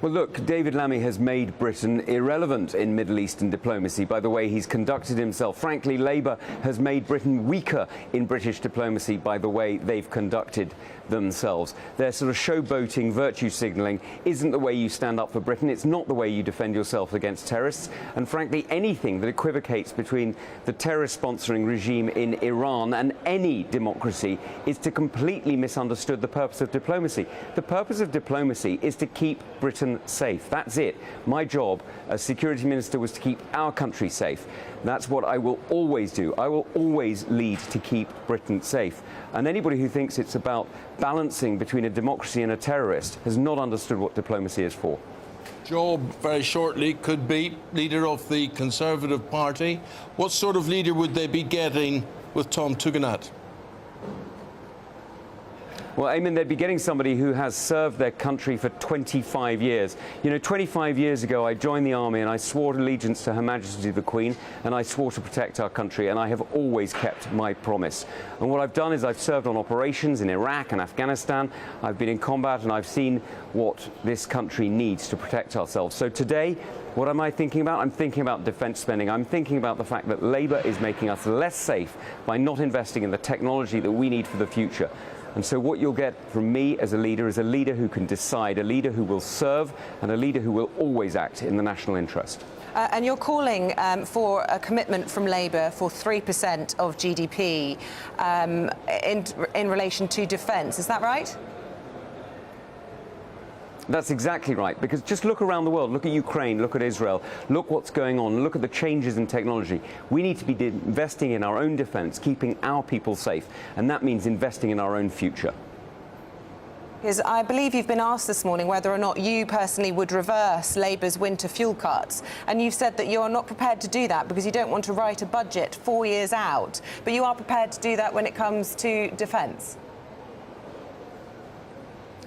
[SPEAKER 3] Well, look, David Lammy has made Britain irrelevant in Middle Eastern diplomacy by the way he's conducted himself. Frankly, Labour has made Britain weaker in British diplomacy by the way they've conducted themselves. Their sort of showboating, virtue signalling isn't the way you stand up for Britain. It's not the way you defend yourself against terrorists. And frankly, anything that equivocates between the terrorist-sponsoring regime in Iran and any democracy is to completely misunderstood the purpose of diplomacy. The purpose of diplomacy is to keep Britain safe. That's it. My job as Security Minister was to keep our country safe. That's what I will always do. I will always lead to keep Britain safe. And anybody who thinks it's about balancing between a democracy and a terrorist has not understood what diplomacy is for.
[SPEAKER 1] Job, very shortly, could be leader of the Conservative Party. What sort of leader would they be getting with Tom Tugendhat?
[SPEAKER 3] Well, Eamonn, they'd be getting somebody who has served their country for 25 years. You know, 25 years ago, I joined the army and I swore allegiance to Her Majesty the Queen, and I swore to protect our country, and I have always kept my promise. And what I've done is I've served on operations in Iraq and Afghanistan. I've been in combat, and I've seen what this country needs to protect ourselves. So today, what am I thinking about? I'm thinking about defence spending. I'm thinking about the fact that Labour is making us less safe by not investing in the technology that we need for the future. And so what you'll get from me as a leader is a leader who can decide, a leader who will serve, and a leader who will always act in the national interest.
[SPEAKER 2] And you're calling for a commitment from Labour for 3% of GDP in relation to defence. Is that right?
[SPEAKER 3] That's exactly right, because just look around the world, look at Ukraine, look at Israel, look what's going on, look at the changes in technology. We need to be investing in our own defence, keeping our people safe, and that means investing in our own future.
[SPEAKER 2] Because I believe you've been asked this morning whether or not you personally would reverse Labour's winter fuel cuts. And you've said that you're not prepared to do that because you don't want to write a budget 4 years out. But you are prepared to do that when it comes to defence.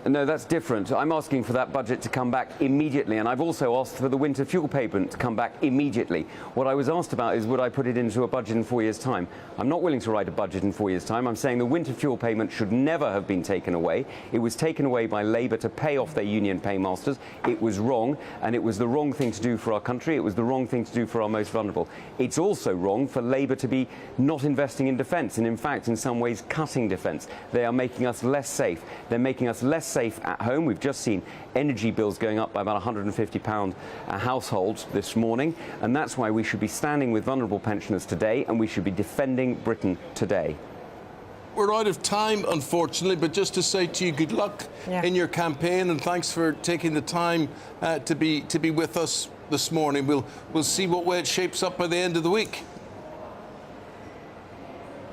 [SPEAKER 3] No, that's different. I'm asking for that budget to come back immediately, and I've also asked for the winter fuel payment to come back immediately. What I was asked about is would I put it into a budget in 4 years' time. I'm not willing to write a budget in 4 years' time. I'm saying the winter fuel payment should never have been taken away. It was taken away by Labour to pay off their union paymasters. It was wrong, and it was the wrong thing to do for our country. It was the wrong thing to do for our most vulnerable. It's also wrong for Labour to be not investing in defence, and in fact, in some ways, cutting defence. They are making us less safe. They're making us less safe at home. We've just seen energy bills going up by about £150 a household this morning, and that's why we should be standing with vulnerable pensioners today, and we should be defending Britain today.
[SPEAKER 1] We're out of time, unfortunately, but just to say to you, good luck in your campaign, and thanks for taking the time to be with us this morning. We'll see what way it shapes up by the end of the week.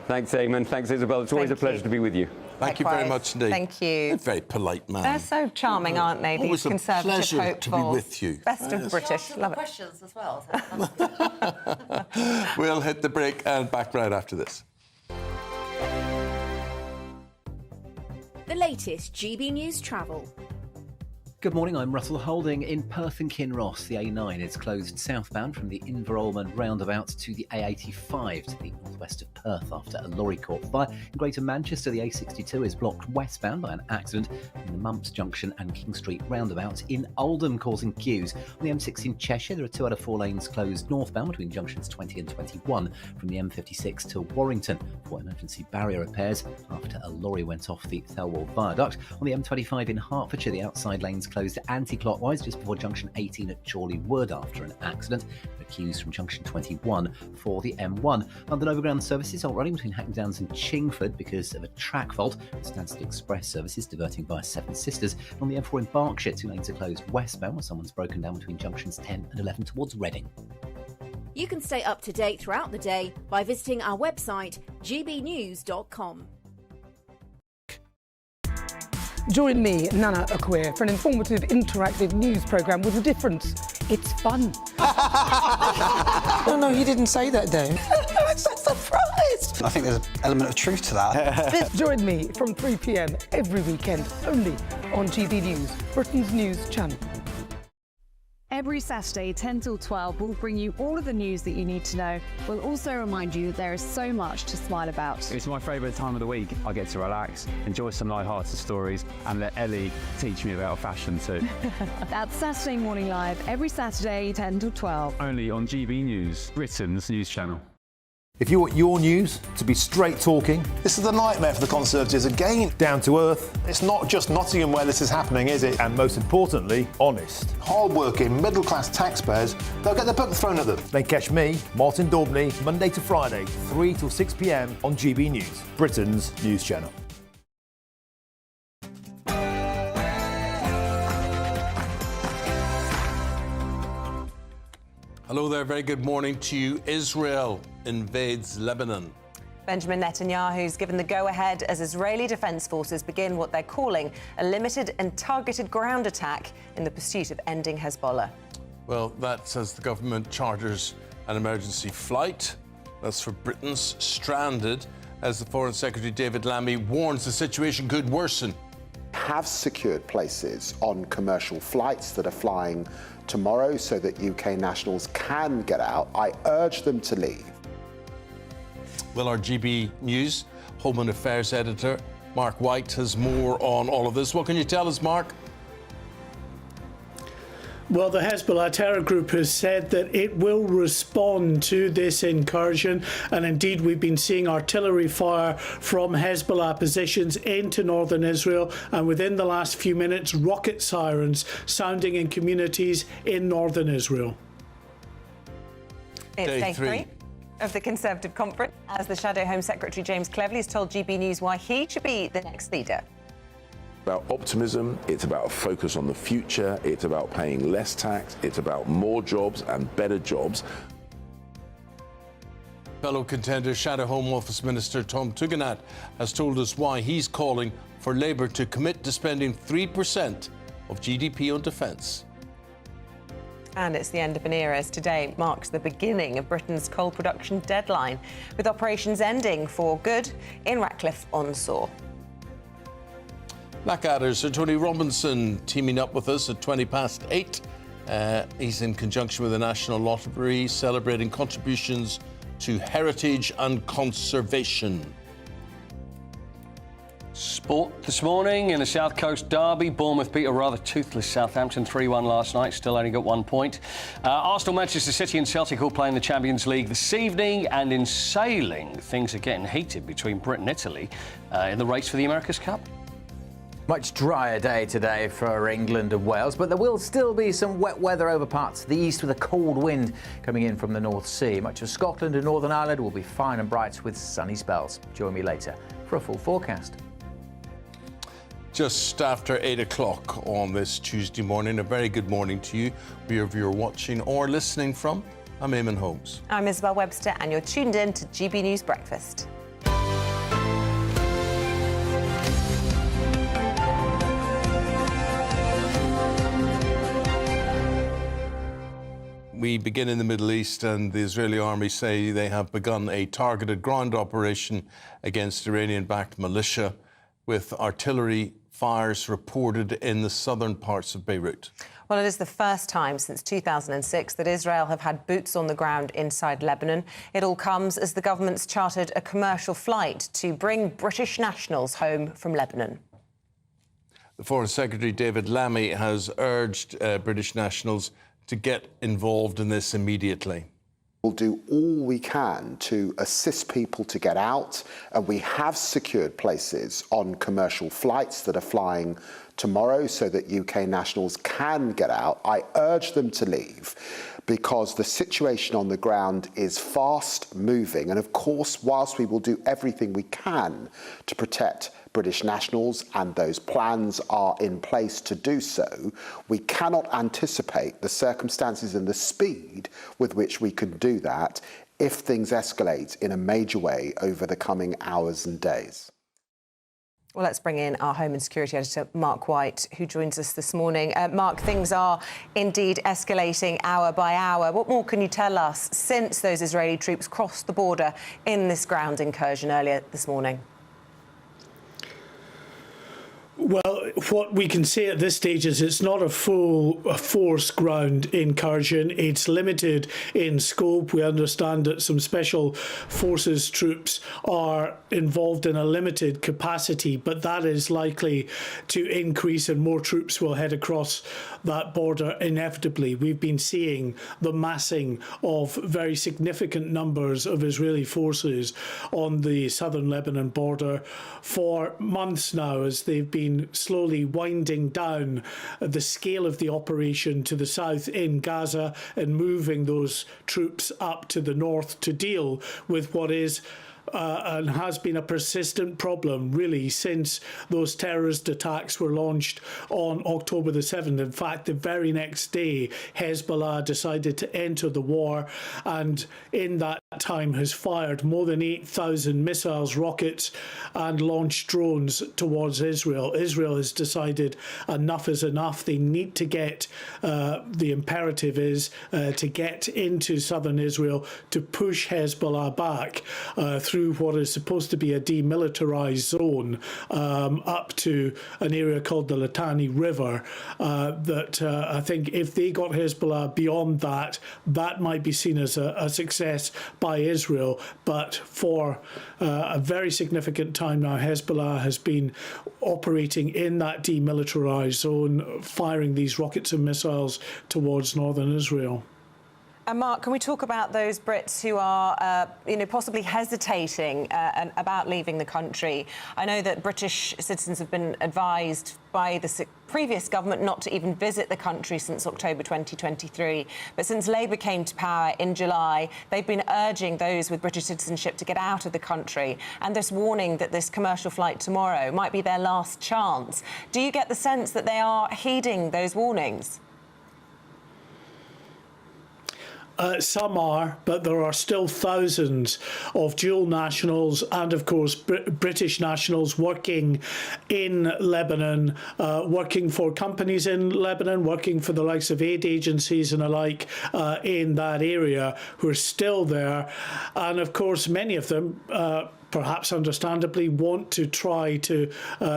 [SPEAKER 3] Thanks, Eamonn. Thanks, Isabel. It's always a pleasure to be with you.
[SPEAKER 1] Thank you very much indeed.
[SPEAKER 2] Thank you.
[SPEAKER 1] You're a very polite man.
[SPEAKER 2] They're so charming, aren't they?
[SPEAKER 1] Always
[SPEAKER 2] These
[SPEAKER 1] a
[SPEAKER 2] Conservative
[SPEAKER 1] pleasure
[SPEAKER 2] hopefuls.
[SPEAKER 1] to be with you.
[SPEAKER 2] Best of British. Love it.
[SPEAKER 24] Questions as well.
[SPEAKER 1] We'll hit the break and back right after this.
[SPEAKER 4] The latest GB News travel.
[SPEAKER 6] Good morning, I'm Russell Holding. In Perth and Kinross, the A9 is closed southbound from the Inverolman roundabout to the A85 to the northwest of Perth after a lorry caught fire. In Greater Manchester, the A62 is blocked westbound by an accident in the Mumps Junction and King Street roundabout in Oldham, causing queues. On the M6 in Cheshire, there are 2 out of 4 lanes closed northbound between junctions 20 and 21 from the M56 to Warrington for emergency barrier repairs after a lorry went off the Thelwall Viaduct. On the M25 in Hertfordshire, the outside lanes closed anti-clockwise just before junction 18 at Chorley Wood after an accident. There are queues from junction 21 for the M1. London Overground services are running between Hackney Downs and Chingford because of a track fault. Stansted Express services diverting via Seven Sisters. On the M4 in Berkshire, 2 lanes are closed westbound where someone's broken down between junctions 10 and 11 towards Reading.
[SPEAKER 4] You can stay up to date throughout the day by visiting our website, gbnews.com.
[SPEAKER 18] Join me, Nana Akwe, for an informative, interactive news programme with a difference. It's fun.
[SPEAKER 19] No, he didn't say that, Dave.
[SPEAKER 18] I'm so surprised.
[SPEAKER 19] I think there's an element of truth to that.
[SPEAKER 18] Join me from 3 p.m. every weekend, only on GB News, Britain's news channel.
[SPEAKER 20] Every Saturday, 10 till 12, we'll bring you all of the news that you need to know. We'll also remind you that there is so much to smile about.
[SPEAKER 21] It's my favourite time of the week. I get to relax, enjoy some light-hearted stories, and let Ellie teach me about fashion too.
[SPEAKER 20] That's Saturday Morning Live, every Saturday, 10 till 12.
[SPEAKER 21] Only on GB News, Britain's news channel.
[SPEAKER 22] If you want your news to be straight talking...
[SPEAKER 23] This is a nightmare for the Conservatives again.
[SPEAKER 22] Down to earth.
[SPEAKER 23] It's not just Nottingham where this is happening, is it?
[SPEAKER 22] And most importantly, honest.
[SPEAKER 23] Hard-working, middle-class taxpayers, they'll get the book thrown at them.
[SPEAKER 22] Then catch me, Martin Daubney, Monday to Friday, 3 till 6 p.m. on GB News, Britain's news channel.
[SPEAKER 1] Hello there, very good morning to you. Israel invades Lebanon.
[SPEAKER 2] Benjamin Netanyahu's given the go-ahead as Israeli defence forces begin what they're calling a limited and targeted ground attack in the pursuit of ending Hezbollah.
[SPEAKER 1] Well, that's as the government charters an emergency flight. That's for Britons stranded, as the Foreign Secretary David Lammy warns the situation could worsen.
[SPEAKER 26] Have secured places on commercial flights that are flying tomorrow so that UK nationals can get out. I urge them to leave.
[SPEAKER 1] Well, our GB News Home and Affairs editor, Mark White, has more on all of this. What can you tell us, Mark?
[SPEAKER 27] Well, the Hezbollah terror group has said that it will respond to this incursion, and indeed we've been seeing artillery fire from Hezbollah positions into northern Israel, and within the last few minutes rocket sirens sounding in communities in northern Israel.
[SPEAKER 2] It's day three of the Conservative conference, as the Shadow Home Secretary James Cleverly has told GB News why he should be the next leader.
[SPEAKER 29] About optimism, it's about a focus on the future, it's about paying less tax, it's about more jobs and better jobs.
[SPEAKER 1] Fellow contender Shadow Home Office Minister Tom Tugendhat has told us why he's calling for Labour to commit to spending 3% of GDP on defence.
[SPEAKER 2] And it's the end of an era, as today marks the beginning of Britain's coal production deadline, with operations ending for good in Ratcliffe-on-Soar.
[SPEAKER 1] Blackadder's Sir Tony Robinson teaming up with us at 8:20. He's in conjunction with the National Lottery, celebrating contributions to heritage and conservation.
[SPEAKER 7] Sport this morning in the South Coast derby. Bournemouth beat a rather toothless Southampton 3-1 last night. Still only got 1 point. Arsenal, Manchester City and Celtic all playing the Champions League this evening. And in sailing, things are getting heated between Britain and Italy in the race for the America's Cup.
[SPEAKER 16] Much drier day today for England and Wales, but there will still be some wet weather over parts of the east with a cold wind coming in from the North Sea. Much of Scotland and Northern Ireland will be fine and bright with sunny spells. Join me later for a full forecast.
[SPEAKER 1] Just after 8 o'clock on this Tuesday morning, a very good morning to you, wherever you're watching or listening from. I'm Eamonn Holmes.
[SPEAKER 2] I'm Isabel Webster, and you're tuned in to GB News Breakfast.
[SPEAKER 1] We begin in the Middle East, and the Israeli army say they have begun a targeted ground operation against Iranian-backed militia, with artillery fires reported in the southern parts of Beirut.
[SPEAKER 2] Well, it is the first time since 2006 that Israel have had boots on the ground inside Lebanon. It all comes as the government's chartered a commercial flight to bring British nationals home from Lebanon.
[SPEAKER 1] The Foreign Secretary, David Lammy, has urged British nationals to get involved in this immediately.
[SPEAKER 26] We'll do all we can to assist people to get out, and we have secured places on commercial flights that are flying tomorrow so that UK nationals can get out. I urge them to leave because the situation on the ground is fast moving, and of course, whilst we will do everything we can to protect British nationals, and those plans are in place to do so, we cannot anticipate the circumstances and the speed with which we can do that if things escalate in a major way over the coming hours and days.
[SPEAKER 2] Well, let's bring in our Home and Security Editor, Mark White, who joins us this morning. Mark, things are indeed escalating hour by hour. What more can you tell us since those Israeli troops crossed the border in this ground incursion earlier this morning?
[SPEAKER 27] Well, what we can say at this stage is it's not a full force ground incursion. It's limited in scope. We understand that some special forces troops are involved in a limited capacity, but that is likely to increase and more troops will head across that border inevitably. We've been seeing the massing of very significant numbers of Israeli forces on the southern Lebanon border for months now, as they've been slowly winding down the scale of the operation to the south in Gaza and moving those troops up to the north to deal with what is and has been a persistent problem really since those terrorist attacks were launched on October the 7th. In fact, the very next day, Hezbollah decided to enter the war, and in that time has fired more than 8,000 missiles, rockets and launched drones towards Israel. Israel has decided enough is enough. They need to get, the imperative is to get into southern Israel to push Hezbollah back through what is supposed to be a demilitarized zone up to an area called the Litani River. I think if they got Hezbollah beyond that, that might be seen as a success by Israel. But for a very significant time now, Hezbollah has been operating in that demilitarized zone, firing these rockets and missiles towards northern Israel.
[SPEAKER 2] And Mark, can we talk about those Brits who are, possibly hesitating about leaving the country? I know that British citizens have been advised by the previous government not to even visit the country since October 2023. But since Labour came to power in July, they've been urging those with British citizenship to get out of the country, and this warning that this commercial flight tomorrow might be their last chance. Do you get the sense that they are heeding those warnings?
[SPEAKER 27] Some are, but there are still thousands of dual nationals and, of course, British nationals working in Lebanon, working for companies in Lebanon, working for the likes of aid agencies and the like in that area, who are still there. And, of course, many of them perhaps understandably want to try to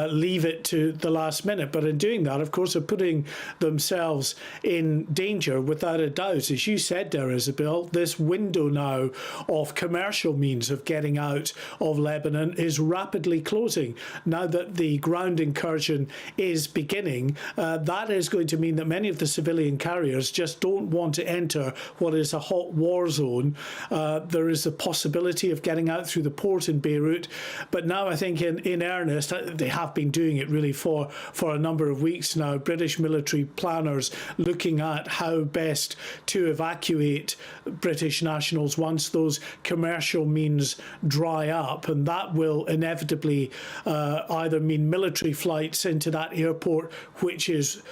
[SPEAKER 27] leave it to the last minute. But in doing that, of course, are putting themselves in danger without a doubt. As you said there, Isabel, this window now of commercial means of getting out of Lebanon is rapidly closing. Now that the ground incursion is beginning, that is going to mean that many of the civilian carriers just don't want to enter what is a hot war zone. There is the possibility of getting out through the port in Beirut, but now I think in earnest, they have been doing it really for a number of weeks now. British military planners looking at how best to evacuate British nationals once those commercial means dry up, and that will inevitably either mean military flights into that airport, which is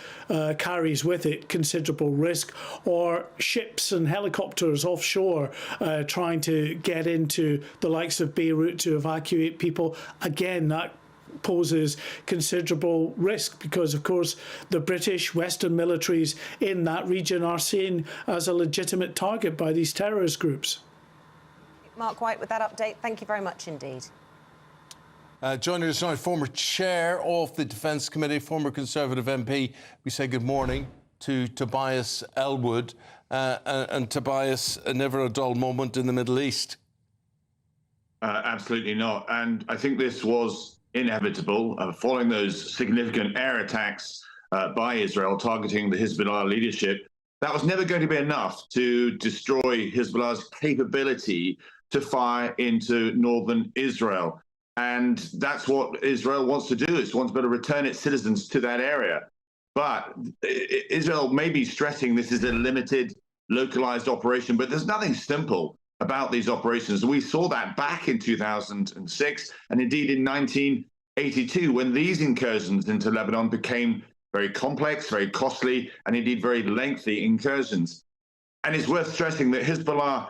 [SPEAKER 27] carries with it considerable risk, or ships and helicopters offshore trying to get into the likes of Beirut to evacuate people. Again, that poses considerable risk because, of course, the British Western militaries in that region are seen as a legitimate target by these terrorist groups.
[SPEAKER 2] Mark White with that update. Thank you very much indeed.
[SPEAKER 1] Joining us now, former chair of the Defence Committee, former Conservative MP. We say good morning to Tobias Ellwood. And Tobias, never a dull moment in the Middle East.
[SPEAKER 8] Absolutely not. And I think this was inevitable following those significant air attacks by Israel targeting the Hezbollah leadership. That was never going to be enough to destroy Hezbollah's capability to fire into northern Israel. And that's what Israel wants to do. It wants to be able to return its citizens to that area. But Israel may be stressing this is a limited, localized operation, but there's nothing simple about these operations. We saw that back in 2006 and indeed in 1982 when these incursions into Lebanon became very complex, very costly, and indeed very lengthy incursions. And it's worth stressing that Hezbollah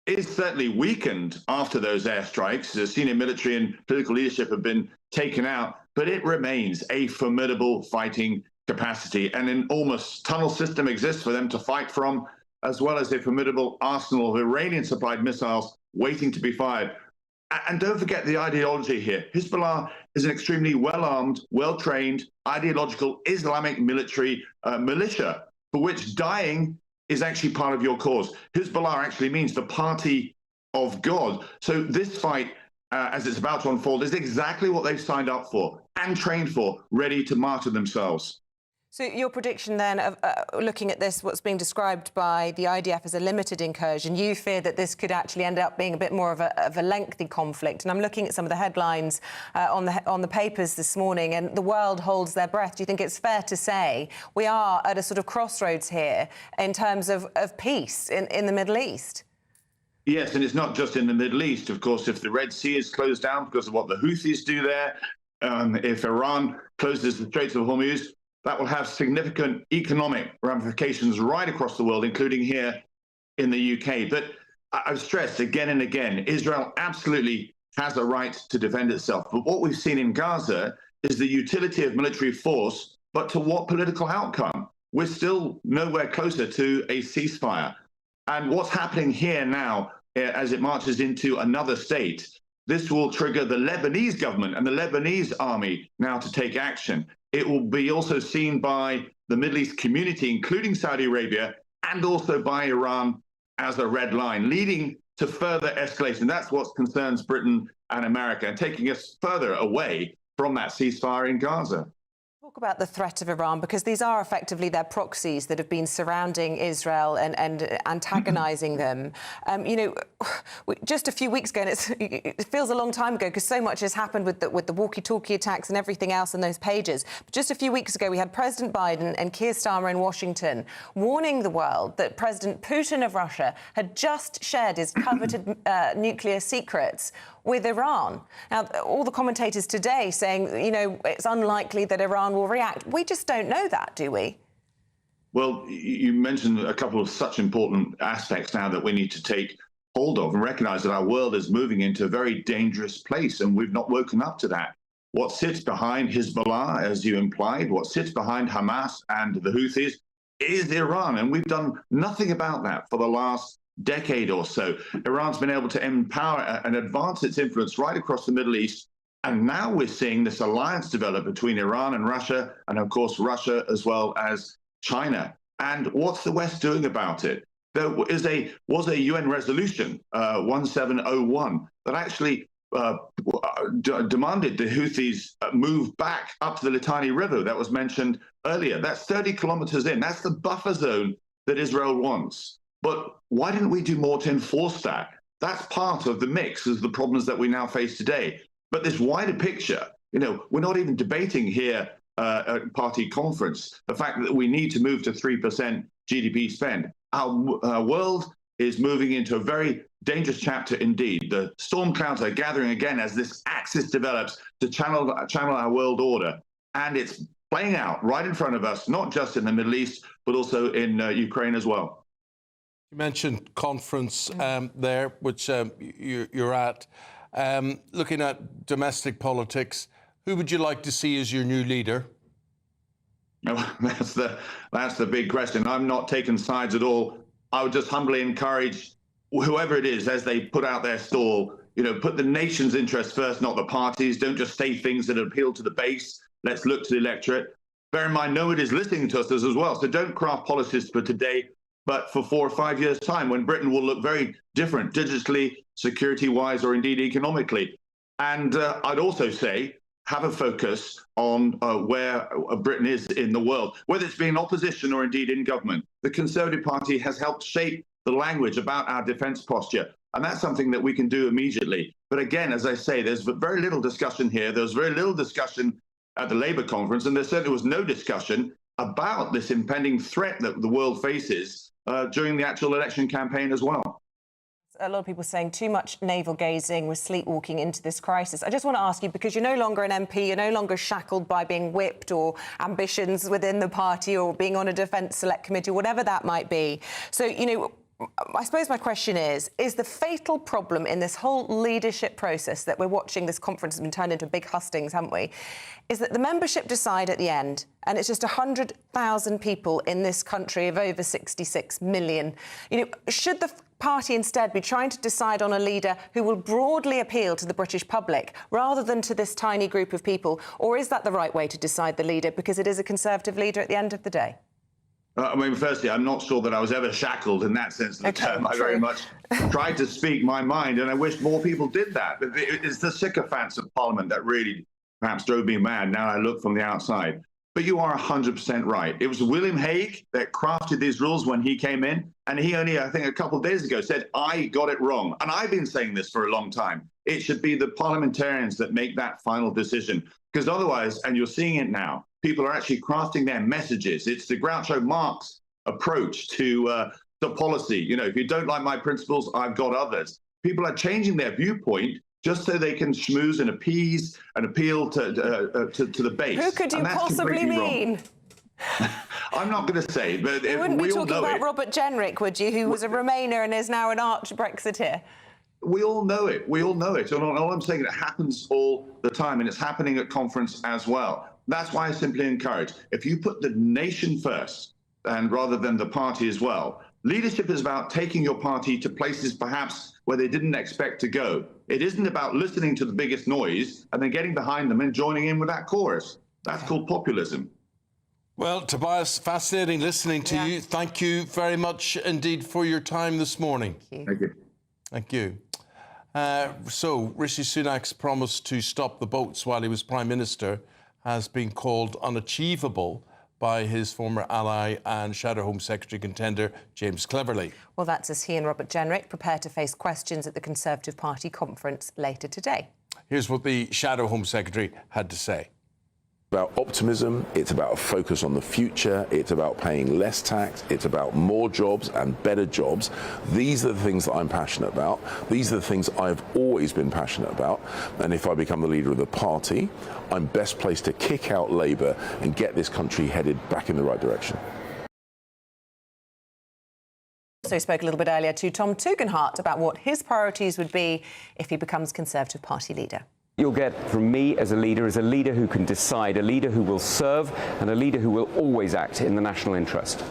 [SPEAKER 8] is certainly weakened after those airstrikes. The senior military and political leadership have been taken out, but it remains a formidable fighting capacity. And an almost tunnel system exists for them to fight from, as well as a formidable arsenal of Iranian-supplied missiles waiting to be fired. And don't forget the ideology here. Hezbollah is an extremely well-armed, well-trained, ideological Islamic military militia, for which dying is actually part of your cause. Hezbollah actually means the party of God. So this fight, as it's about to unfold, is exactly what they've signed up for and trained for, ready to martyr themselves.
[SPEAKER 2] So your prediction then of looking at this, what's being described by the IDF as a limited incursion, you fear that this could actually end up being a bit more of a lengthy conflict. And I'm looking at some of the headlines on the papers this morning, and the world holds their breath. Do you think it's fair to say we are at a sort of crossroads here in terms of peace in the Middle East?
[SPEAKER 8] Yes, and it's not just in the Middle East. Of course, if the Red Sea is closed down because of what the Houthis do there, if Iran closes the Straits of Hormuz, that will have significant economic ramifications right across the world, including here in the UK. But I've stressed again and again, Israel absolutely has a right to defend itself. But what we've seen in Gaza is the utility of military force, but to what political outcome? We're still nowhere closer to a ceasefire. And what's happening here now, as it marches into another state, this will trigger the Lebanese government and the Lebanese army now to take action. It will be also seen by the Middle East community, including Saudi Arabia, and also by Iran as a red line, leading to further escalation. That's what concerns Britain and America, and taking us further away from that ceasefire in Gaza.
[SPEAKER 2] Talk about the threat of Iran, because these are effectively their proxies that have been surrounding Israel and antagonising them. You know, just a few weeks ago, and it feels a long time ago because so much has happened with the walkie-talkie attacks and everything else in those pages. But just a few weeks ago, we had President Biden and Keir Starmer in Washington warning the world that President Putin of Russia had just shared his coveted nuclear secrets with Iran. Now, all the commentators today saying, you know, it's unlikely that Iran will react. We just don't know that, do we?
[SPEAKER 8] Well, you mentioned a couple of such important aspects now that we need to take hold of and recognize that our world is moving into a very dangerous place, and we've not woken up to that. What sits behind Hezbollah, as you implied, what sits behind Hamas and the Houthis is Iran, and we've done nothing about that for the last decade or so. Iran's been able to empower and advance its influence right across the Middle East, and now we're seeing this alliance develop between Iran and Russia, and of course Russia as well as China. And what's the West doing about it? There was a UN resolution, 1701, that actually demanded the Houthis move back up to the Litani River that was mentioned earlier. That's 30 kilometers in. That's the buffer zone that Israel wants. But why didn't we do more to enforce that? That's part of the mix of the problems that we now face today. But this wider picture, we're not even debating here at party conference the fact that we need to move to 3% GDP spend. Our world is moving into a very dangerous chapter indeed. The storm clouds are gathering again as this axis develops to channel our world order. And it's playing out right in front of us, not just in the Middle East, but also in Ukraine as well.
[SPEAKER 1] You mentioned conference there, which you're at. Looking at domestic politics, who would you like to see as your new leader?
[SPEAKER 8] That's the big question. I'm not taking sides at all. I would just humbly encourage whoever it is, as they put out their stall, put the nation's interest first, not the parties. Don't just say things that appeal to the base. Let's look to the electorate. Bear in mind, nobody is listening to us as well. So don't craft policies for today, but for 4 or 5 years' time, when Britain will look very different, digitally, security-wise, or indeed economically. And I'd also say, have a focus on where Britain is in the world, whether it's being opposition or indeed in government. The Conservative Party has helped shape the language about our defence posture, and that's something that we can do immediately. But again, as I say, there's very little discussion here. There's very little discussion at the Labour conference, and there certainly was no discussion about this impending threat that the world faces during the actual election campaign as well.
[SPEAKER 2] A lot of people saying too much navel-gazing, we're sleepwalking into this crisis. I just want to ask you, because you're no longer an MP, you're no longer shackled by being whipped or ambitions within the party or being on a defence select committee, whatever that might be. So, I suppose my question is the fatal problem in this whole leadership process that we're watching, this conference has been turned into a big hustings, haven't we, is that the membership decide at the end, and it's just 100,000 people in this country of over 66 million. Should the party instead be trying to decide on a leader who will broadly appeal to the British public rather than to this tiny group of people? Or is that the right way to decide the leader, because it is a Conservative leader at the end of the day?
[SPEAKER 8] Firstly, I'm not sure that I was ever shackled in that sense of the term. I very much tried to speak my mind, and I wish more people did that. But it's the sycophants of Parliament that really perhaps drove me mad. Now I look from the outside. But you are 100% right. It was William Hague that crafted these rules when he came in, and he only, I think, a couple of days ago said, I got it wrong. And I've been saying this for a long time. It should be the parliamentarians that make that final decision, because otherwise, and you're seeing it now, people are actually crafting their messages. It's the Groucho Marx approach to policy. If you don't like my principles, I've got others. People are changing their viewpoint just so they can schmooze and appease and appeal to the base.
[SPEAKER 2] Who could you possibly mean?
[SPEAKER 8] I'm not going to say, but
[SPEAKER 2] you wouldn't be talking about Robert Jenrick, would you, who was a Remainer and is now an arch Brexiteer?
[SPEAKER 8] We all know it. We all know it. And all I'm saying, it happens all the time, and it's happening at conference as well. That's why I simply encourage, if you put the nation first, and rather than the party as well, leadership is about taking your party to places perhaps where they didn't expect to go. It isn't about listening to the biggest noise and then getting behind them and joining in with that chorus. That's called populism.
[SPEAKER 1] Well, Tobias, fascinating listening to you. Thank you very much indeed for your time this morning.
[SPEAKER 8] Thank you.
[SPEAKER 1] Thank you. So, Rishi Sunak's promise to stop the boats while he was Prime Minister has been called unachievable by his former ally and Shadow Home Secretary contender, James Cleverly.
[SPEAKER 2] Well, that's as he and Robert Jenrick prepare to face questions at the Conservative Party conference later today.
[SPEAKER 1] Here's what the Shadow Home Secretary had to say.
[SPEAKER 29] About optimism, it's about a focus on the future, it's about paying less tax, it's about more jobs and better jobs. These are the things that I'm passionate about. These are the things I've always been passionate about. And if I become the leader of the party, I'm best placed to kick out Labour and get this country headed back in the right direction.
[SPEAKER 2] Also spoke a little bit earlier to Tom Tugendhat about what his priorities would be if he becomes Conservative Party leader.
[SPEAKER 3] You'll get from me as a leader who can decide, a leader who will serve, and a leader who will always act in the national interest.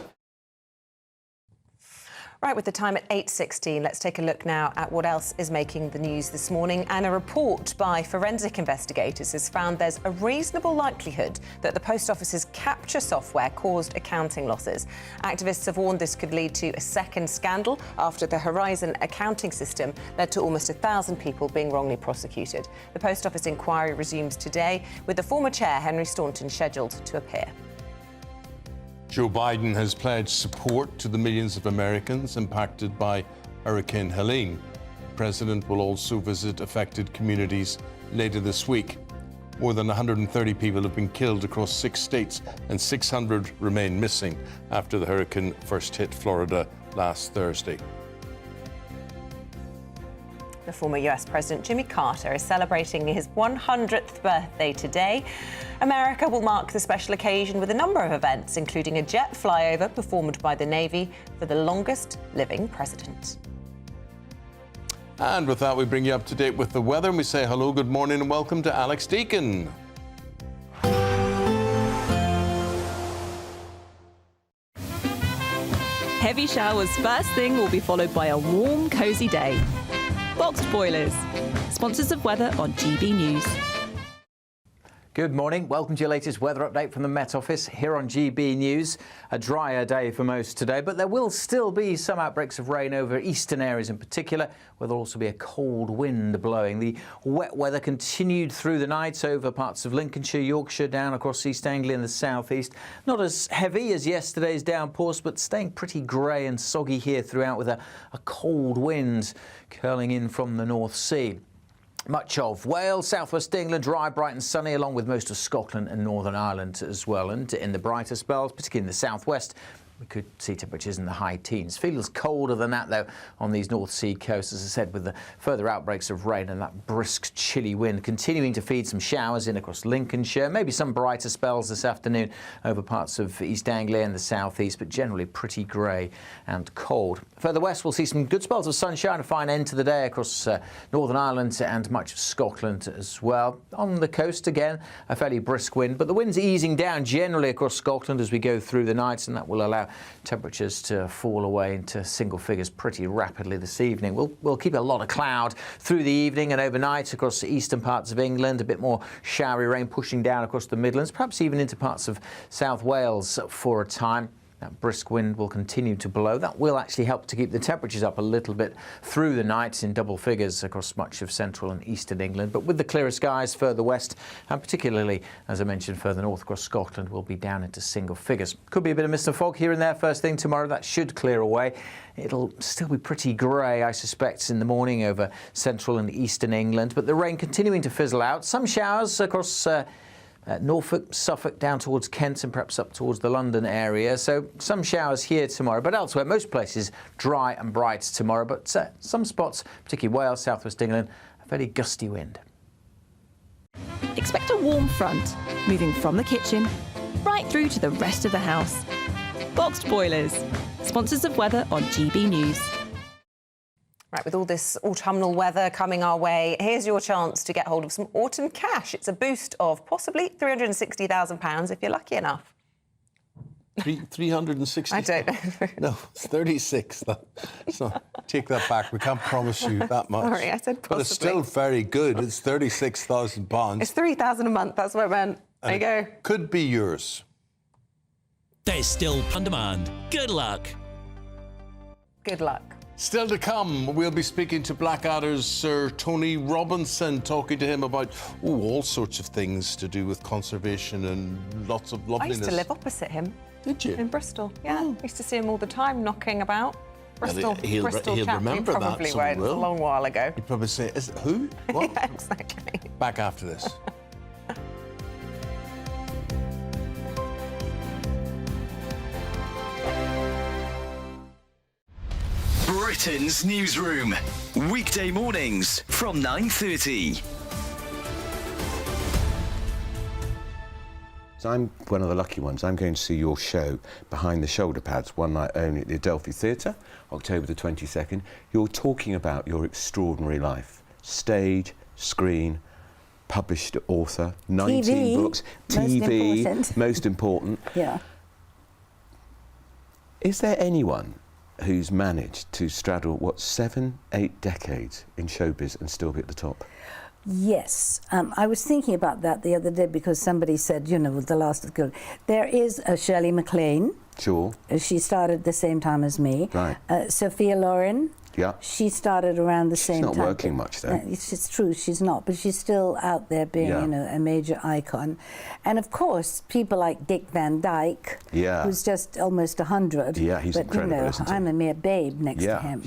[SPEAKER 2] Right, with the time at 8:16, let's take a look now at what else is making the news this morning. And a report by forensic investigators has found there's a reasonable likelihood that the Post Office's capture software caused accounting losses. Activists have warned this could lead to a second scandal after the Horizon accounting system led to almost 1,000 people being wrongly prosecuted. The Post Office inquiry resumes today, with the former chair, Henry Staunton, scheduled to appear.
[SPEAKER 1] Joe Biden has pledged support to the millions of Americans impacted by Hurricane Helene. The president will also visit affected communities later this week. More than 130 people have been killed across 6 states and 600 remain missing after the hurricane first hit Florida last Thursday.
[SPEAKER 2] The former US President Jimmy Carter is celebrating his 100th birthday today. America will mark the special occasion with a number of events, including a jet flyover performed by the Navy for the longest living president.
[SPEAKER 1] And with that, we bring you up to date with the weather, and we say hello, good morning, and welcome to Alex Deakin.
[SPEAKER 17] Heavy showers first thing will be followed by a warm, cosy day. Boxed Boilers, sponsors of weather on GB News.
[SPEAKER 16] Good morning. Welcome to your latest weather update from the Met Office here on GB News. A drier day for most today, but there will still be some outbreaks of rain over eastern areas in particular, where there'll also be a cold wind blowing. The wet weather continued through the night over parts of Lincolnshire, Yorkshire, down across East Anglia and the southeast. Not as heavy as yesterday's downpours, but staying pretty grey and soggy here throughout, with a cold wind curling in from the North Sea. Much of Wales, southwest England, dry, bright and sunny, along with most of Scotland and Northern Ireland as well. And in the brighter spells, particularly in the southwest, we could see temperatures in the high teens. Feels colder than that, though, on these North Sea coasts, as I said, with the further outbreaks of rain and that brisk, chilly wind continuing to feed some showers in across Lincolnshire. Maybe some brighter spells this afternoon over parts of East Anglia and the southeast, but generally pretty grey and cold. Further west, we'll see some good spells of sunshine, a fine end to the day across Northern Ireland and much of Scotland as well. On the coast, again, a fairly brisk wind, but the wind's easing down generally across Scotland as we go through the night, and that will allow temperatures to fall away into single figures pretty rapidly this evening. We'll keep a lot of cloud through the evening and overnight across the eastern parts of England, a bit more showery rain pushing down across the Midlands, perhaps even into parts of South Wales for a time. That brisk wind will continue to blow. That will actually help to keep the temperatures up a little bit through the night in double figures across much of central and eastern England. But with the clearer skies further west, and particularly, as I mentioned, further north across Scotland, we'll be down into single figures. Could be a bit of mist and fog here and there first thing tomorrow. That should clear away. It'll still be pretty grey, I suspect, in the morning over central and eastern England. But the rain continuing to fizzle out. Some showers across Norfolk, Suffolk, down towards Kent and perhaps up towards the London area. So some showers here tomorrow, but elsewhere, most places dry and bright tomorrow. But some spots, particularly Wales, southwest England, a fairly gusty wind.
[SPEAKER 17] Expect a warm front, moving from the kitchen right through to the rest of the house. Boxed Boilers, sponsors of weather on GB News.
[SPEAKER 2] Right, with all this autumnal weather coming our way, here's your chance to get hold of some autumn cash. It's a boost of possibly £360,000 if you're lucky enough.
[SPEAKER 1] 360?
[SPEAKER 2] I don't know.
[SPEAKER 1] No, it's 36. So take that back. We can't promise you that much.
[SPEAKER 2] Sorry, I said possibly.
[SPEAKER 1] But it's still very good. It's £36,000.
[SPEAKER 2] It's £3,000 a month. That's what I meant. There you go.
[SPEAKER 1] Could be yours.
[SPEAKER 9] There's still on demand. Good luck.
[SPEAKER 2] Good luck.
[SPEAKER 1] Still to come, we'll be speaking to Blackadder's Sir Tony Robinson, talking to him about all sorts of things to do with conservation and lots of loveliness.
[SPEAKER 2] I used to live opposite him.
[SPEAKER 1] Did you?
[SPEAKER 2] In Bristol, yeah. I used to see him all the time knocking about. Bristol,
[SPEAKER 1] he'll
[SPEAKER 2] Bristol chap.
[SPEAKER 1] remember
[SPEAKER 2] He probably
[SPEAKER 1] that.
[SPEAKER 2] won't. It's a long while ago.
[SPEAKER 1] He'd probably say, "Is it who? What?"
[SPEAKER 2] Yeah, exactly.
[SPEAKER 1] Back after this.
[SPEAKER 10] Britain's Newsroom, weekday mornings from 9:30.
[SPEAKER 5] So I'm one of the lucky ones. I'm going to see your show, Behind the Shoulder Pads, one night only at the Adelphi Theatre, October the 22nd. You're talking about your extraordinary life. Stage, screen, published author, 19 books, TV, most important.
[SPEAKER 11] Yeah.
[SPEAKER 5] Is there anyone who's managed to straddle, what, 7, 8 decades in showbiz and still be at the top?
[SPEAKER 11] Yes, I was thinking about that the other day because somebody said, you know, the last of good. There is a Shirley MacLaine.
[SPEAKER 5] Sure.
[SPEAKER 11] She started at the same time as me.
[SPEAKER 5] Right.
[SPEAKER 11] Sophia Loren.
[SPEAKER 5] Yeah.
[SPEAKER 11] She started around the same time.
[SPEAKER 5] She's not working much, though.
[SPEAKER 11] It's true, she's not, but she's still out there being, you know, a major icon. And of course, people like Dick Van Dyke, who's just almost 100.
[SPEAKER 5] Yeah, he's incredible,
[SPEAKER 11] you know,
[SPEAKER 5] isn't he?
[SPEAKER 11] I'm a mere babe next to him.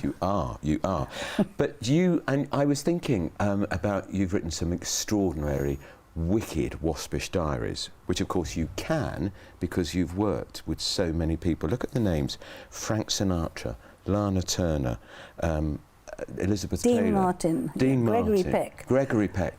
[SPEAKER 5] You are. But you, and I was thinking about, you've written some extraordinary, wicked, waspish diaries, which of course you can because you've worked with so many people. Look at the names: Frank Sinatra, Lana Turner, Elizabeth Taylor, Dean Martin, Gregory Peck,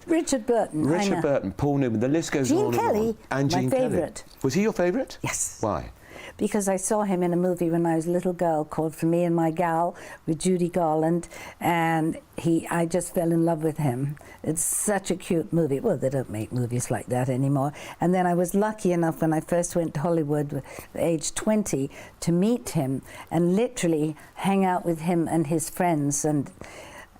[SPEAKER 11] Richard Burton,
[SPEAKER 5] Paul Newman. The list goes on.
[SPEAKER 11] Gene Kelly,
[SPEAKER 5] and
[SPEAKER 11] my
[SPEAKER 5] Gene
[SPEAKER 11] favourite.
[SPEAKER 5] Kelly. Was he your favourite?
[SPEAKER 11] Yes.
[SPEAKER 5] Why?
[SPEAKER 11] Because I saw him in a movie when I was a little girl called For Me and My Gal with Judy Garland, and I just fell in love with him. It's such a cute movie. Well, they don't make movies like that anymore. And then I was lucky enough when I first went to Hollywood at age 20 to meet him and literally hang out with him and his friends. And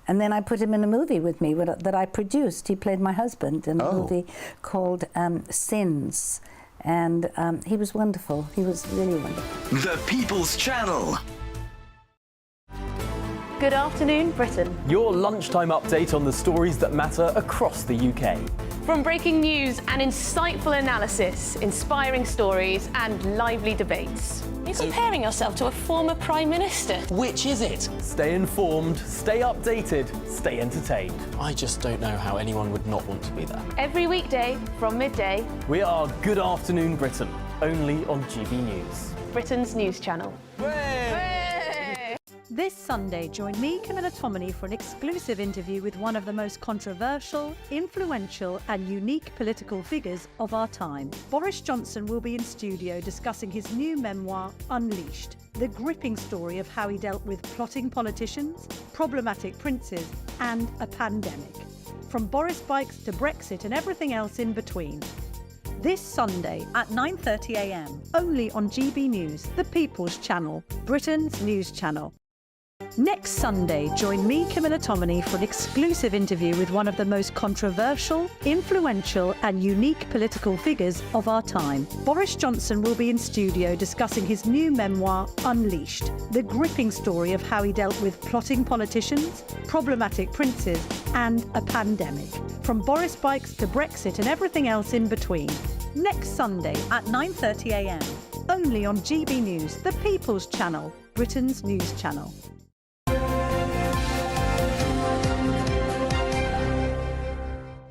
[SPEAKER 11] then I put him in a movie with me that I produced. He played my husband in a movie called Sins. And he was wonderful. He was really wonderful.
[SPEAKER 10] The People's Channel.
[SPEAKER 12] Good afternoon, Britain.
[SPEAKER 22] Your lunchtime update on the stories that matter across the UK.
[SPEAKER 12] From breaking news and insightful analysis, inspiring stories and lively debates.
[SPEAKER 13] You're comparing yourself to a former Prime Minister.
[SPEAKER 22] Which is it? Stay informed, stay updated, stay entertained.
[SPEAKER 9] I just don't know how anyone would not want to be there.
[SPEAKER 12] Every weekday from midday.
[SPEAKER 22] We are Good Afternoon Britain, only on GB News.
[SPEAKER 12] Britain's news channel.
[SPEAKER 14] This Sunday, join me, Camilla Tominey, for an exclusive interview with one of the most controversial, influential and unique political figures of our time. Boris Johnson will be in studio discussing his new memoir, Unleashed, the gripping story of how he dealt with plotting politicians, problematic princes and a pandemic. From Boris bikes to Brexit and everything else in between. This Sunday at 9:30 a.m, only on GB News, the People's Channel, Britain's news channel. Next Sunday, join me, Camilla Tominey, for an exclusive interview with one of the most controversial, influential and unique political figures of our time. Boris Johnson will be in studio discussing his new memoir, Unleashed, the gripping story of how he dealt with plotting politicians, problematic princes and a pandemic. From Boris bikes to Brexit and everything else in between. Next Sunday at 9:30 a.m, only on GB News, the People's Channel, Britain's news channel.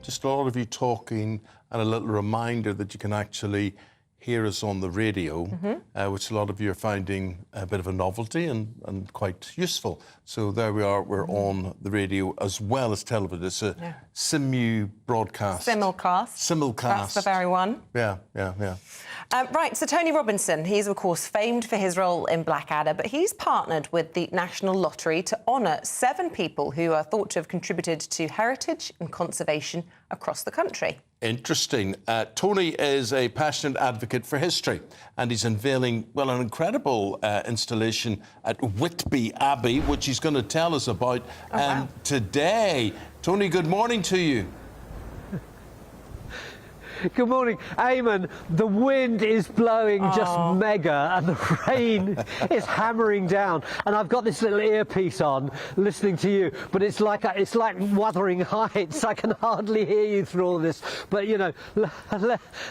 [SPEAKER 1] Just a lot of you talking, and a little reminder that you can actually hear us on the radio, which a lot of you are finding a bit of a novelty and quite useful. So there we are, we're on the radio as well as television. It's a simu broadcast.
[SPEAKER 2] Simulcast. That's the very one.
[SPEAKER 1] Yeah.
[SPEAKER 2] Right, so Tony Robinson, he's of course famed for his role in Blackadder, but he's partnered with the National Lottery to honour 7 people who are thought to have contributed to heritage and conservation across the country.
[SPEAKER 1] Interesting. Tony is a passionate advocate for history, and he's unveiling, well, an incredible installation at Whitby Abbey, which he's going to tell us about today. Tony, good morning to you.
[SPEAKER 15] Good morning, Eamonn. The wind is blowing just mega and the rain is hammering down, and I've got this little earpiece on listening to you, but it's like Wuthering Heights. I can hardly hear you through all this, but you know,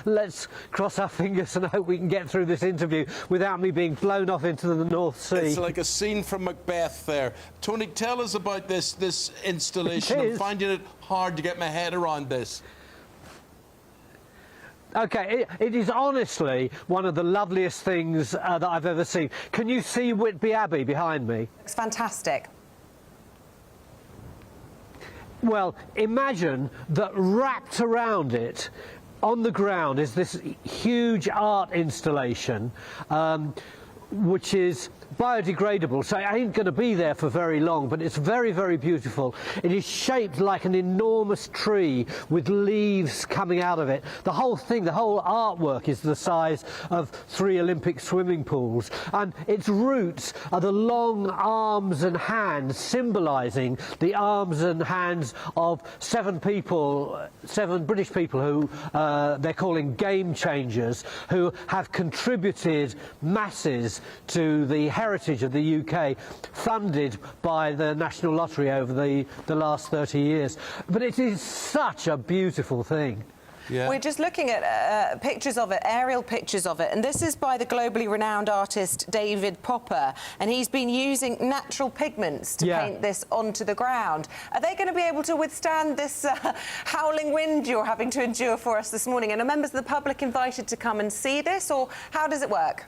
[SPEAKER 15] let's cross our fingers and hope we can get through this interview without me being blown off into the North Sea.
[SPEAKER 1] It's like a scene from Macbeth there. Tony, tell us about this installation. I'm finding it hard to get my head around this.
[SPEAKER 15] Okay, it is honestly one of the loveliest things that I've ever seen. Can you see Whitby Abbey behind me?
[SPEAKER 2] It's fantastic.
[SPEAKER 15] Well, imagine that wrapped around it on the ground is this huge art installation, which is biodegradable, so it ain't going to be there for very long, but it's very, very beautiful. It is shaped like an enormous tree with leaves coming out of it. The whole thing, the whole artwork is the size of 3 Olympic swimming pools, and its roots are the long arms and hands, symbolising the arms and hands of 7 British people who they're calling game changers, who have contributed masses to the heritage of the UK, funded by the National Lottery over the last 30 years. But it is such a beautiful thing.
[SPEAKER 2] Yeah. We're just looking at pictures of it, aerial pictures of it, and this is by the globally renowned artist David Popper, and he's been using natural pigments to paint this onto the ground. Are they going to be able to withstand this howling wind you're having to endure for us this morning? And are members of the public invited to come and see this, or how does it work?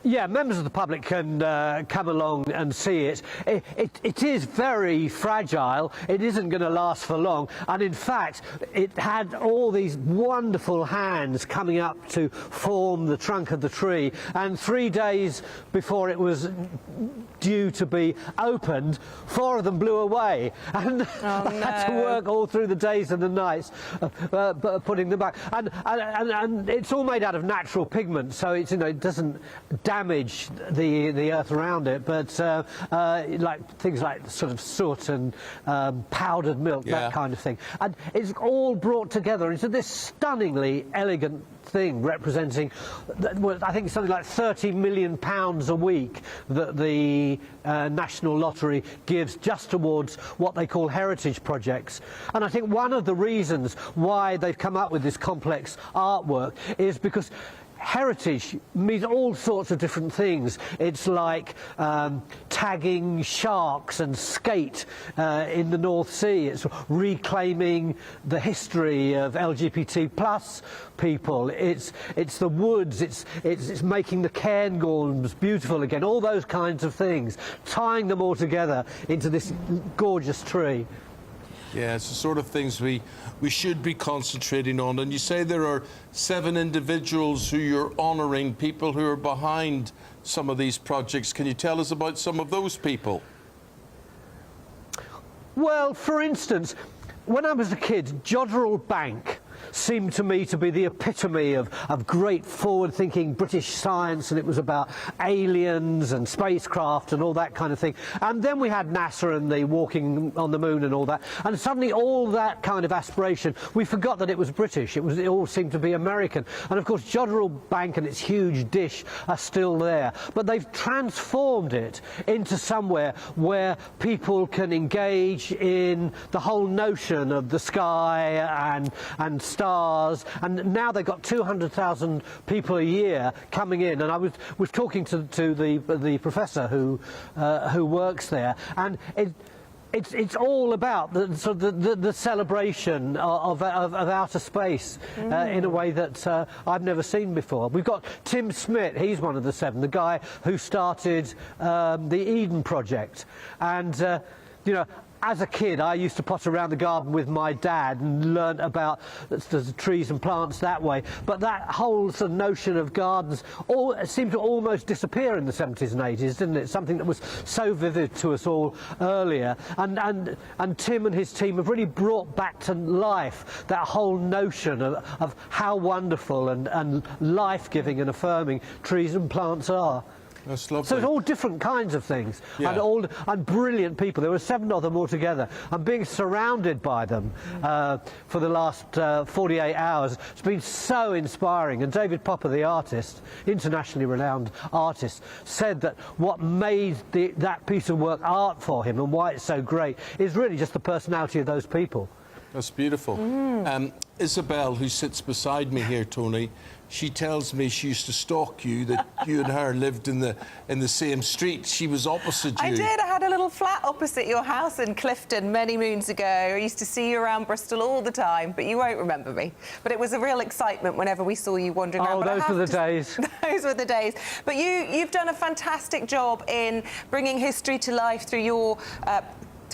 [SPEAKER 15] Yeah, members of the public can come along and see it. It is very fragile. It isn't going to last for long. And in fact, it had all these wonderful hands coming up to form the trunk of the tree. And 3 days before it was due to be opened, 4 of them blew away. And I had to work all through the days and the nights putting them back. And it's all made out of natural pigment, so it's, you know, it doesn't damage the earth around it, but like things like sort of soot and powdered milk, that kind of thing. And it's all brought together into this stunningly elegant thing representing, I think, something like £30 million a week that the National Lottery gives just towards what they call heritage projects. And I think one of the reasons why they've come up with this complex artwork is because heritage means all sorts of different things. It's like tagging sharks and skate in the North Sea. It's reclaiming the history of LGBT plus people. It's the woods. It's making the cairngorms beautiful again. All those kinds of things, tying them all together into this gorgeous tree.
[SPEAKER 1] Yeah, it's the sort of things we should be concentrating on. And you say there are 7 individuals who you're honouring, people who are behind some of these projects. Can you tell us about some of those people?
[SPEAKER 15] Well, for instance, when I was a kid, Jodrell Bank seemed to me to be the epitome of great forward-thinking British science, and it was about aliens and spacecraft and all that kind of thing. And then we had NASA and the walking on the moon and all that, and suddenly all that kind of aspiration, we forgot that it was British. It all seemed to be American. And of course Jodrell Bank and its huge dish are still there, but they've transformed it into somewhere where people can engage in the whole notion of the sky and stars, and now they've got 200,000 people a year coming in. And I was talking to the professor who works there, and it's all about the celebration of outer space in a way that I've never seen before. We've got Tim Smith, he's one of the 7, the guy who started the Eden Project, and you know, as a kid, I used to potter around the garden with my dad and learn about the trees and plants that way. But that whole sort of notion of gardens seemed to almost disappear in the 70s and 80s, didn't it? Something that was so vivid to us all earlier. And Tim and his team have really brought back to life that whole notion of how wonderful and life-giving and affirming trees and plants are.
[SPEAKER 1] That's lovely.
[SPEAKER 15] So it's all different kinds of things, and brilliant people. There were 7 of them altogether. I'm being surrounded by them for the last 48 hours. It's been so inspiring. And David Popper, the artist, internationally renowned artist, said that what made that piece of work art for him and why it's so great is really just the personality of those people.
[SPEAKER 1] That's beautiful. Isabel, who sits beside me here, Tony, she tells me she used to stalk you, that you and her lived in the same street. She was opposite you.
[SPEAKER 2] I did. I had a little flat opposite your house in Clifton many moons ago. I used to see you around Bristol all the time, but you won't remember me. But it was a real excitement whenever we saw you wandering around.
[SPEAKER 15] Oh, those were the days.
[SPEAKER 2] Those were the days. But you've done a fantastic job in bringing history to life through your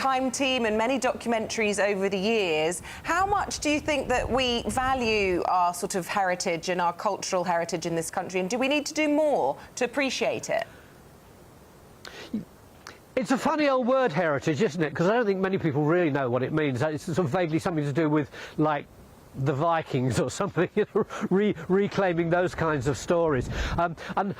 [SPEAKER 2] Time Team and many documentaries over the years. How much do you think that we value our sort of heritage and our cultural heritage in this country? And do we need to do more to appreciate it?
[SPEAKER 15] It's a funny old word, heritage, isn't it? Because I don't think many people really know what it means. It's sort of vaguely something to do with, like, the Vikings or something, you know, reclaiming those kinds of stories. And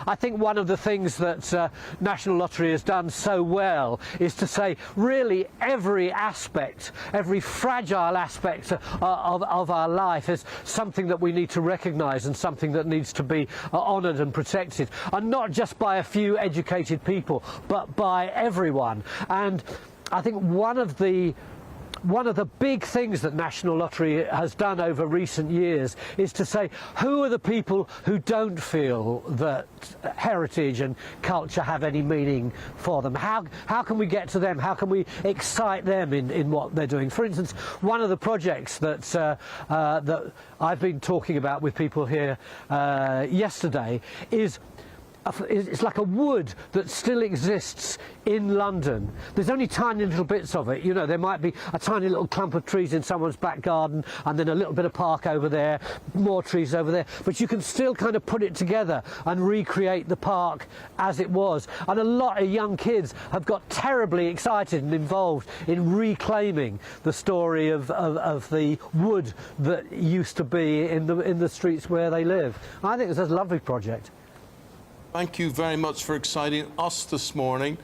[SPEAKER 15] I think one of the things that National Lottery has done so well is to say really every aspect, every fragile aspect of our life is something that we need to recognise and something that needs to be honoured and protected, and not just by a few educated people but by everyone. And I think one of the big things that National Lottery has done over recent years is to say, who are the people who don't feel that heritage and culture have any meaning for them? How can we get to them? How can we excite them in what they're doing? For instance, one of the projects that that I've been talking about with people here yesterday is it's like a wood that still exists in London. There's only tiny little bits of it. You know, there might be a tiny little clump of trees in someone's back garden and then a little bit of park over there, more trees over there, but you can still kind of put it together and recreate the park as it was. And a lot of young kids have got terribly excited and involved in reclaiming the story of the wood that used to be in the streets where they live. I think it's a lovely project.
[SPEAKER 1] Thank you very much for exciting us this morning.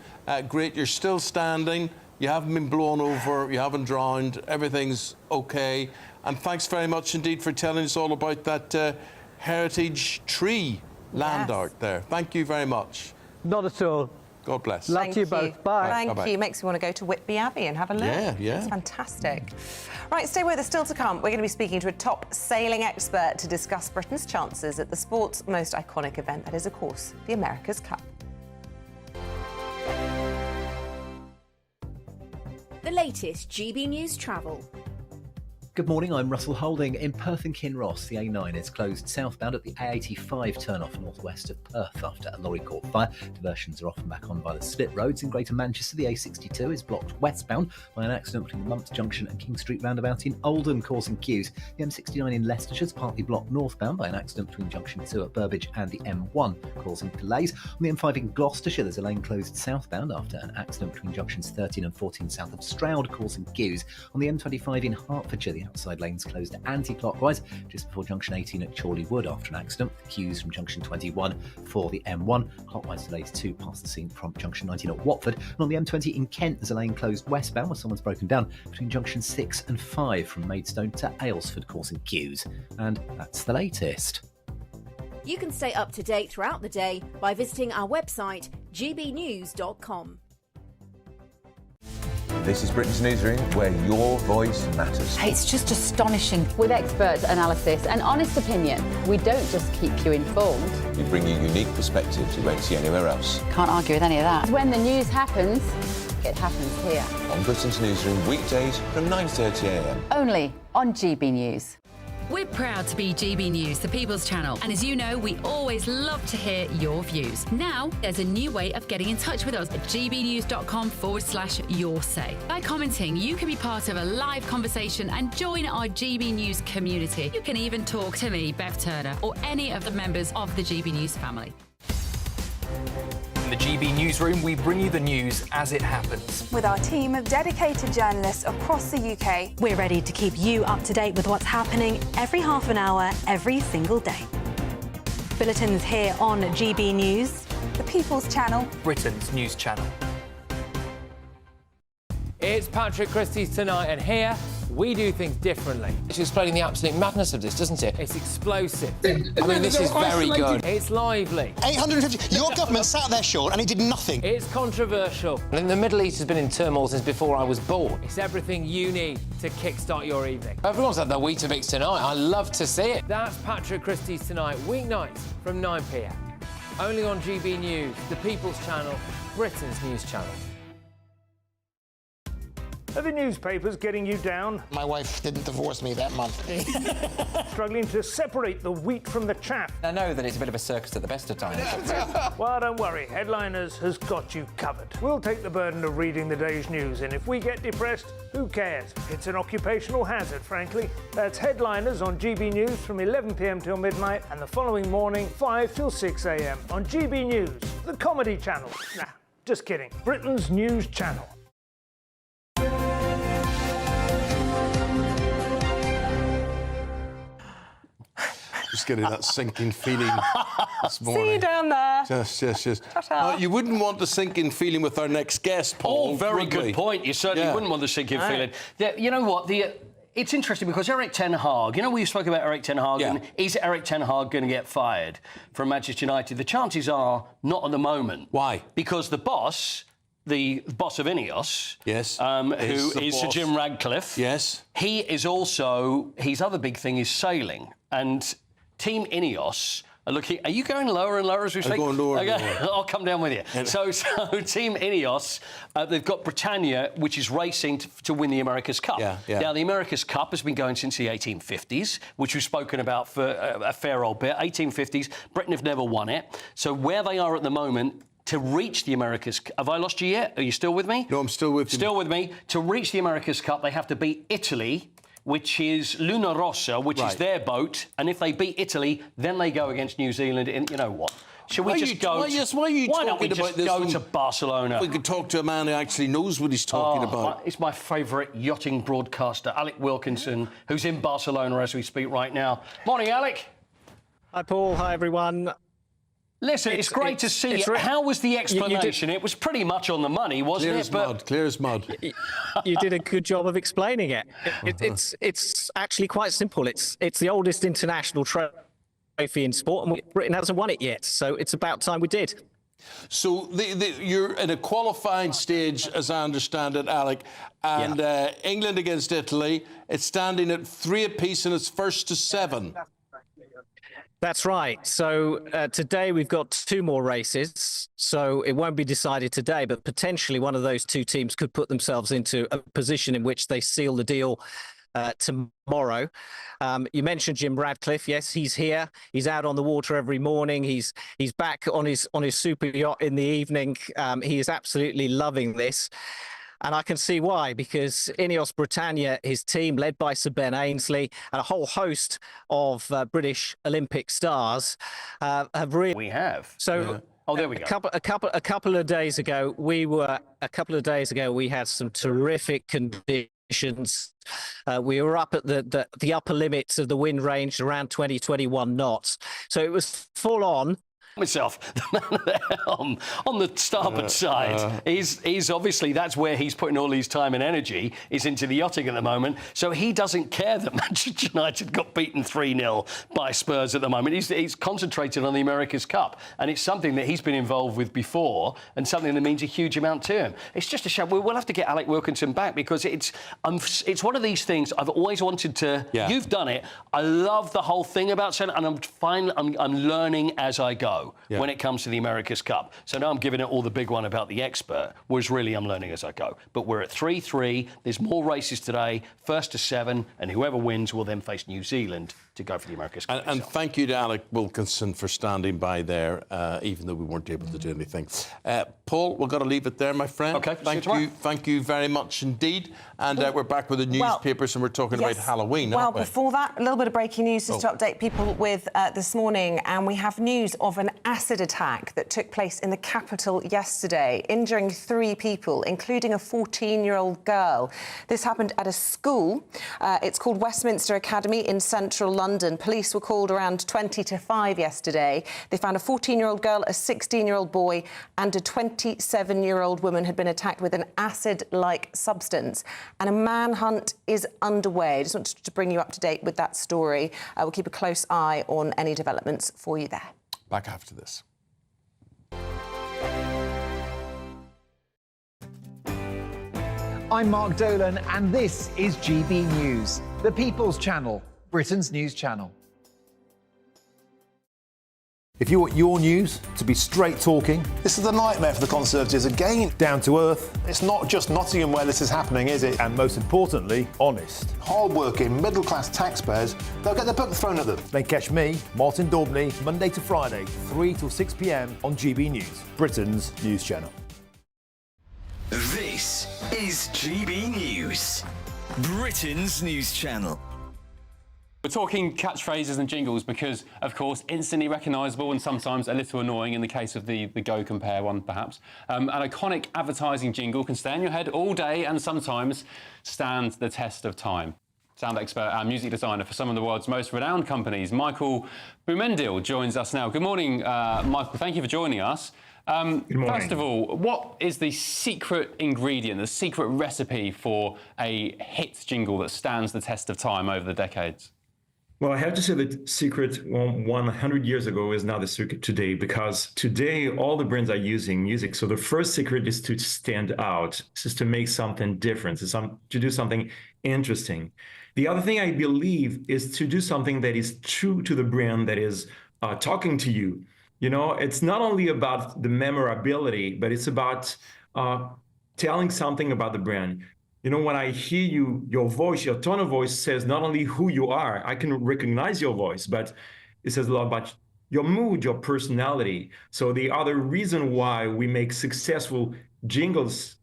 [SPEAKER 1] Great, you're still standing, you haven't been blown over, you haven't drowned, everything's okay. And thanks very much indeed for telling us all about that heritage tree land out there. Thank you very much.
[SPEAKER 15] Not at all.
[SPEAKER 1] God bless.
[SPEAKER 15] Love to you both. Bye.
[SPEAKER 2] Thank
[SPEAKER 1] Bye-bye.
[SPEAKER 2] you. Makes me want to go to Whitby Abbey and have a look.
[SPEAKER 1] Yeah.
[SPEAKER 2] It's fantastic. Right, stay with us. Still to come, we're going to be speaking to a top sailing expert to discuss Britain's chances at the sport's most iconic event. That is, of course, the America's Cup.
[SPEAKER 4] The latest GB News travel.
[SPEAKER 6] Good morning, I'm Russell Holding. In Perth and Kinross, the A9 is closed southbound at the A85 turn-off northwest of Perth after a lorry caught fire. Diversions are often back on by the split roads. In Greater Manchester, the A62 is blocked westbound by an accident between the Month Junction and King Street roundabout in Oldham, causing queues. The M69 in Leicestershire is partly blocked northbound by an accident between Junction 2 at Burbage and the M1, causing delays. On the M5 in Gloucestershire, there's a lane closed southbound after an accident between Junctions 13 and 14 south of Stroud, causing queues. On the M25 in Hertfordshire, the outside lanes closed anti-clockwise just before junction 18 at Chorley Wood after an accident. The queues from junction 21 for the M1. Clockwise delays too past the scene from junction 19 at Watford. And on the M20 in Kent, there's a lane closed westbound where someone's broken down between junction 6 and 5 from Maidstone to Aylesford, causing queues. And that's the latest.
[SPEAKER 4] You can stay up to date throughout the day by visiting our website, gbnews.com.
[SPEAKER 5] This is Britain's Newsroom, where your voice matters.
[SPEAKER 18] It's just astonishing. With expert analysis and honest opinion, we don't just keep you informed.
[SPEAKER 5] We bring you unique perspectives you won't see anywhere else.
[SPEAKER 18] Can't argue with any of that. When the news happens, it happens here.
[SPEAKER 5] On Britain's Newsroom, weekdays from 9:30 a.m.
[SPEAKER 18] Only on GB News.
[SPEAKER 19] We're proud to be GB News, the People's Channel. And as you know, we always love to hear your views. Now, there's a new way of getting in touch with us at gbnews.com/your say. By commenting, you can be part of a live conversation and join our GB News community. You can even talk to me, Bev Turner, or any of the members of the GB News family.
[SPEAKER 20] In the GB Newsroom, we bring you the news as it happens.
[SPEAKER 21] With our team of dedicated journalists across the UK,
[SPEAKER 24] we're ready to keep you up to date with what's happening every half an hour, every single day. Bulletins here on GB News,
[SPEAKER 21] the People's Channel,
[SPEAKER 20] Britain's news channel.
[SPEAKER 25] It's Patrick Christie's Tonight, and here we do things differently.
[SPEAKER 28] It's explaining the absolute madness of this, doesn't it?
[SPEAKER 25] It's explosive.
[SPEAKER 28] I mean, this is very good.
[SPEAKER 25] It's lively.
[SPEAKER 23] 850. Your government sat there, Sean, and it did nothing.
[SPEAKER 25] It's controversial.
[SPEAKER 28] And the Middle East has been in turmoil since before I was born.
[SPEAKER 25] It's everything you need to kickstart your evening.
[SPEAKER 28] Everyone's had their Weetabix tonight. I love to see it.
[SPEAKER 25] That's Patrick Christie's Tonight, weeknights from 9 p.m. Only on GB News, the People's Channel, Britain's news channel.
[SPEAKER 3] Are the newspapers getting you down?
[SPEAKER 7] My wife didn't divorce me that month.
[SPEAKER 3] Struggling to separate the wheat from the chaff?
[SPEAKER 8] I know that it's a bit of a circus at the best of times.
[SPEAKER 3] Well, don't worry, Headliners has got you covered. We'll take the burden of reading the day's news, and if we get depressed, who cares? It's an occupational hazard, frankly. That's Headliners on GB News from 11 p.m. till midnight, and the following morning, 5 till 6 a.m. on GB News, the comedy channel. Nah, just kidding. Britain's news channel.
[SPEAKER 1] Just getting that sinking feeling this morning.
[SPEAKER 2] See you down there.
[SPEAKER 1] Yes. You wouldn't want the sinking feeling with our next guest, Paul.
[SPEAKER 11] Oh, very
[SPEAKER 1] would
[SPEAKER 11] good
[SPEAKER 1] we?
[SPEAKER 11] point. You certainly wouldn't want the sinking feeling. You know what? It's interesting because Eric Ten Hag, you know, we spoke about Eric Ten Hag, and is Eric Ten Hag going to get fired from Manchester United? The chances are not at the moment.
[SPEAKER 1] Why?
[SPEAKER 11] Because the boss of Ineos, who is Sir Jim Radcliffe, he is also, his other big thing is sailing. And Team Ineos are looking... Are you going lower and lower as we speak?
[SPEAKER 1] I'm going lower and lower.
[SPEAKER 11] I'll come down with you. So Team Ineos, they've got Britannia, which is racing to win the America's Cup. Now, the America's Cup has been going since the 1850s, which we've spoken about for a fair old bit. 1850s, Britain have never won it. So where they are at the moment... To reach the America's Cup... Have I lost you yet? Are you still with me?
[SPEAKER 1] No, I'm still with you.
[SPEAKER 11] Still with me. To reach the America's Cup, they have to beat Italy, which is Luna Rossa, which is their boat. And if they beat Italy, then they go against New Zealand. And you know what? Should we just go... Why don't we just go to Barcelona?
[SPEAKER 1] We could talk to a man who actually knows what he's talking about.
[SPEAKER 11] It's my favourite yachting broadcaster, Alec Wilkinson, who's in Barcelona as we speak right now. Morning, Alec.
[SPEAKER 16] Hi, Paul. Hi, everyone.
[SPEAKER 11] Listen, it's great to see you. How was the explanation? It was pretty much on the money, wasn't it?
[SPEAKER 1] Clear as mud.
[SPEAKER 16] You did a good job of explaining it. It's actually quite simple. It's the oldest international trophy in sport, and Britain hasn't won it yet. So it's about time we did.
[SPEAKER 1] So you're in a qualifying stage, as I understand it, Alec, and England against Italy. It's standing at 3 apiece, and it's first to 7.
[SPEAKER 16] That's right. So today we've got 2 more races. So it won't be decided today, but potentially one of those 2 teams could put themselves into a position in which they seal the deal tomorrow. You mentioned Jim Radcliffe. Yes, he's here. He's out on the water every morning. He's back on his super yacht in the evening. He is absolutely loving this. And I can see why, because Ineos Britannia, his team, led by Sir Ben Ainsley, and a whole host of British Olympic stars, have really...
[SPEAKER 11] We have.
[SPEAKER 16] So... Oh, there we go. A couple of days ago, we had some terrific conditions. We were up at the upper limits of the wind range, around 20-21 knots. So it was full on.
[SPEAKER 11] Myself, the man at the helm on the starboard side. He's obviously, that's where he's putting all his time and energy, is into the yachting at the moment. So he doesn't care that Manchester United got beaten 3-0 by Spurs at the moment. He's concentrated on the America's Cup, and it's something that he's been involved with before, and something that means a huge amount to him. It's just a shame. We'll have to get Alec Wilkinson back, because it's one of these things I've always wanted to. You've done it. I love the whole thing about sailing, and I'm learning as I go. When it comes to the America's Cup. So now I'm giving it all the big one about the expert, whereas really I'm learning as I go. But we're at 3-3. There's more races today, first to 7, and whoever wins will then face New Zealand to go for the America's Cup.
[SPEAKER 1] And thank you to Alec Wilkinson for standing by there, even though we weren't able to do anything. Paul, we've got to leave it there, my friend.
[SPEAKER 11] OK,
[SPEAKER 1] thank you very much indeed. And we're back with the newspapers, and we're talking about Halloween, aren't we?
[SPEAKER 2] Well, before that, a little bit of breaking news just to update people with this morning. And we have news of an acid attack that took place in the capital yesterday, injuring 3 people, including a 14-year-old girl. This happened at a school. It's called Westminster Academy in central London. Police were called around 20 to 5 yesterday. They found a 14-year-old girl, a 16-year-old boy, and a 27-year-old woman had been attacked with an acid-like substance. And a manhunt is underway. I just wanted to bring you up to date with that story. We'll keep a close eye on any developments for you there.
[SPEAKER 1] Back after this.
[SPEAKER 17] I'm Mark Dolan, and this is GB News, the People's Channel, Britain's news channel.
[SPEAKER 9] If you want your news to be straight talking,
[SPEAKER 23] This is a nightmare for the Conservatives again.
[SPEAKER 9] down to earth,
[SPEAKER 23] It's not just Nottingham where this is happening, is it?
[SPEAKER 9] and most importantly, honest,
[SPEAKER 23] Hard-working, middle-class taxpayers, they'll get the book thrown at them.
[SPEAKER 9] then catch me, Martin Daubney, Monday to Friday, 3 till 6 p.m. on GB News, Britain's news channel.
[SPEAKER 10] This is GB News, Britain's news channel.
[SPEAKER 12] We're talking catchphrases and jingles because, of course, instantly recognisable and sometimes a little annoying in the case of the Go Compare one, perhaps. An iconic advertising jingle can stay in your head all day and sometimes stand the test of time. Sound expert and music designer for some of the world's most renowned companies, Michael Boumendil, joins us now. Good morning, Michael. Thank you for joining us.
[SPEAKER 13] Good morning.
[SPEAKER 12] First of all, what is the secret ingredient, the secret recipe for a hit jingle that stands the test of time over the decades?
[SPEAKER 13] Well, I have to say the secret 100 years ago is not the secret today, because today all the brands are using music. So the first secret is to stand out, is to make something different, to do something interesting. The other thing I believe is to do something that is true to the brand, that is talking to you. You know, it's not only about the memorability, but it's about telling something about the brand. You know, when I hear you, your voice, your tone of voice says not only who you are, I can recognize your voice, but it says a lot about your mood, your personality. So the other reason why we make successful jingles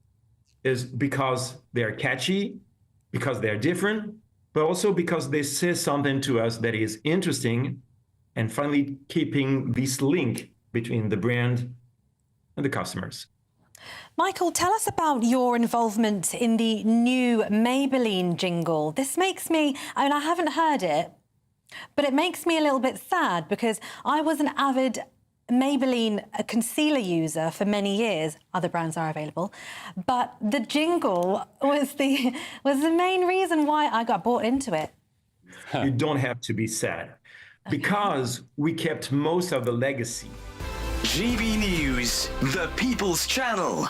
[SPEAKER 13] is because they're catchy, because they're different, but also because they say something to us that is interesting, and finally keeping this link between the brand and the customers.
[SPEAKER 24] Michael, tell us about your involvement in the new Maybelline jingle. This makes me, I haven't heard it, but it makes me a little bit sad because I was an avid Maybelline concealer user for many years. Other brands are available, but the jingle was the main reason why I got bought into it.
[SPEAKER 13] You don't have to be sad, because we kept most of the legacy.
[SPEAKER 10] GB News, the People's Channel.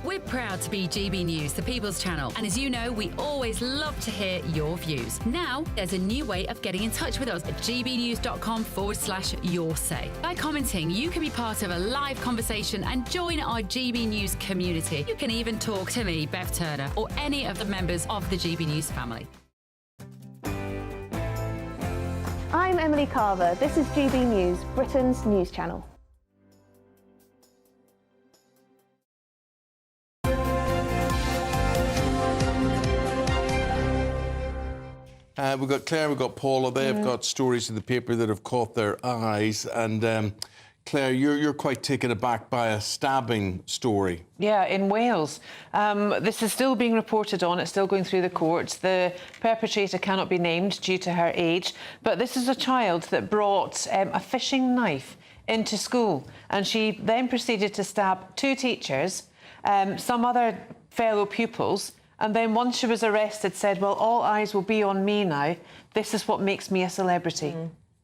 [SPEAKER 19] We're proud to be GB News, the People's Channel. And as you know, we always love to hear your views. Now, there's a new way of getting in touch with us at gbnews.com/yoursay. By commenting, you can be part of a live conversation and join our GB News community. You can even talk to me, Bev Turner, or any of the members of the GB News family.
[SPEAKER 14] I'm Emily Carver. This is GB News, Britain's news channel.
[SPEAKER 1] We've got Claire, we've got Paula. They've got stories in the paper that have caught their eyes. And Claire, you're quite taken aback by a stabbing story.
[SPEAKER 22] Yeah, in Wales. This is still being reported on. It's still going through the courts. The perpetrator cannot be named due to her age. But this is a child that brought a fishing knife into school. And she then proceeded to stab 2 teachers, some other fellow pupils. And then once she was arrested, said, well, all eyes will be on me now. This is what makes me a celebrity.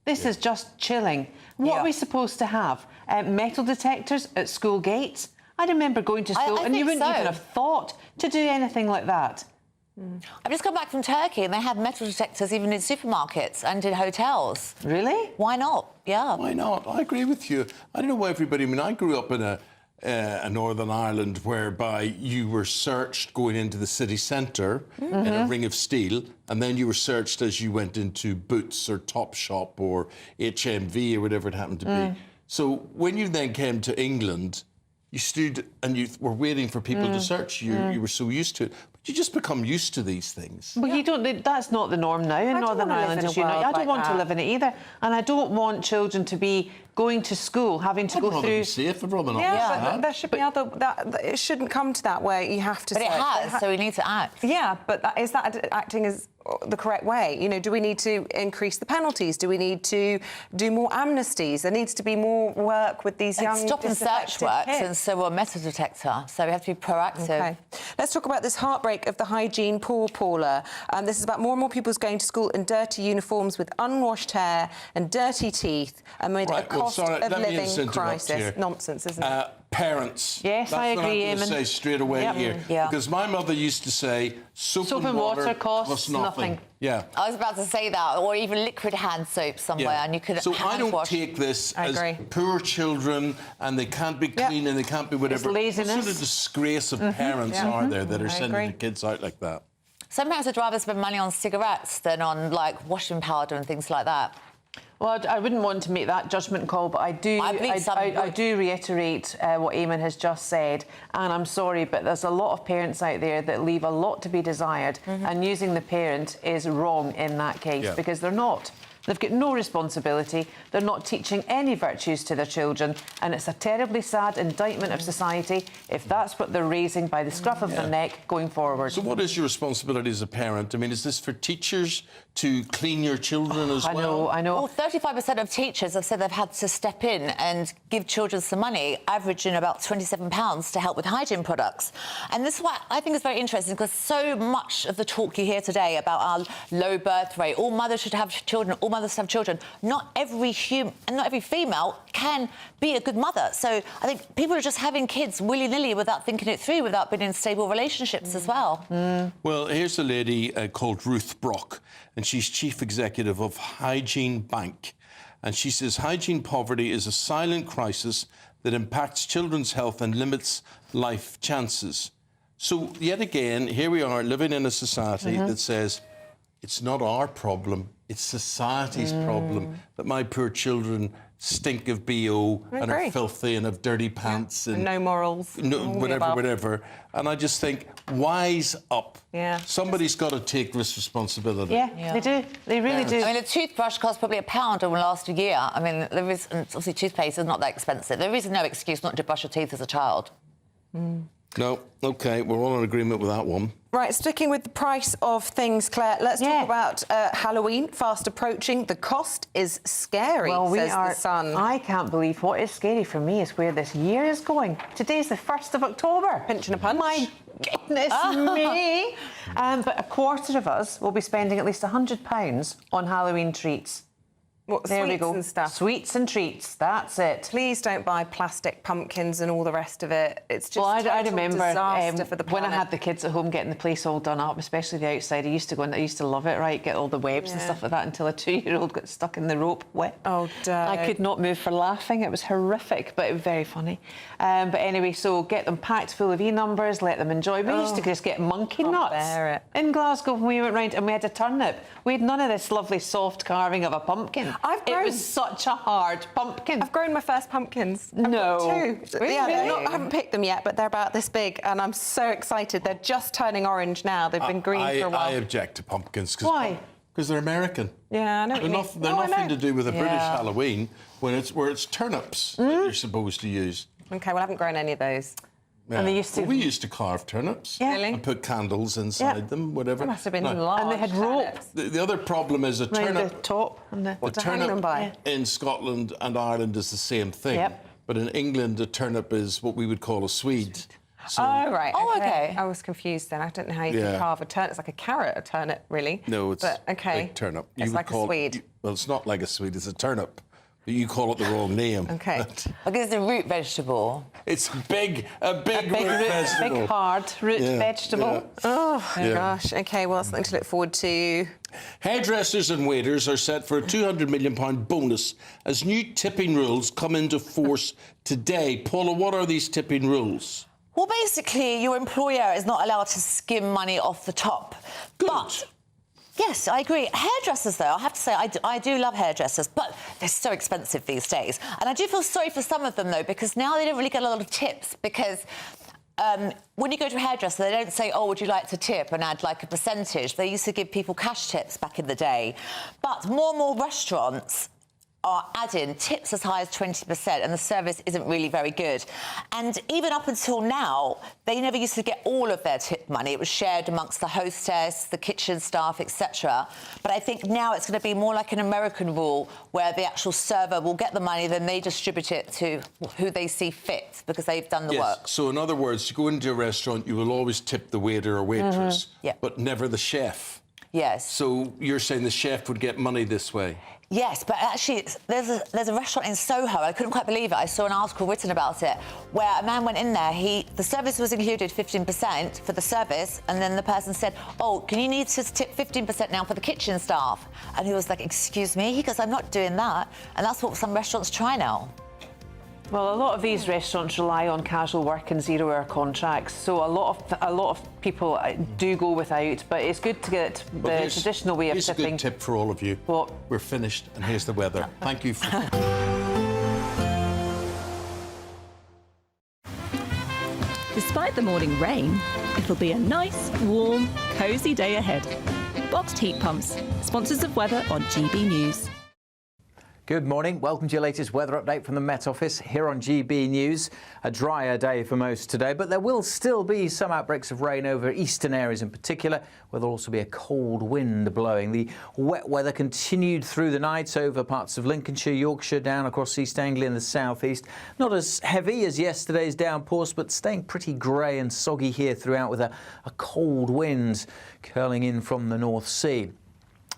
[SPEAKER 22] This is just chilling. What are we supposed to have? Metal detectors at school gates? I remember going to school and you wouldn't even have thought to do anything like that.
[SPEAKER 26] I've just come back from Turkey and they have metal detectors even in supermarkets and in hotels.
[SPEAKER 22] Really?
[SPEAKER 26] Why not? Yeah.
[SPEAKER 1] Why not? I agree with you. I don't know why everybody... I mean, I grew up in a Northern Ireland whereby you were searched going into the city centre in a ring of steel, and then you were searched as you went into Boots or Topshop or HMV or whatever it happened to be. So when you then came to England, you stood and you were waiting for people to search you. You were so used to it. But you just become used to these things.
[SPEAKER 22] Well, you don't. That's not the norm now in Northern Ireland, as you know. I don't want to live in it either, and I don't want children to be going to school, having to go through.
[SPEAKER 1] Be safe. I'd rather not.
[SPEAKER 2] Yeah, but there should be other. It shouldn't come to that where you have to.
[SPEAKER 26] But it has, so we need to act.
[SPEAKER 2] Yeah, but is that acting as the correct way? You know, do we need to increase the penalties? Do we need to do more amnesties? There needs to be more work with these young
[SPEAKER 26] stop and search works,
[SPEAKER 2] kids.
[SPEAKER 26] and so a metal detector. So we have to be proactive.
[SPEAKER 2] Okay. Let's talk about this heartbreak of the hygiene poor, Paula. This is about more and more people going to school in dirty uniforms with unwashed hair and dirty teeth amid a cost of living crisis. Nonsense, isn't it?
[SPEAKER 1] parents.
[SPEAKER 22] Yes,
[SPEAKER 1] That's
[SPEAKER 22] I agree,
[SPEAKER 1] what I'm going to
[SPEAKER 22] Eamonn.
[SPEAKER 1] say straight away
[SPEAKER 22] Yep.
[SPEAKER 1] here.
[SPEAKER 22] Yeah.
[SPEAKER 1] Because my mother used to say, soap and water costs nothing. Yeah.
[SPEAKER 26] I was about to say that, or even liquid hand soap somewhere, and you could
[SPEAKER 1] So I don't
[SPEAKER 26] wash.
[SPEAKER 1] take this
[SPEAKER 26] I
[SPEAKER 1] as
[SPEAKER 26] agree.
[SPEAKER 1] poor children and they can't be clean and they can't be whatever.
[SPEAKER 22] It's laziness.
[SPEAKER 1] What sort of disgrace of parents are there that are sending their kids out like that?
[SPEAKER 26] Some parents would rather spend money on cigarettes than on, like, washing powder and things like that.
[SPEAKER 22] Well, I wouldn't want to make that judgment call, but I do reiterate what Eamonn has just said, and I'm sorry, but there's a lot of parents out there that leave a lot to be desired, and using the parent is wrong in that case because they're not. They've got no responsibility. They're not teaching any virtues to their children, and it's a terribly sad indictment of society if that's what they're raising by the scruff of their neck going forward.
[SPEAKER 1] So what is your responsibility as a parent? I mean, is this for teachers to clean your children as well?
[SPEAKER 22] I know.
[SPEAKER 26] Well, 35% of teachers have said they've had to step in and give children some money, averaging about £27 to help with hygiene products. And this is what I think is very interesting, because so much of the talk you hear today about our low birth rate, all mothers should have children, all mothers have children. Not every female can be a good mother. So I think people are just having kids willy-nilly without thinking it through, without being in stable relationships as well.
[SPEAKER 1] Well, here's a lady called Ruth Brock, and she's chief executive of Hygiene Bank. And she says hygiene poverty is a silent crisis that impacts children's health and limits life chances. So yet again, here we are living in a society that says it's not our problem, it's society's problem that my poor children stink of BO and are filthy and have dirty pants and
[SPEAKER 2] no morals,
[SPEAKER 1] whatever. And I just think, wise up.
[SPEAKER 2] Yeah.
[SPEAKER 1] Somebody's got to take this responsibility.
[SPEAKER 22] Yeah, they do. They really do.
[SPEAKER 26] I mean, a toothbrush costs probably £1 and will last a year. I mean, there is, and obviously toothpaste is not that expensive. There is no excuse not to brush your teeth as a child.
[SPEAKER 1] No, OK, we're all in agreement with that one.
[SPEAKER 2] Right, sticking with the price of things, Claire, let's talk about Halloween, fast approaching. The cost is scary, says the Sun.
[SPEAKER 22] I can't believe what is scary for me is where this year is going. Today's the 1st of October.
[SPEAKER 2] Pinching a punch.
[SPEAKER 22] My goodness me. But a quarter of us will be spending at least £100 on Halloween treats.
[SPEAKER 2] What,
[SPEAKER 22] there we
[SPEAKER 2] sweets
[SPEAKER 22] go.
[SPEAKER 2] and stuff?
[SPEAKER 22] Sweets and treats, that's it.
[SPEAKER 2] Please don't buy plastic pumpkins and all the rest of it. It's just
[SPEAKER 22] I remember
[SPEAKER 2] disaster for the planet.
[SPEAKER 22] when I had the kids at home getting the place all done up, especially the outside. I used to go and I used to love it, right? Get all the webs and stuff like that until a 2-year-old got stuck in the rope wet.
[SPEAKER 2] Oh, dear.
[SPEAKER 22] I could not move for laughing. It was horrific, but it was very funny. But anyway, so get them packed full of E-numbers, let them enjoy. We used to just get monkey nuts in Glasgow when we went round, and we had a turnip. We had none of this lovely soft carving of a pumpkin. It was such a hard pumpkin.
[SPEAKER 2] I've grown my first pumpkins.
[SPEAKER 22] No.
[SPEAKER 2] I've got 2.
[SPEAKER 22] Really?
[SPEAKER 2] I haven't picked them yet, but they're about this big, and I'm so excited. They're just turning orange now. They've been green for a while.
[SPEAKER 1] I object to pumpkins.
[SPEAKER 22] Why?
[SPEAKER 1] Because they're American.
[SPEAKER 2] Yeah, I know what you mean.
[SPEAKER 1] They're nothing to do with a British Halloween where it's turnips that you're supposed to use.
[SPEAKER 2] OK, well, I haven't grown any of those.
[SPEAKER 1] Yeah.
[SPEAKER 22] And they used to...
[SPEAKER 1] we used to carve turnips and put candles inside them, whatever.
[SPEAKER 2] There must have been large.
[SPEAKER 22] And they had rope.
[SPEAKER 1] The other problem is a turnip.
[SPEAKER 22] The top and the
[SPEAKER 1] turnip in Scotland and Ireland is the same thing. But in England, a turnip is what we would call a Swede. So,
[SPEAKER 2] right.
[SPEAKER 26] Oh, OK.
[SPEAKER 2] I was confused then. I don't know how you can carve a turnip. It's like a carrot, a turnip, really.
[SPEAKER 1] No, it's
[SPEAKER 2] a
[SPEAKER 1] turnip.
[SPEAKER 2] It's like a Swede.
[SPEAKER 1] Well, it's not like a Swede. It's a turnip. But you call it the wrong name.
[SPEAKER 2] OK.
[SPEAKER 26] Because it's a root vegetable.
[SPEAKER 1] It's a big root vegetable.
[SPEAKER 22] Big, hard root vegetable.
[SPEAKER 2] Oh, gosh. OK, well, something to look forward to.
[SPEAKER 1] Hairdressers and waiters are set for a £200 million bonus as new tipping rules come into force today. Paula, what are these tipping rules?
[SPEAKER 26] Well, basically, your employer is not allowed to skim money off the top.
[SPEAKER 1] Good.
[SPEAKER 26] But yes, I agree. Hairdressers, though, I have to say, I do love hairdressers, but they're so expensive these days. And I do feel sorry for some of them, though, because now they don't really get a lot of tips, because when you go to a hairdresser, they don't say, oh, would you like to tip and add, like, a percentage. They used to give people cash tips back in the day. But more and more restaurants are adding tips as high as 20%, and the service isn't really very good. And even up until now, they never used to get all of their tip money. It was shared amongst the hostess, the kitchen staff, etc. But I think now it's going to be more like an American rule, where the actual server will get the money, then they distribute it to who they see fit, because they've done the work.
[SPEAKER 1] So in other words, you go into a restaurant, you will always tip the waiter or waitress, but never the chef.
[SPEAKER 26] Yes.
[SPEAKER 1] So you're saying the chef would get money this way?
[SPEAKER 26] Yes, but actually, there's a restaurant in Soho. I couldn't quite believe it. I saw an article written about it where a man went in there. The service was included 15% for the service, and then the person said, "Oh, can you need to tip 15% now for the kitchen staff?" And he was like, "Excuse me?" He goes, "I'm not doing that." And that's what some restaurants try now.
[SPEAKER 22] Well, a lot of these restaurants rely on casual work and zero-hour contracts, so a lot of people do go without. But it's good to get the traditional way of tipping.
[SPEAKER 1] Here's a good tip for all of you.
[SPEAKER 22] What?
[SPEAKER 1] We're finished, and here's the weather. Thank you.
[SPEAKER 4] Despite the morning rain, it'll be a nice, warm, cosy day ahead. Boxed heat pumps, sponsors of weather on GB News.
[SPEAKER 5] Good morning. Welcome to your latest weather update from the Met Office here on GB News. A drier day for most today, but there will still be some outbreaks of rain over eastern areas in particular, where there'll also be a cold wind blowing. The wet weather continued through the night over parts of Lincolnshire, Yorkshire, down across East Anglia and the southeast. Not as heavy as yesterday's downpours, but staying pretty grey and soggy here throughout, with a cold wind curling in from the North Sea.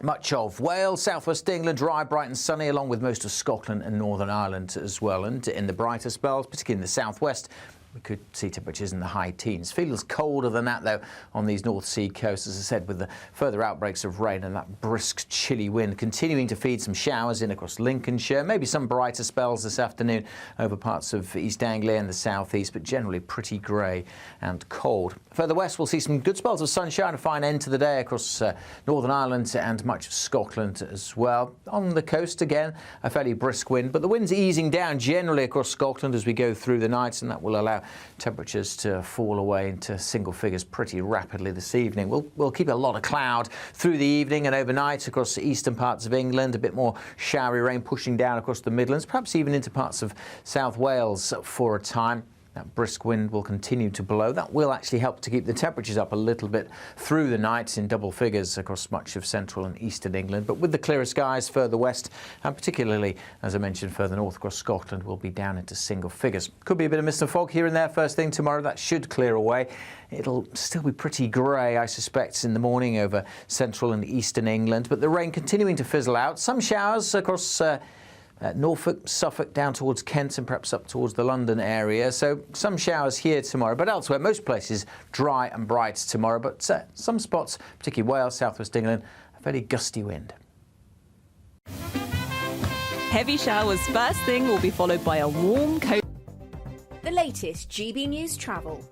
[SPEAKER 5] Much of Wales, southwest England, dry, bright and sunny, along with most of Scotland and Northern Ireland as well. And in the brighter spells, particularly in the southwest, we could see temperatures in the high teens. Feels colder than that, though, on these North Sea coasts, as I said, with the further outbreaks of rain and that brisk, chilly wind continuing to feed some showers in across Lincolnshire. Maybe some brighter spells this afternoon over parts of East Anglia and the southeast, but generally pretty grey and cold. Further west, we'll see some good spells of sunshine, a fine end to the day across Northern Ireland and much of Scotland as well. On the coast, again, a fairly brisk wind, but the wind's easing down generally across Scotland as we go through the night, and that will allow temperatures to fall away into single figures pretty rapidly this evening. We'll keep a lot of cloud through the evening and overnight across the eastern parts of England, a bit more showery rain pushing down across the Midlands, perhaps even into parts of South Wales for a time. That brisk wind will continue to blow. That will actually help to keep the temperatures up a little bit through the night in double figures across much of central and eastern England. But with the clearer skies further west, and particularly, as I mentioned, further north across Scotland, we'll be down into single figures. Could be a bit of mist and fog here and there first thing tomorrow. That should clear away. It'll still be pretty grey, I suspect, in the morning over central and eastern England. But the rain continuing to fizzle out. Some showers across Norfolk, Suffolk, down towards Kent and perhaps up towards the London area. So some showers here tomorrow, but elsewhere, most places dry and bright tomorrow. But some spots, particularly Wales, southwest England, a fairly gusty wind.
[SPEAKER 4] Heavy showers first thing will be followed by a warm coat.
[SPEAKER 6] The latest GB News travel.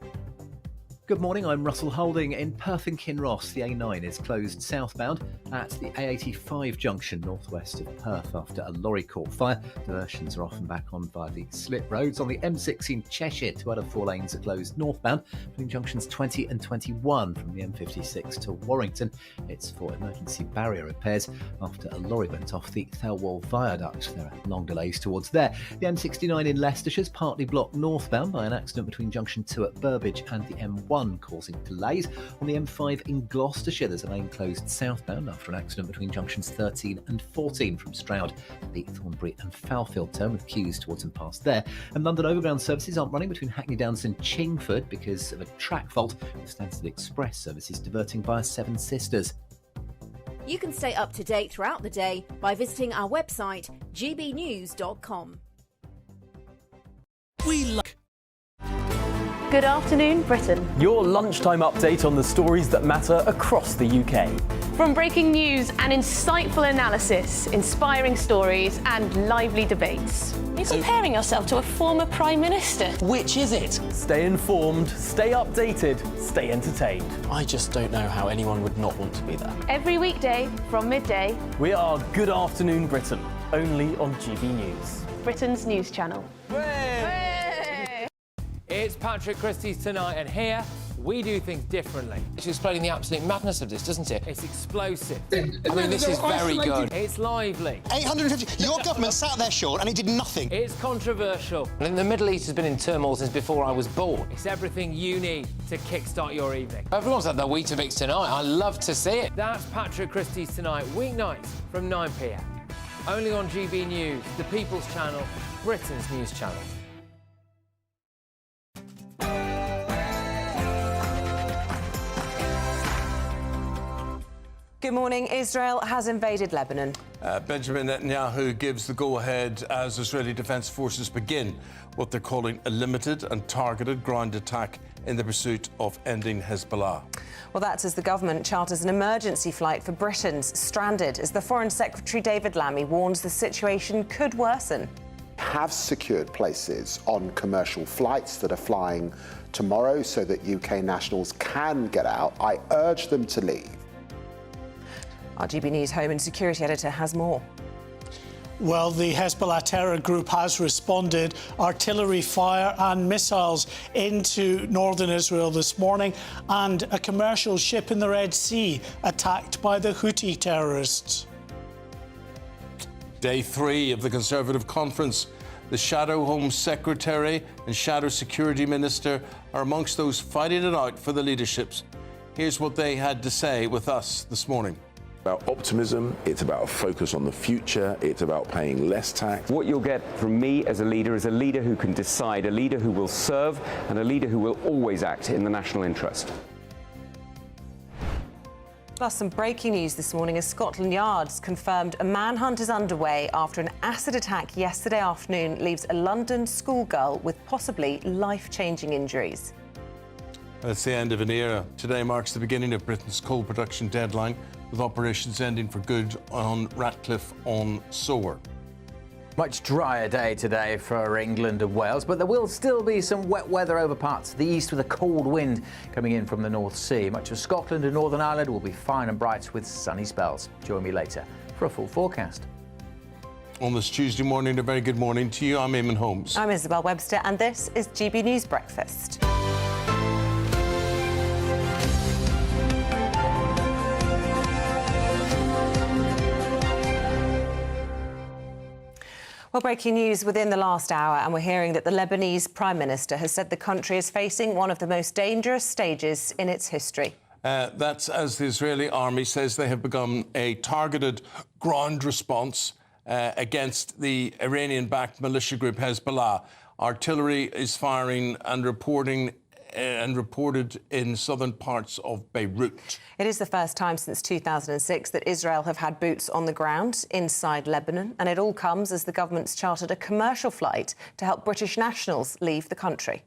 [SPEAKER 9] Good morning, I'm Russell Holding. In Perth and Kinross, the A9 is closed southbound at the A85 junction northwest of Perth after a lorry caught fire. Diversions are off and back on via the slip roads. On the M6 in Cheshire, 2 out of 4 lanes are closed northbound between junctions 20 and 21 from the M56 to Warrington. It's for emergency barrier repairs after a lorry went off the Thelwall Viaduct. There are long delays towards there. The M69 in Leicestershire is partly blocked northbound by an accident between junction 2 at Burbage and the M1, causing delays. On the M5 in Gloucestershire, there's a lane closed southbound after an accident between junctions 13 and 14 from Stroud to the Thornbury and Fowlfield turn, with queues towards and past there. And London Overground services aren't running between Hackney Downs and Chingford because of a track fault, with Stansted Express services diverting via Seven Sisters.
[SPEAKER 6] You can stay up to date throughout the day by visiting our website, gbnews.com.
[SPEAKER 14] Good afternoon, Britain.
[SPEAKER 9] Your lunchtime update on the stories that matter across the UK.
[SPEAKER 14] From breaking news and insightful analysis, inspiring stories and lively debates.
[SPEAKER 15] You're comparing yourself to a former Prime Minister.
[SPEAKER 9] Which is it? Stay informed, stay updated, stay entertained.
[SPEAKER 15] I just don't know how anyone would not want to be there.
[SPEAKER 14] Every weekday from midday.
[SPEAKER 9] We are Good Afternoon Britain, only on GB News.
[SPEAKER 14] Britain's news channel.
[SPEAKER 28] It's Patrick Christie's Tonight, and here we do things differently. It's explaining the absolute madness of this, doesn't it? It's explosive.
[SPEAKER 23] I mean,
[SPEAKER 28] this is very good. It's lively.
[SPEAKER 23] 850. Your government sat there, Sean, and it did nothing.
[SPEAKER 28] It's controversial. And the Middle East has been in turmoil since before I was born.
[SPEAKER 3] It's everything you need to kickstart your evening.
[SPEAKER 28] Everyone's at the Weetabix tonight. I love to see it.
[SPEAKER 3] That's Patrick Christie's Tonight, weeknights from 9 p.m. Only on GB News, the People's Channel, Britain's news channel.
[SPEAKER 2] Good morning. Israel has invaded Lebanon.
[SPEAKER 1] Benjamin Netanyahu gives the go-ahead as Israeli Defence Forces begin what they're calling a limited and targeted ground attack in the pursuit of ending Hezbollah.
[SPEAKER 2] Well, that's as the government charters an emergency flight for Britons stranded, as the Foreign Secretary David Lammy warns the situation could worsen.
[SPEAKER 23] Have secured places on commercial flights that are flying tomorrow so that UK nationals can get out. I urge them to leave.
[SPEAKER 2] Our GB News Home and Security Editor has more.
[SPEAKER 7] Well, the Hezbollah terror group has responded. Artillery fire and missiles into northern Israel this morning, and a commercial ship in the Red Sea attacked by the Houthi terrorists.
[SPEAKER 1] Day 3 of the Conservative conference. The Shadow Home Secretary and Shadow Security Minister are amongst those fighting it out for the leaderships. Here's what they had to say with us this morning.
[SPEAKER 8] About optimism, it's about a focus on the future, it's about paying less tax.
[SPEAKER 16] What you'll get from me as a leader is a leader who can decide, a leader who will serve, and a leader who will always act in the national interest.
[SPEAKER 2] Plus, some breaking news this morning as Scotland Yard's confirmed a manhunt is underway after an acid attack yesterday afternoon leaves a London schoolgirl with possibly life-changing injuries.
[SPEAKER 1] That's the end of an era. Today marks the beginning of Britain's coal production deadline, with operations ending for good on Ratcliffe-on-Soar.
[SPEAKER 5] Much drier day today for England and Wales, but there will still be some wet weather over parts of the east with a cold wind coming in from the North Sea. Much of Scotland and Northern Ireland will be fine and bright with sunny spells. Join me later for a full forecast.
[SPEAKER 1] On this Tuesday morning, a very good morning to you. I'm Eamonn Holmes.
[SPEAKER 2] I'm Isabel Webster, and this is GB News Breakfast. Well, breaking news within the last hour, and we're hearing that the Lebanese Prime Minister has said the country is facing one of the most dangerous stages in its history.
[SPEAKER 1] That's as the Israeli army says they have begun a targeted ground response against the Iranian-backed militia group Hezbollah. Artillery is firing and reported in southern parts of Beirut.
[SPEAKER 2] It is the first time since 2006 that Israel have had boots on the ground inside Lebanon, and it all comes as the government's chartered a commercial flight to help British nationals leave the country.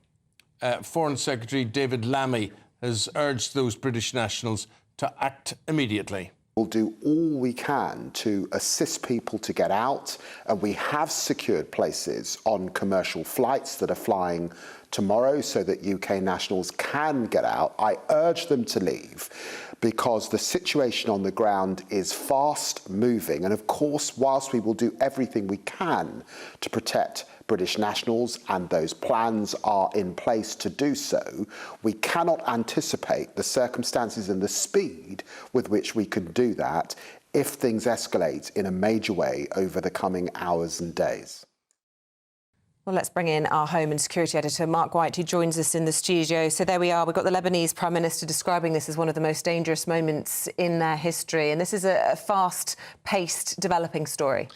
[SPEAKER 1] Foreign Secretary David Lammy has urged those British nationals to act immediately.
[SPEAKER 23] We'll do all we can to assist people to get out, and we have secured places on commercial flights that are flying tomorrow so that UK nationals can get out. I urge them to leave because the situation on the ground is fast moving, and of course, whilst we will do everything we can to protect British nationals, and those plans are in place to do so, we cannot anticipate the circumstances and the speed with which we can do that if things escalate in a major way over the coming hours and days.
[SPEAKER 2] Well, let's bring in our Home and Security Editor, Mark White, who joins us in the studio. So there we are. We've got the Lebanese Prime Minister describing this as one of the most dangerous moments in their history. And this is a fast-paced developing story.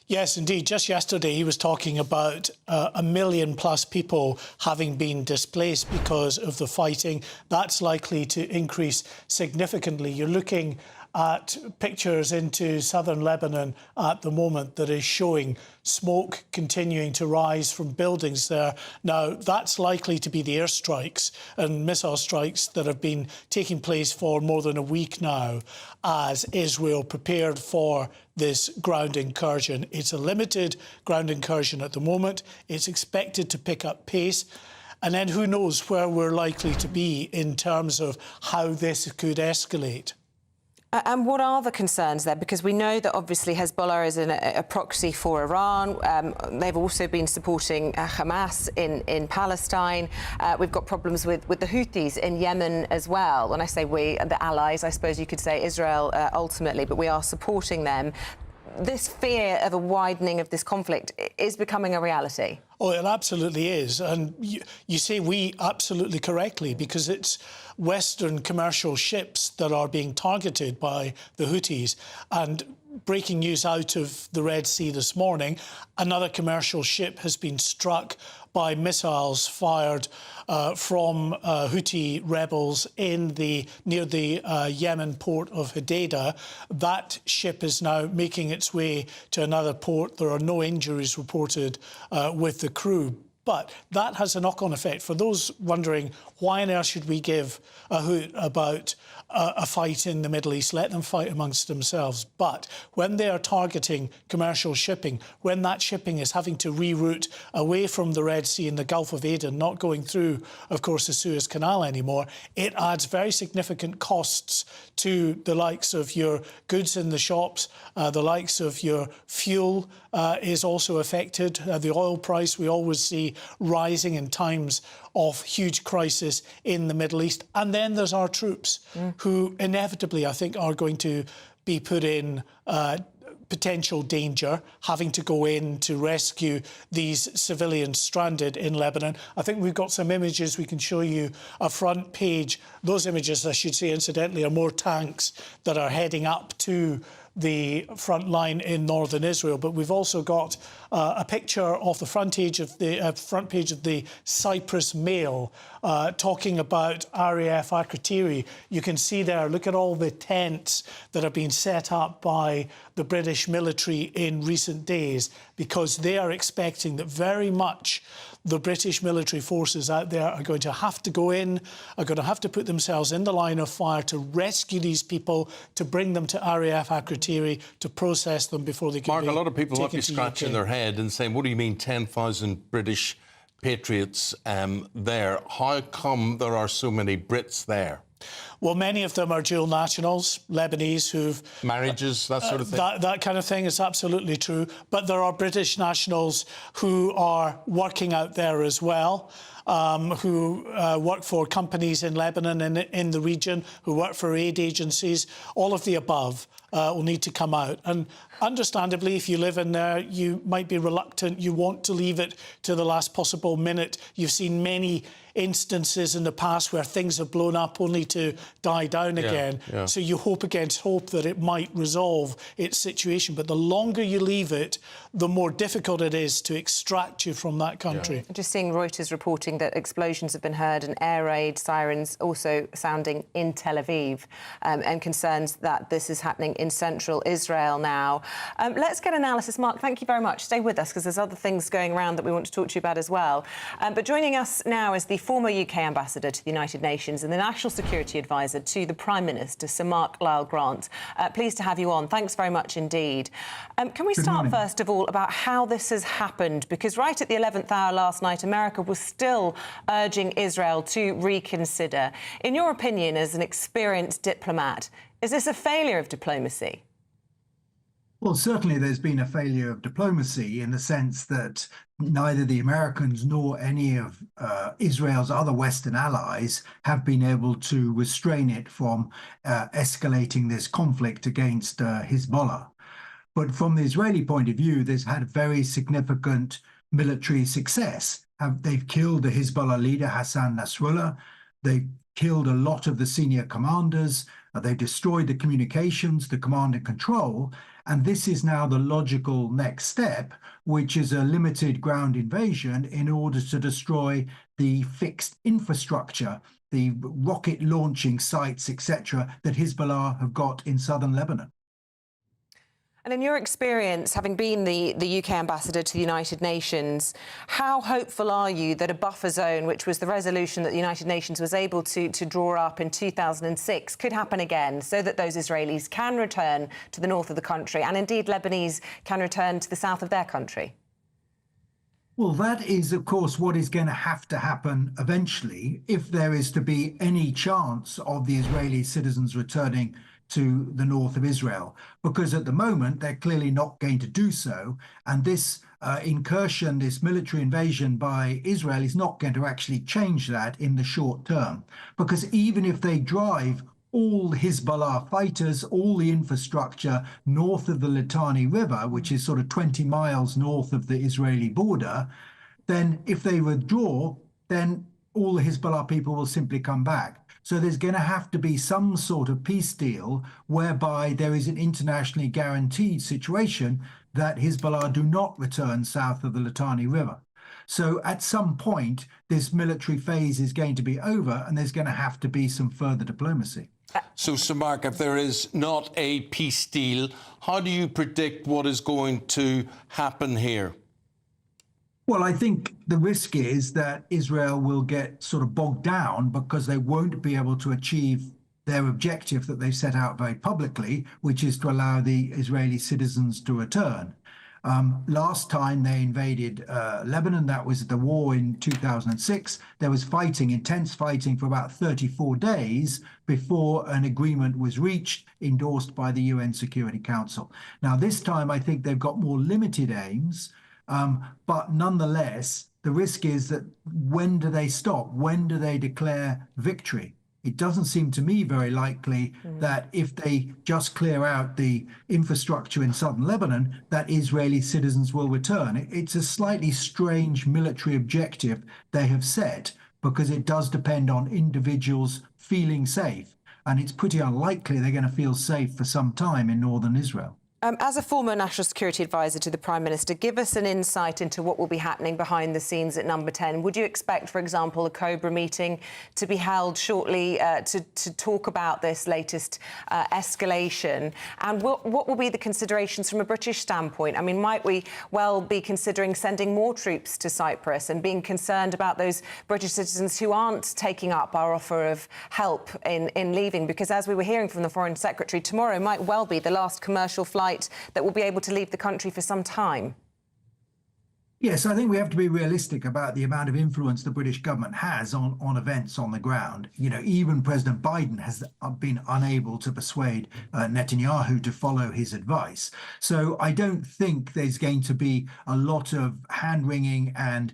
[SPEAKER 7] Yes, indeed. Just yesterday, he was talking about 1 million plus people having been displaced because of the fighting. That's likely to increase significantly. You're looking at pictures into southern Lebanon at the moment that is showing smoke continuing to rise from buildings there. Now, that's likely to be the airstrikes and missile strikes that have been taking place for more than a week now as Israel prepared for this ground incursion. It's a limited ground incursion at the moment. It's expected to pick up pace. And then who knows where we're likely to be in terms of how this could escalate.
[SPEAKER 2] And what are the concerns there? Because we know that obviously Hezbollah is a proxy for Iran. They've also been supporting Hamas in Palestine. We've got problems with the Houthis in Yemen as well. When I say we, the allies, I suppose you could say Israel ultimately, but we are supporting them. This fear of a widening of this conflict is becoming a reality.
[SPEAKER 7] Oh, it absolutely is. And you say we absolutely correctly, because it's Western commercial ships that are being targeted by the Houthis. And breaking news out of the Red Sea this morning. Another commercial ship has been struck by missiles fired from Houthi rebels near the Yemen port of Hodeidah. That ship is now making its way to another port. There are no injuries reported with the crew. But that has a knock-on effect. For those wondering why on earth should we give a hoot about a fight in the Middle East, let them fight amongst themselves. But when they are targeting commercial shipping, when that shipping is having to reroute away from the Red Sea and the Gulf of Aden, not going through, of course, the Suez Canal anymore, it adds very significant costs to the likes of your goods in the shops, the likes of your fuel is also affected. The oil price we always see rising in times of huge crisis in the Middle East. And then there's our troops who inevitably, I think, are going to be put in potential danger, having to go in to rescue these civilians stranded in Lebanon. I think we've got some images we can show you, a front page. Those images, I should say, incidentally, are more tanks that are heading up to the front line in northern Israel. But we've also got a picture of the front page of the Cyprus Mail talking about RAF Akrotiri. You can see there, look at all the tents that have been set up by the British military in recent days, because they are expecting that very much the British military forces out there are going to have to go in, are going to have to put themselves in the line of fire to rescue these people, to bring them to RAF Akrotiri, to process them before they can
[SPEAKER 1] Mark,
[SPEAKER 7] be
[SPEAKER 1] a lot of people might be
[SPEAKER 7] taken to
[SPEAKER 1] scratching
[SPEAKER 7] UK.
[SPEAKER 1] their head and saying, what do you mean 10,000 British patriots there? How come there are so many Brits there?
[SPEAKER 7] Well, many of them are dual nationals, Lebanese who've...
[SPEAKER 1] Marriages, that sort of thing?
[SPEAKER 7] That kind of thing is absolutely true. But there are British nationals who are working out there as well, who work for companies in Lebanon and in the region, who work for aid agencies. All of the above will need to come out. And understandably, if you live in there, you might be reluctant. You want to leave it to the last possible minute. You've seen many instances in the past where things have blown up only to die down again. So you hope against hope that it might resolve its situation. But the longer you leave it, the more difficult it is to extract you from that country.
[SPEAKER 2] Just seeing Reuters reporting that explosions have been heard and air raid sirens also sounding in Tel Aviv, and concerns that this is happening in central Israel now. Let's get analysis. Mark, thank you very much. Stay with us because there's other things going around that we want to talk to you about as well. But joining us now is the former UK ambassador to the United Nations and the National Security Advisor to the Prime Minister, Sir Mark Lyle-Grant. Pleased to have you on. Thanks very much indeed. Can we start, first of all, about how this has happened? Because right at the 11th hour last night, America was still urging Israel to reconsider. In your opinion, as an experienced diplomat, is this a failure of diplomacy?
[SPEAKER 11] Well, certainly there's been a failure of diplomacy in the sense that neither the Americans nor any of Israel's other Western allies have been able to restrain it from escalating this conflict against Hezbollah. But from the Israeli point of view, there's had very significant military success. They've killed the Hezbollah leader, Hassan Nasrallah. They've killed a lot of the senior commanders. They've destroyed the communications, the command and control. And this is now the logical next step, which is a limited ground invasion in order to destroy the fixed infrastructure, the rocket launching sites, etc., that Hezbollah have got in southern Lebanon.
[SPEAKER 2] And in your experience, having been the UK ambassador to the United Nations, how hopeful are you that a buffer zone, which was the resolution that the United Nations was able to draw up in 2006, could happen again so that those Israelis can return to the north of the country and indeed Lebanese can return to the south of their country?
[SPEAKER 11] Well, that is, of course, what is going to have to happen eventually if there is to be any chance of the Israeli citizens returning to the north of Israel, because at the moment they're clearly not going to do so. And this incursion, this military invasion by Israel is not going to actually change that in the short term, because even if they drive all Hezbollah fighters, all the infrastructure north of the Litani River, which is sort of 20 miles north of the Israeli border, then if they withdraw, then all the Hezbollah people will simply come back. So there's going to have to be some sort of peace deal whereby there is an internationally guaranteed situation that Hezbollah do not return south of the Litani River. So at some point, this military phase is going to be over and there's going to have to be some further diplomacy.
[SPEAKER 1] So, Sir Mark, if there is not a peace deal, how do you predict what is going to happen here?
[SPEAKER 11] Well, I think the risk is that Israel will get sort of bogged down because they won't be able to achieve their objective that they've set out very publicly, which is to allow the Israeli citizens to return. Last time they invaded Lebanon, that was the war in 2006. There was fighting, intense fighting for about 34 days before an agreement was reached, endorsed by the UN Security Council. Now, this time, I think they've got more limited aims. But nonetheless, the risk is that when do they stop? When do they declare victory? It doesn't seem to me very likely that if they just clear out the infrastructure in southern Lebanon, that Israeli citizens will return. It's a slightly strange military objective they have set because it does depend on individuals feeling safe. And it's pretty unlikely they're going to feel safe for some time in northern Israel.
[SPEAKER 2] As a former National Security Advisor to the Prime Minister, give us an insight into what will be happening behind the scenes at Number 10. Would you expect, for example, a Cobra meeting to be held shortly to talk about this latest escalation? And what will be the considerations from a British standpoint? I mean, might we well be considering sending more troops to Cyprus and being concerned about those British citizens who aren't taking up our offer of help in leaving? Because as we were hearing from the Foreign Secretary, tomorrow might well be the last commercial flight that will be able to leave the country for some time.
[SPEAKER 11] Yes, I think we have to be realistic about the amount of influence the British government has on events on the ground. You know, even President Biden has been unable to persuade Netanyahu to follow his advice. So I don't think there's going to be a lot of hand-wringing and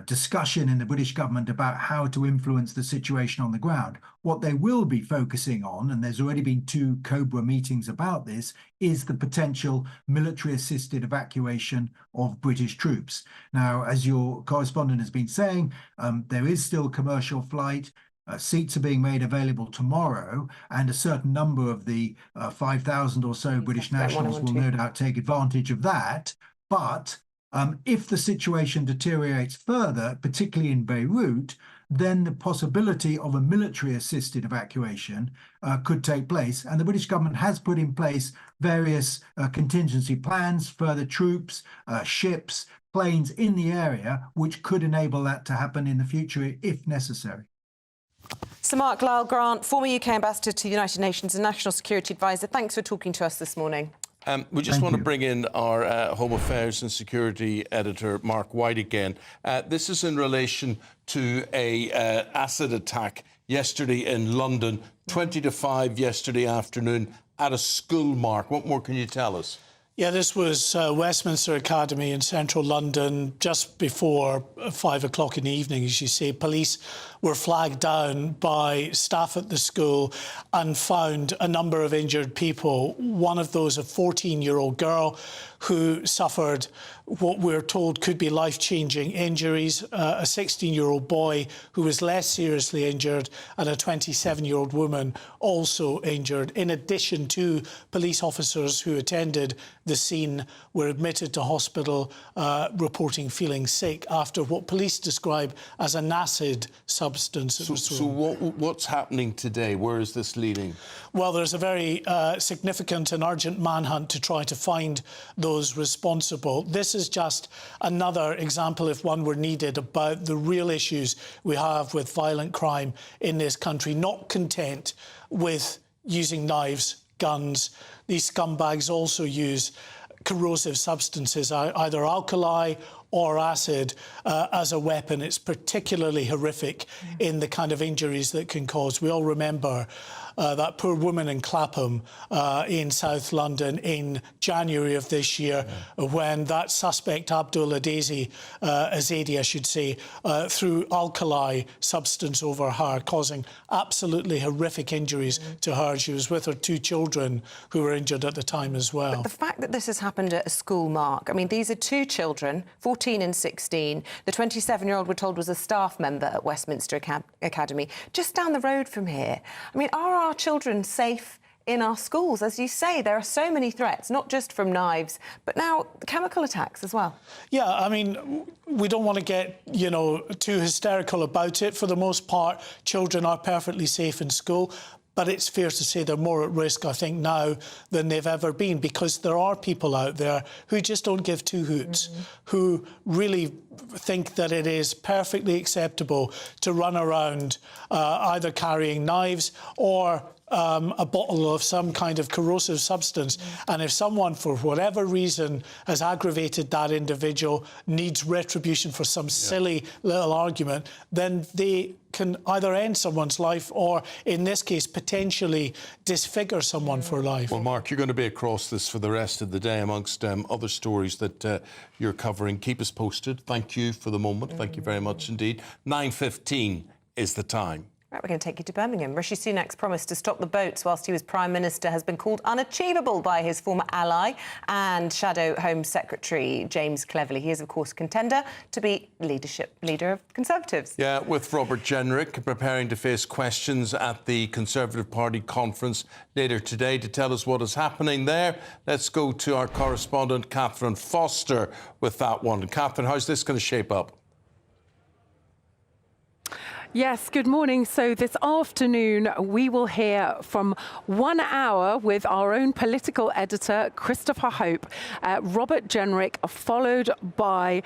[SPEAKER 11] discussion in the British government about how to influence the situation on the ground. What they will be focusing on, and there's already been 2 Cobra meetings about this, is the potential military-assisted evacuation of British troops. Now, as your correspondent has been saying, there is still commercial flight. Seats are being made available tomorrow, and a certain number of the 5,000 or so British nationals will no doubt take advantage of that. But if the situation deteriorates further, particularly in Beirut, then the possibility of a military-assisted evacuation could take place. And the British government has put in place various contingency plans, further troops, ships, planes in the area, which could enable that to happen in the future if necessary.
[SPEAKER 2] Sir Mark Lyle-Grant, former UK Ambassador to the United Nations and National Security Advisor, thanks for talking to us this morning.
[SPEAKER 1] We just want to bring in our Home Affairs and Security Editor, Mark White, again. This is in relation to a acid attack yesterday in London, 20 to 5 yesterday afternoon at a school, Mark. What more can you tell us?
[SPEAKER 7] Yeah, this was Westminster Academy in central London just before 5 o'clock in the evening, as you say. Police were flagged down by staff at the school and found a number of injured people. One of those, a 14-year-old girl who suffered what we're told could be life-changing injuries, a 16-year-old boy who was less seriously injured, and a 27-year-old woman also injured, in addition to police officers who attended the scene were admitted to hospital reporting feeling sick after what police describe as an acid substance.
[SPEAKER 1] So what's happening today? Where is this leading?
[SPEAKER 7] Well, there's a very significant and urgent manhunt to try to find those responsible. This is just another example, if one were needed, about the real issues we have with violent crime in this country. Not content with using knives, guns, these scumbags also use corrosive substances, either alkali or acid, as a weapon. It's particularly horrific in the kind of injuries that can cause. We all remember that poor woman in Clapham in South London in January of this year, when that suspect Abdul Azadi, I should say, threw alkali substance over her, causing absolutely horrific injuries to her. She was with her 2 children who were injured at the time as well.
[SPEAKER 2] But the fact that this has happened at a school, Mark, I mean, these are 2 children, 14 and 16. The 27-year-old, we're told, was a staff member at Westminster Academy, just down the road from here. I mean, are our children safe in our schools? As you say, there are so many threats, not just from knives, but now chemical attacks as well.
[SPEAKER 7] Yeah, I mean, we don't want to get, you know, too hysterical about it. For the most part, children are perfectly safe in school. But it's fair to say they're more at risk, I think, now than they've ever been, because there are people out there who just don't give two hoots, who really think that it is perfectly acceptable to run around either carrying knives or a bottle of some kind of corrosive substance. And if someone, for whatever reason, has aggravated that individual, needs retribution for some silly little argument, then they can either end someone's life or, in this case, potentially disfigure someone for life.
[SPEAKER 1] Well, Mark, you're going to be across this for the rest of the day amongst other stories that you're covering. Keep us posted. Thank you for the moment. Thank you very much indeed. 9:15 is the time.
[SPEAKER 2] Right, we're going to take you to Birmingham. Rishi Sunak's promise to stop the boats whilst he was Prime Minister has been called unachievable by his former ally and Shadow Home Secretary James Cleverly. He is, of course, a contender to be leader of Conservatives.
[SPEAKER 1] Yeah, with Robert Jenrick preparing to face questions at the Conservative Party conference later today. To tell us what is happening there, let's go to our correspondent, Catherine Foster, with that one. Catherine, how's this going to shape up?
[SPEAKER 12] Yes, good morning. So this afternoon, we will hear from 1 hour with our own political editor, Christopher Hope, Robert Jenrick, followed by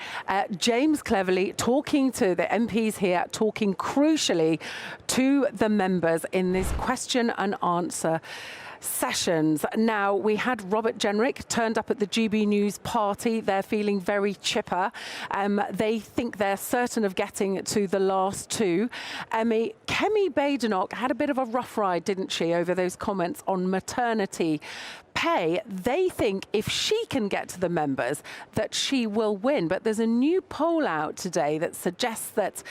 [SPEAKER 12] James Cleverly, talking to the MPs here, talking crucially to the members in this question and answer sessions. Now, we had Robert Jenrick turned up at the GB News party. They're feeling very chipper. They think they're certain of getting to the last two. Kemi Badenoch had a bit of a rough ride, didn't she, over those comments on maternity pay. They think if she can get to the members that she will win. But there's a new poll out today that suggests that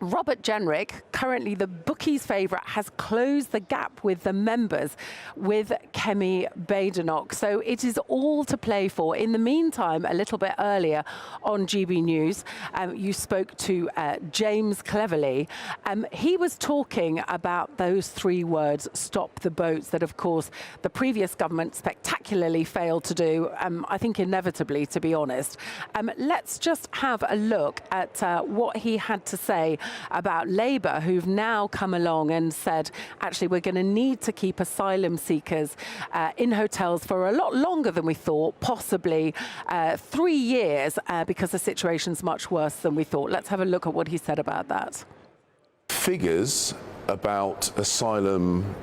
[SPEAKER 12] Robert Jenrick, currently the bookies' favourite, has closed the gap with the members with Kemi Badenoch. So it is all to play for. In the meantime, a little bit earlier on GB News, you spoke to James Cleverly. He was talking about those three words, stop the boats, that, of course, the previous government spectacularly failed to do, I think inevitably, to be honest. Let's just have a look at what he had to say about Labour, who've now come along and said, actually, we're going to need to keep asylum seekers in hotels for a lot longer than we thought, possibly 3 years, because the situation's much worse than we thought. Let's have a look at what he said about that.
[SPEAKER 8] Figures about asylum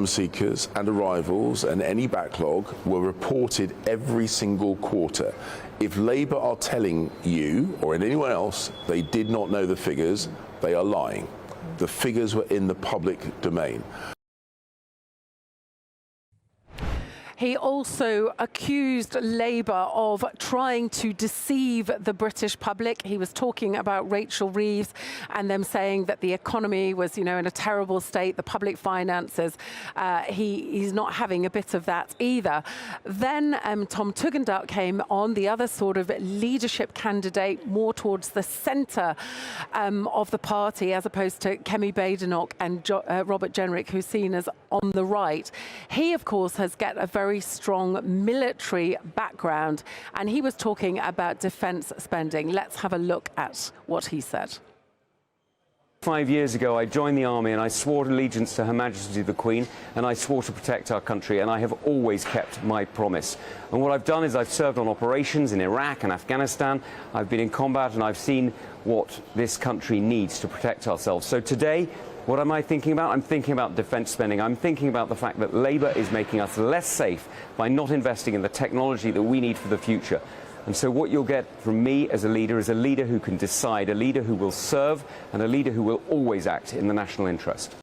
[SPEAKER 8] seekers and arrivals and any backlog were reported every single quarter. If Labour are telling you or anyone else they did not know the figures, they are lying. The figures were in the public domain.
[SPEAKER 12] He also accused Labour of trying to deceive the British public. He was talking about Rachel Reeves and them saying that the economy was, in a terrible state, the public finances. He's not having a bit of that either. Then Tom Tugendhat came on, the other sort of leadership candidate, more towards the centre of the party, as opposed to Kemi Badenoch and Robert Jenrick, who's seen as on the right. He, of course, has got a very strong military background, and he was talking about defence spending. Let's have a look at what he said.
[SPEAKER 16] 5 years ago, I joined the army and I swore allegiance to Her Majesty the Queen, and I swore to protect our country, and I have always kept my promise. And what I've done is I've served on operations in Iraq and Afghanistan. I've been in combat, and I've seen what this country needs to protect ourselves. So today, what am I thinking about? I'm thinking about defence spending. I'm thinking about the fact that Labour is making us less safe by not investing in the technology that we need for the future. And so what you'll get from me as a leader is a leader who can decide, a leader who will serve, and a leader who will always act in the national interest.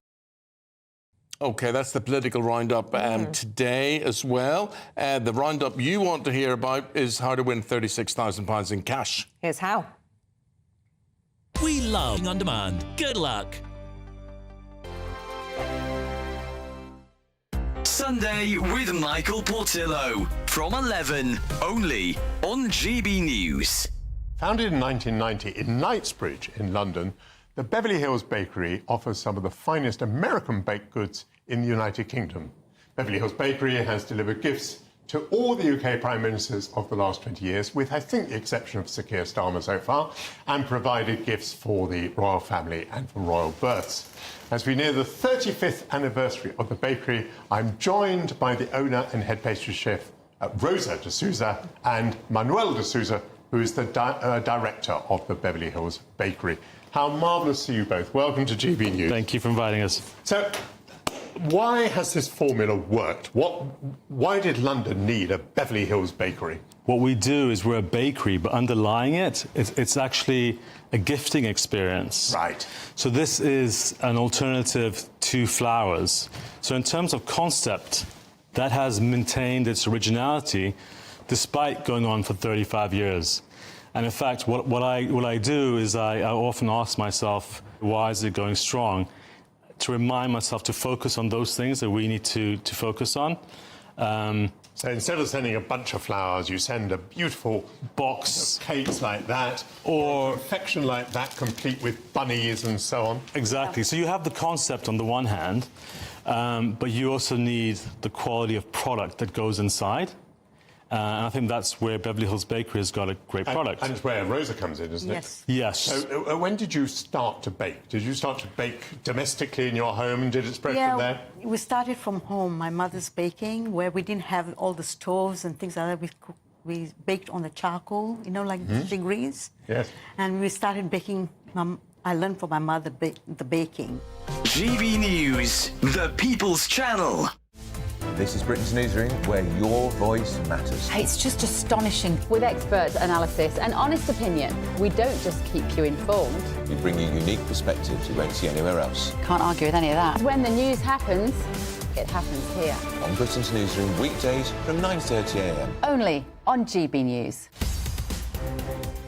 [SPEAKER 1] OK, that's the political roundup today as well. The roundup you want to hear about is how to win £36,000 in cash.
[SPEAKER 2] Here's how.
[SPEAKER 17] We love on demand. Good luck.
[SPEAKER 10] Sunday with Michael Portillo from 11, only on GB News.
[SPEAKER 13] Founded in 1990 in Knightsbridge in London, the Beverly Hills Bakery offers some of the finest American baked goods in the United Kingdom. Beverly Hills Bakery has delivered gifts to all the UK Prime Ministers of the last 20 years, with, I think, the exception of Sir Keir Starmer so far, and provided gifts for the royal family and for royal births. As we near the 35th anniversary of the bakery, I'm joined by the owner and head pastry chef, Rosa de Souza, and Manuel de Souza, who is the director of the Beverly Hills Bakery. How marvellous to see you both. Welcome to GB News.
[SPEAKER 18] Thank you for inviting us.
[SPEAKER 13] So, why has this formula worked? Why did London need a Beverly Hills Bakery?
[SPEAKER 18] What we do is we're a bakery, but underlying it's actually a gifting experience.
[SPEAKER 13] Right.
[SPEAKER 18] So this is an alternative to flowers. So in terms of concept, that has maintained its originality despite going on for 35 years. And in fact, what I do is I often ask myself, why is it going strong? To remind myself to focus on those things that we need to focus on.
[SPEAKER 13] So instead of sending a bunch of flowers, you send a beautiful box of cakes like that, or confection like that, complete with bunnies and so on.
[SPEAKER 18] Exactly. So you have the concept on the one hand, but you also need the quality of product that goes inside. And I think that's where Beverly Hills Bakery has got a great product.
[SPEAKER 13] And it's where Rosa comes in, isn't it?
[SPEAKER 18] Yes.
[SPEAKER 13] So when did you start to bake? Did you start to bake domestically in your home, and did it spread from there?
[SPEAKER 19] We started from home. My mother's baking, where we didn't have all the stoves and things like that. We baked on the charcoal, you know, like the grease.
[SPEAKER 13] Yes.
[SPEAKER 19] And we started baking. I learned from my mother the baking.
[SPEAKER 10] GB News, the People's Channel.
[SPEAKER 20] This is Britain's Newsroom, where your voice matters.
[SPEAKER 21] It's just astonishing. With expert analysis and honest opinion, we don't just keep you informed.
[SPEAKER 20] We bring you unique perspectives you won't see anywhere else.
[SPEAKER 21] Can't argue with any of that. When the news happens, it happens here.
[SPEAKER 20] On Britain's Newsroom, weekdays from 9:30 a.m.
[SPEAKER 21] Only on GB News.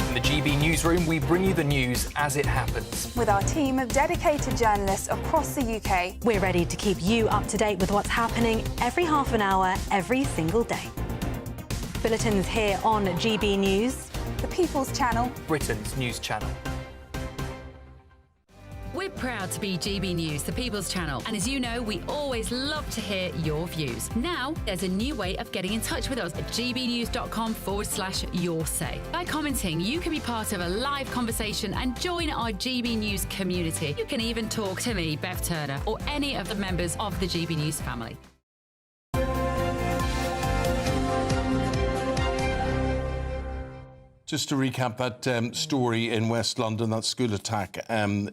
[SPEAKER 24] In the GB Newsroom, we bring you the news as it happens.
[SPEAKER 25] With our team of dedicated journalists across the UK, we're ready to keep you up to date with what's happening every half an hour, every single day. Bulletins here on GB News, the People's Channel,
[SPEAKER 24] Britain's news channel.
[SPEAKER 27] We're proud to be GB News, the People's Channel. And as you know, we always love to hear your views. Now, there's a new way of getting in touch with us at gbnews.com/yoursay. By commenting, you can be part of a live conversation and join our GB News community. You can even talk to me, Bev Turner, or any of the members of the GB News family.
[SPEAKER 1] Just to recap that story in West London, that school attack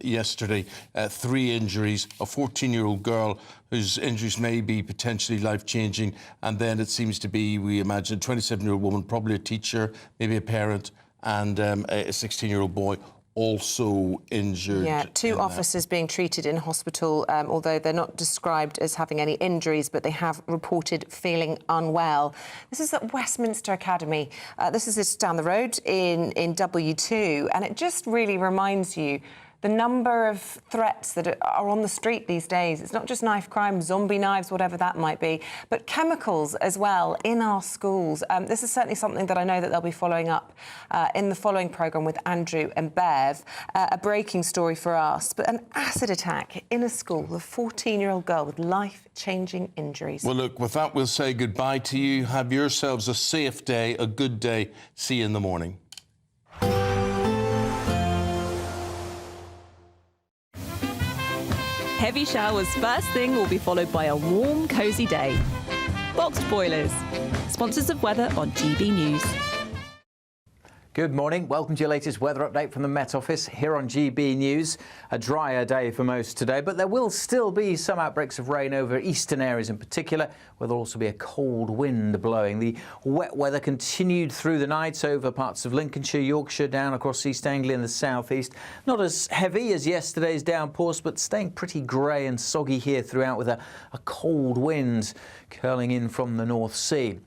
[SPEAKER 1] yesterday, 3 injuries, a 14-year-old girl whose injuries may be potentially life-changing, and then it seems to be, we imagine, a 27-year-old woman, probably a teacher, maybe a parent, and a 16-year-old boy also injured.
[SPEAKER 2] Yeah, 2 officers being treated in hospital, although they're not described as having any injuries, but they have reported feeling unwell. This is at Westminster Academy. This is just down the road in W2, and it just really reminds you the number of threats that are on the street these days. It's not just knife crime, zombie knives, whatever that might be, but chemicals as well in our schools. This is certainly something that I know that they'll be following up in the following programme with Andrew and Bev. A breaking story for us, but an acid attack in a school, a 14-year-old girl with life-changing injuries.
[SPEAKER 1] Well, look, with that, we'll say goodbye to you. Have yourselves a safe day, a good day. See you in the morning.
[SPEAKER 4] Heavy showers first thing will be followed by a warm, cosy day. Boxed Boilers, sponsors of weather on GB News.
[SPEAKER 5] Good morning. Welcome to your latest weather update from the Met Office here on GB News. A drier day for most today, but there will still be some outbreaks of rain over eastern areas in particular, where there'll also be a cold wind blowing. The wet weather continued through the night over parts of Lincolnshire, Yorkshire, down across East Anglia and the southeast. Not as heavy as yesterday's downpours, but staying pretty grey and soggy here throughout, with a cold wind curling in from the North Sea.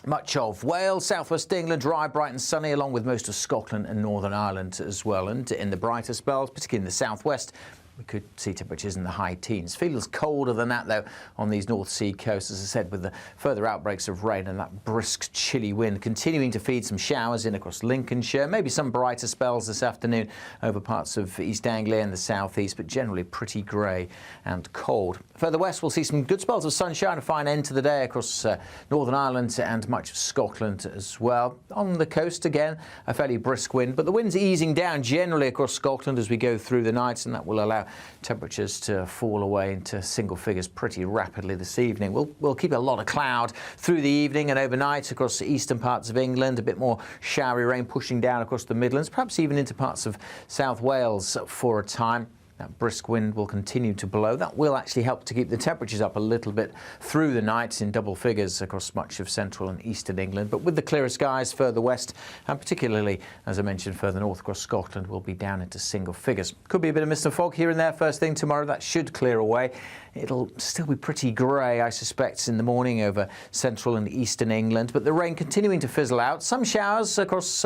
[SPEAKER 5] Much of Wales, southwest England, dry, bright and sunny, along with most of Scotland and Northern Ireland as well. And in the brighter spells, particularly in the southwest, We could see temperatures in the high teens. Feels colder than that, though, on these North Sea coasts, as I said, with the further outbreaks of rain and that brisk, chilly wind continuing to feed some showers in across Lincolnshire. Maybe some brighter spells this afternoon over parts of East Anglia and the southeast, but generally pretty grey and cold. Further west, we'll see some good spells of sunshine, a fine end to the day across Northern Ireland and much of Scotland as well. On the coast, again, a fairly brisk wind, but the wind's easing down generally across Scotland as we go through the night, and that will allow temperatures to fall away into single figures pretty rapidly this evening. We'll keep a lot of cloud through the evening and overnight across the eastern parts of England, a bit more showery rain pushing down across the Midlands, perhaps even into parts of South Wales for a time. That brisk wind will continue to blow. That will actually help to keep the temperatures up a little bit through the night in double figures across much of central and eastern England. But with the clearer skies further west, and particularly, as I mentioned, further north across Scotland, we'll be down into single figures. Could be a bit of mist and fog here and there first thing tomorrow. That should clear away. It'll still be pretty grey, I suspect, in the morning over central and eastern England. But the rain continuing to fizzle out. Some showers across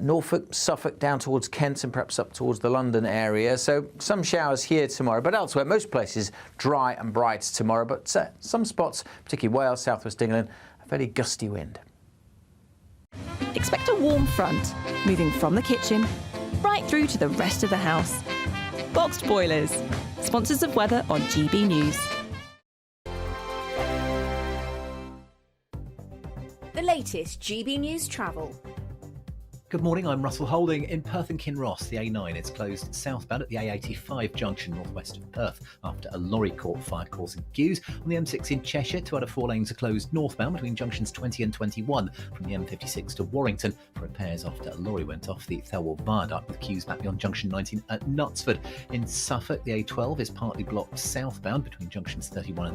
[SPEAKER 5] Norfolk, Suffolk, down towards Kent and perhaps up towards the London area. So some showers here tomorrow, but elsewhere, most places dry and bright tomorrow. But some spots, particularly Wales, southwest England, a fairly gusty wind.
[SPEAKER 4] Expect a warm front, moving from the kitchen right through to the rest of the house. Boxed Boilers, sponsors of weather on GB News.
[SPEAKER 3] The latest GB News travel.
[SPEAKER 6] Good morning, I'm Russell Holding. In Perth and Kinross, the A9 is closed southbound at the A85 junction northwest of Perth after a lorry caught fire causing queues. On the M6 in Cheshire, 2 out of 4 lanes are closed northbound between junctions 20 and 21 from the M56 to Warrington for repairs after a lorry went off the Thelwall Viaduct with queues back beyond junction 19 at Knutsford. In Suffolk, the A12 is partly blocked southbound between junctions 31 and